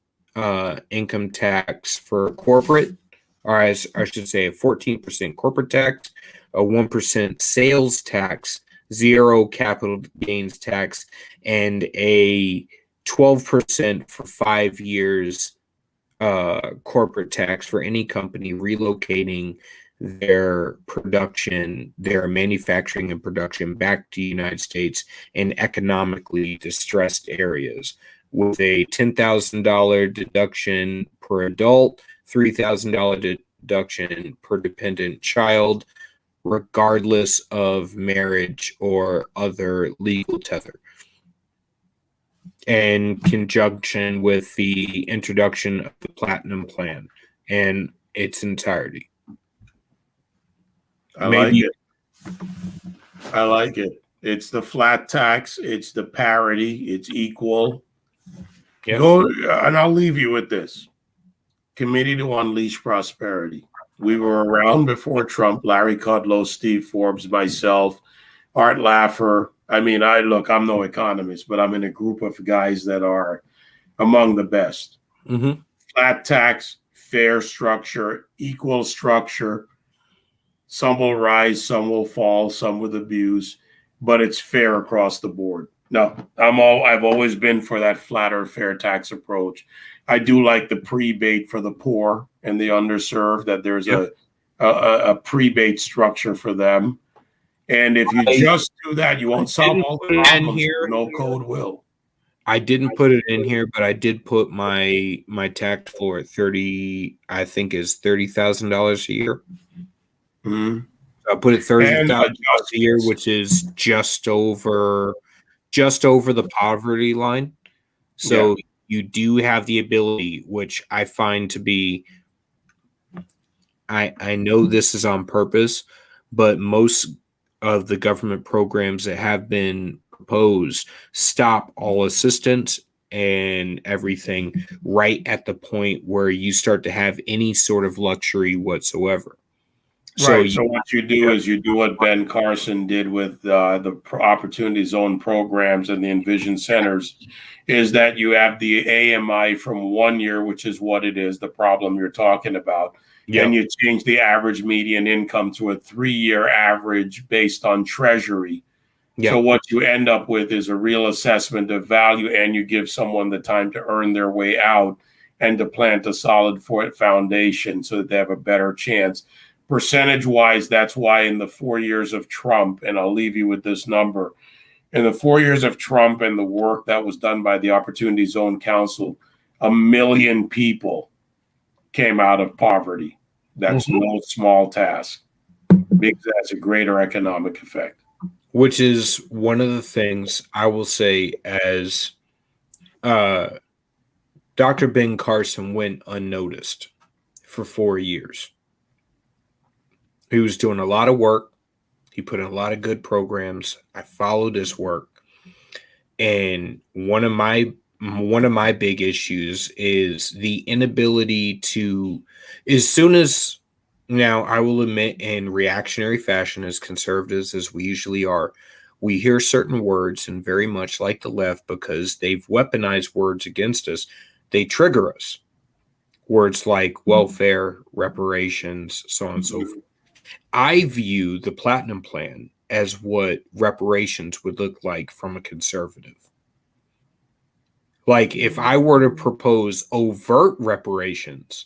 income tax for corporate, or I should say a 14% corporate tax, a 1% sales tax, 0 capital gains tax, and a 12% for 5 years corporate tax for any company relocating their production, their manufacturing and production back to the United States in economically distressed areas, with a $10,000 deduction per adult, $3,000 deduction per dependent child, regardless of marriage or other legal tether, in conjunction with the introduction of the Platinum Plan in its entirety. I like it. It's the flat tax. It's the parity. It's equal. Yep. And I'll leave you with this. Committee to Unleash Prosperity. We were around before Trump. Larry Kudlow, Steve Forbes, myself, Art Laffer. I mean, I'm no economist, but I'm in a group of guys that are among the best. Mm-hmm. flat tax, fair structure, equal structure. Some will rise, some will fall, some with abuse, but it's fair across the board. No, I've always been for that flatter, fair tax approach. I do like the prebate for the poor and the underserved, that there's a prebate structure for them. And if you just do that, you won't solve all the problems. No code will. I didn't put it in here, but I did put my tax floor at 30. I think is $30,000 a year. Mm-hmm. I put it $30,000 a year, which is just over the poverty line. So you do have the ability, which I find to be. I know this is on purpose, but most of the government programs that have been proposed stop all assistance and everything right at the point where you start to have any sort of luxury whatsoever. So what you do is you do what Ben Carson did with the Opportunity Zone programs and the Envision centers, is that you have the AMI from 1 year, which is what it is, the problem you're talking about. And you change the average median income to a 3-year average based on Treasury. So what you end up with is a real assessment of value, and you give someone the time to earn their way out and to plant a solid foundation so that they have a better chance. Percentage-wise, that's why in the 4 years of Trump, and I'll leave you with this number, in the 4 years of Trump and the work that was done by the Opportunity Zone Council, 1 million people came out of poverty. That's no small task, because that's a greater economic effect. Which is one of the things I will say, as Dr. Ben Carson went unnoticed for 4 years. He was doing a lot of work. He put in a lot of good programs. I followed his work. And one of my big issues is the inability to, as soon as, now I will admit, in reactionary fashion, as conservatives as we usually are, we hear certain words, and very much like the left, because they've weaponized words against us, they trigger us. Words like welfare, reparations, so on and so forth. I view the Platinum Plan as what reparations would look like from a conservative. Like, if I were to propose overt reparations,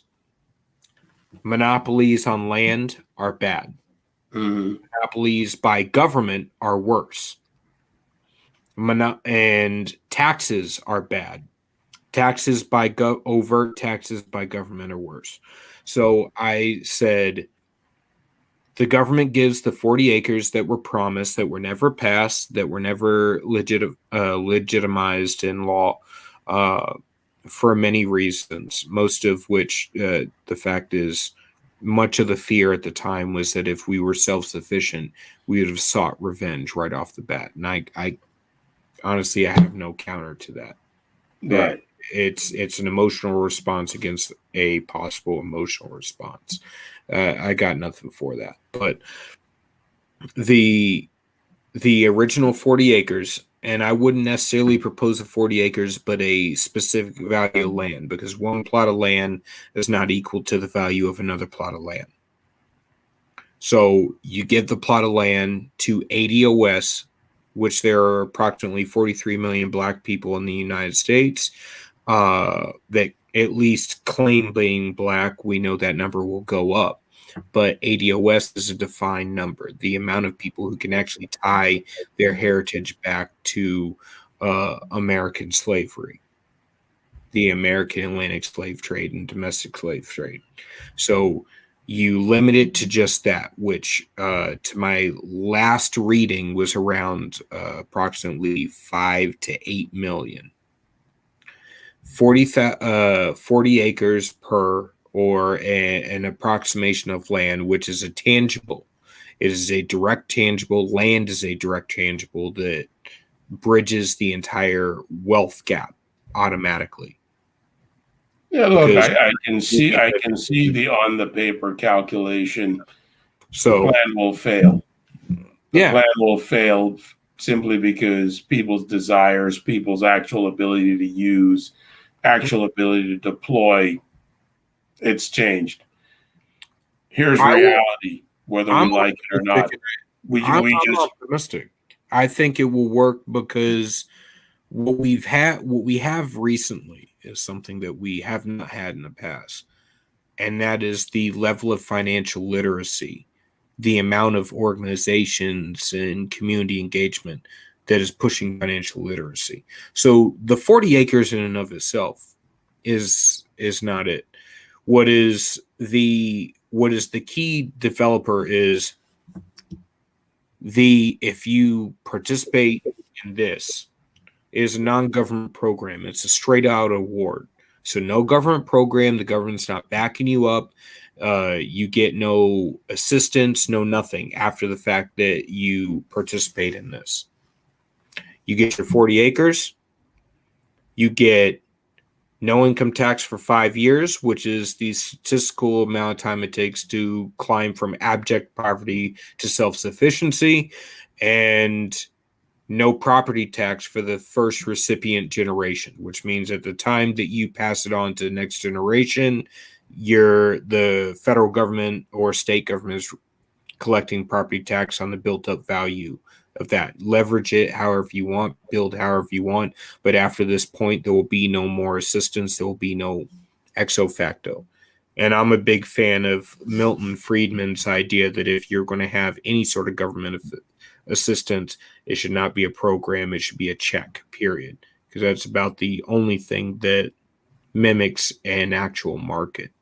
monopolies on land are bad. Monopolies by government are worse. And taxes are bad. Taxes by overt taxes by government are worse. So I said, the government gives the 40 acres that were promised, that were never passed, that were never legitimized in law for many reasons, most of which the fact is, much of the fear at the time was that if we were self-sufficient, we would have sought revenge right off the bat. And I honestly, I have no counter to that. Right. It's an emotional response against a possible emotional response. I got nothing for that. But the original 40 acres, and I wouldn't necessarily propose a 40 acres, but a specific value of land, because one plot of land is not equal to the value of another plot of land. So you give the plot of land to ADOS, which there are approximately 43 million Black people in the United States that at least claim being Black. We know that number will go up, but ADOS is a defined number, the amount of people who can actually tie their heritage back to American slavery, the American Atlantic slave trade and domestic slave trade. So you limit it to just that, which to my last reading was around approximately 5 to 8 million. 40 acres per, or an approximation of land, which is a tangible. It is a direct tangible. Land is a direct tangible that bridges the entire wealth gap automatically. Yeah, look, I can see the on the paper calculation. So the plan will fail. The plan will fail simply because people's desires, people's actual ability to use, actual ability to deploy It's changed. Here's I will- reality, whether we I'm like it or not. optimistic. We I'm just optimistic. I think it will work because what we have recently is something that we have not had in the past, and that is the level of financial literacy, the amount of organizations and community engagement that is pushing financial literacy. So the 40 acres in and of itself is not it. What is the key developer is if you participate in this, it is a non-government program. It's a straight out award. So no government program. The government's not backing you up. You get no assistance, no nothing after the fact that you participate in this. You get your 40 acres. You get no income tax for 5 years, which is the statistical amount of time it takes to climb from abject poverty to self-sufficiency, and no property tax for the first recipient generation, which means at the time that you pass it on to the next generation, the federal government or state government is collecting property tax on the built up value of that. Leverage it however you want, build however you want, but after this point, there will be no more assistance. There will be no ex facto. And I'm a big fan of Milton Friedman's idea that if you're going to have any sort of government assistance, it should not be a program. It should be a check, period. Because that's about the only thing that mimics an actual market.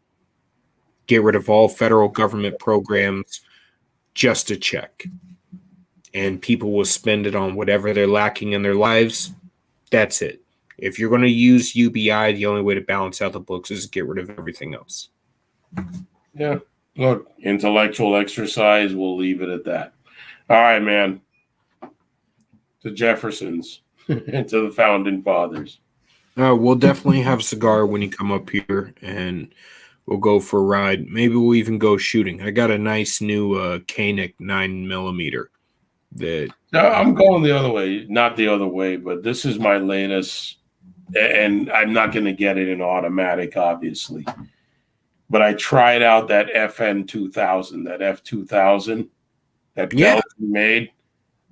Get rid of all federal government programs, just a check. And people will spend it on whatever they're lacking in their lives. That's it. If you're going to use UBI, the only way to balance out the books is to get rid of everything else. Yeah. Look, intellectual exercise, we'll leave it at that. All right, man. To Jeffersons and to the founding fathers. We'll definitely have a cigar when you come up here, and we'll go for a ride. Maybe we'll even go shooting. I got a nice new Koenig 9mm. No, I'm going the other way. Not the other way, but this is my latest, and I'm not going to get it in automatic, obviously. But I tried out that FN 2000, that F2000 that Belgium made.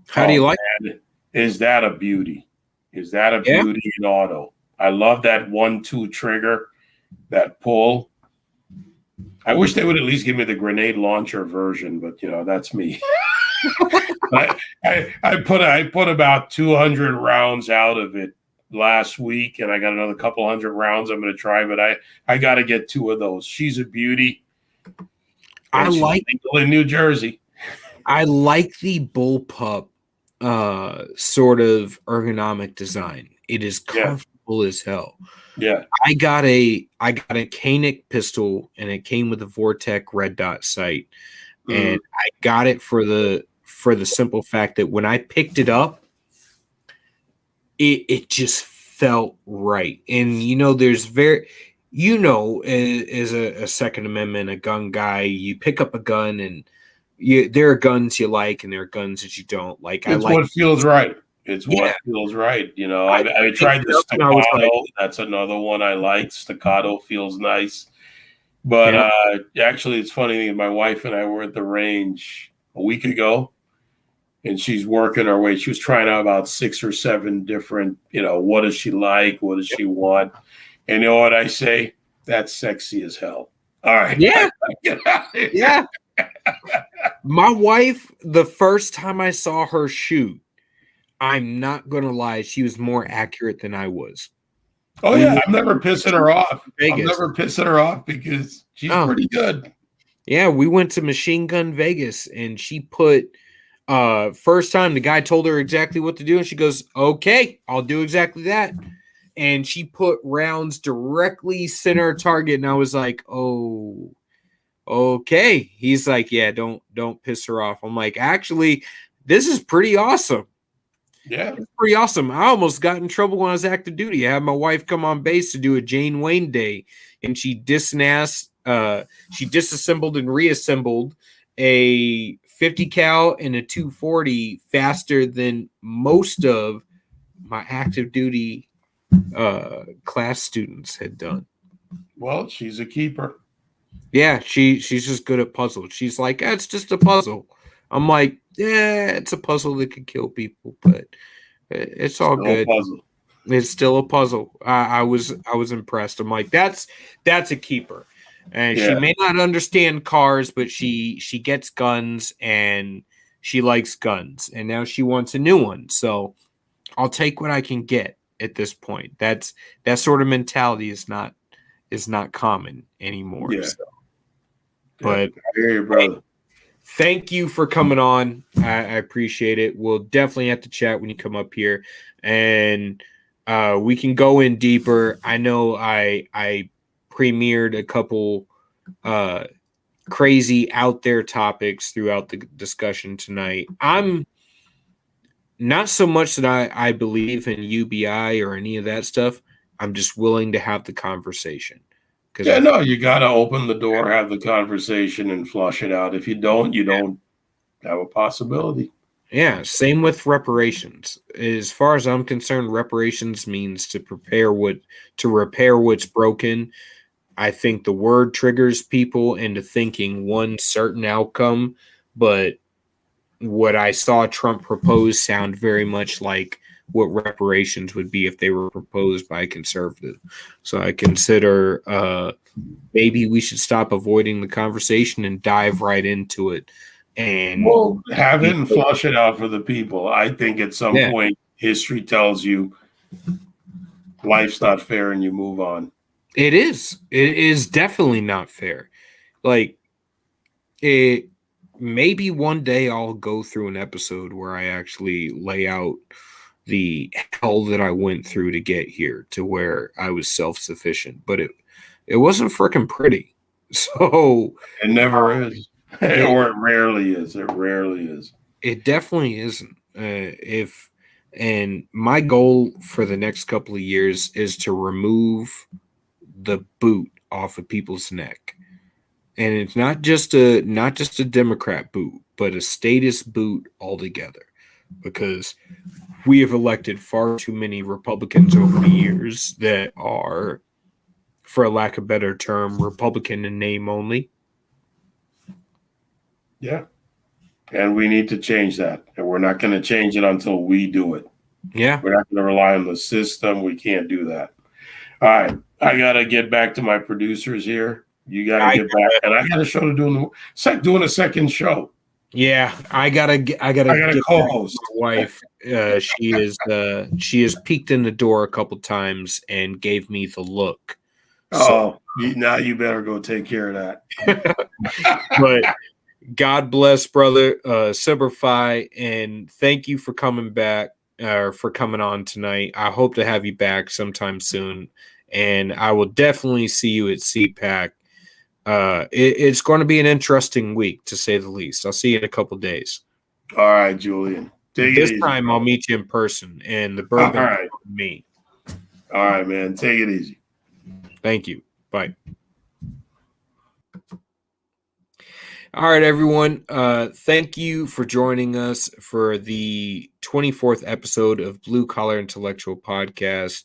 How do you like it? Is that a beauty? Is that a beauty in auto? I love that 1-2 trigger, that pull. I wish they would at least give me the grenade launcher version, but that's me. I put about 200 rounds out of it last week, and I got another couple hundred rounds I'm going to try, but I got to get 2 of those. She's a beauty. I like in New Jersey. I like the bullpup sort of ergonomic design. It is comfortable as hell. Yeah. I got a Koenig pistol, and it came with a Vortec red dot sight. And I got it for the simple fact that when I picked it up, it just felt right. And there's as a Second Amendment, a gun guy, you pick up a gun, and there are guns you like and there are guns that you don't like. It's what feels right. It's what feels right. I tried the staccato. That's another one I like. Staccato feels nice. But actually, it's funny. My wife and I were at the range a week ago, and she's working her way. She was trying out about 6 or 7 different, what does she like? What does she want? And you know what I say? That's sexy as hell. All right. Yeah. Yeah. My wife, the first time I saw her shoot, I'm not going to lie, she was more accurate than I was. Oh, yeah. I'm never pissing her off. I'm never pissing her off because she's pretty good. Yeah. We went to Machine Gun Vegas, and she put first time the guy told her exactly what to do, and she goes, okay, I'll do exactly that. And she put rounds directly center target, and I was like, oh, okay. He's like, yeah, don't piss her off. I'm like, actually, this is pretty awesome. Yeah, it's pretty awesome. I almost got in trouble when I was active duty. I had my wife come on base to do a Jane Wayne day, and she disassembled and reassembled a 50 cal and a 240 faster than most of my active duty class students had done. Well, she's a keeper. Yeah, she's just good at puzzles. She's like, it's just a puzzle. I'm like, yeah, it's a puzzle that could kill people, but it's all Still a good. puzzle. It's still a puzzle. I was impressed. I'm like, that's a keeper. And she Yeah. may not understand cars, but she gets guns and she likes guns. And now she wants a new one. So I'll take what I can get at this point. That sort of mentality is not common anymore. Yeah. So, Yeah. but I hear you, brother. thank you for coming on. I appreciate it. We'll definitely have to chat when you come up here, and we can go in deeper. I know I premiered a couple uh, crazy out there topics throughout the discussion tonight. I'm not so much that I believe in UBI or any of that stuff. I'm just willing to have the conversation because Yeah, no, you got to open the door, have the conversation, and flush it out. If you don't, you don't have a possibility. Yeah, same with reparations. As far as I'm concerned, reparations means to repair what's broken. I think the word triggers people into thinking one certain outcome, but what I saw Trump propose sound very much like what reparations would be if they were proposed by a conservative. So I consider maybe we should stop avoiding the conversation and dive right into it. And Well, have it and flush it out for the people. I think at some yeah, point, history tells you life's not fair and you move on. it is. It is definitely not fair. Like it maybe one day I'll go through an episode where I actually lay out the hell that I went through to get here to where I was self-sufficient, but it wasn't freaking pretty. So It never is, it or it rarely is. It rarely is. it definitely isn't. If and my goal for the next couple of years is to remove the boot off of people's neck. And it's not just a Democrat boot, but a statist boot altogether. Because we have elected far too many Republicans over the years that are, for lack of a better term, Republican in name only. Yeah. And we need to change that. And we're not going to change it until we do it. Yeah. We're not going to rely on the system. We can't do that. All right. I got to get back to my producers here. You got to get back. And I got a show to do. It's like doing a second show. Yeah, I gotta get back to co-host. my wife. She has peeked in the door a couple times and gave me the look. Now you better go take care of that. But God bless, brother. Semper Fi, and thank you for coming back or for coming on tonight. I hope to have you back sometime soon, and I will definitely see you at CPAC. It's going to be an interesting week, to say the least. I'll see you in a couple days. All right, Julian. This time I'll meet you in person, and the bourbon right. me. All right, man. Take it easy. Thank you. Bye. All right, everyone. Thank you for joining us for the 24th episode of Blue Collar Intellectual Podcast.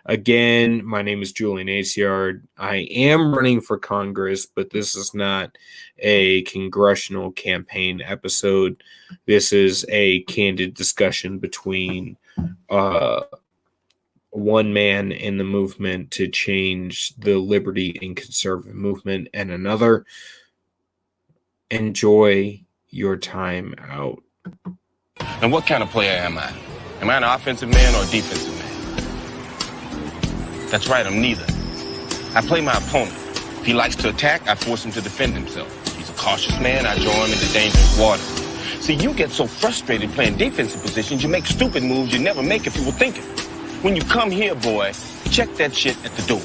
Again, my name is Julian Aciard. I am running for Congress, but this is not a congressional campaign episode. This is a candid discussion between one man in the movement to change the liberty and conservative movement and another. Enjoy your time out. And what kind of player am I? Am I an offensive man or a defensive man? That's right, I'm neither. I play my opponent. If he likes to attack, I force him to defend himself. If he's a cautious man, I draw him into dangerous waters. See, you get so frustrated playing defensive positions, you make stupid moves you never make if you were thinking. When you come here, boy, check that shit at the door,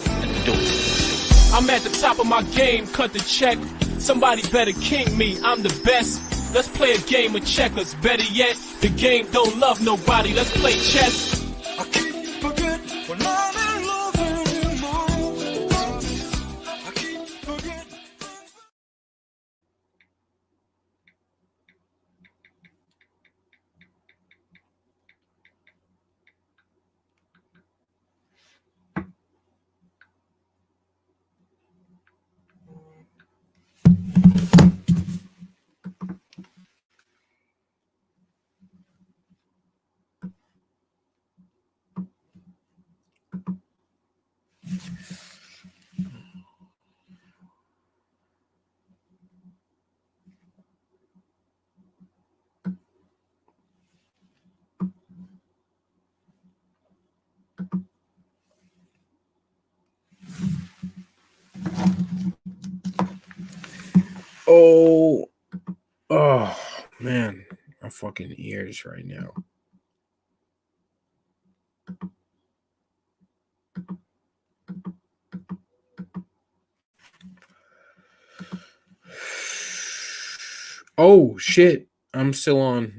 I'm at the top of my game, cut the check. Somebody better king me, I'm the best. Let's play a game of checkers. Better yet, the game don't love nobody. Let's play chess. I keep forgetting when I'm in love anymore. I keep forgetting. Oh, man, my fucking ears right now. Oh shit, I'm still on.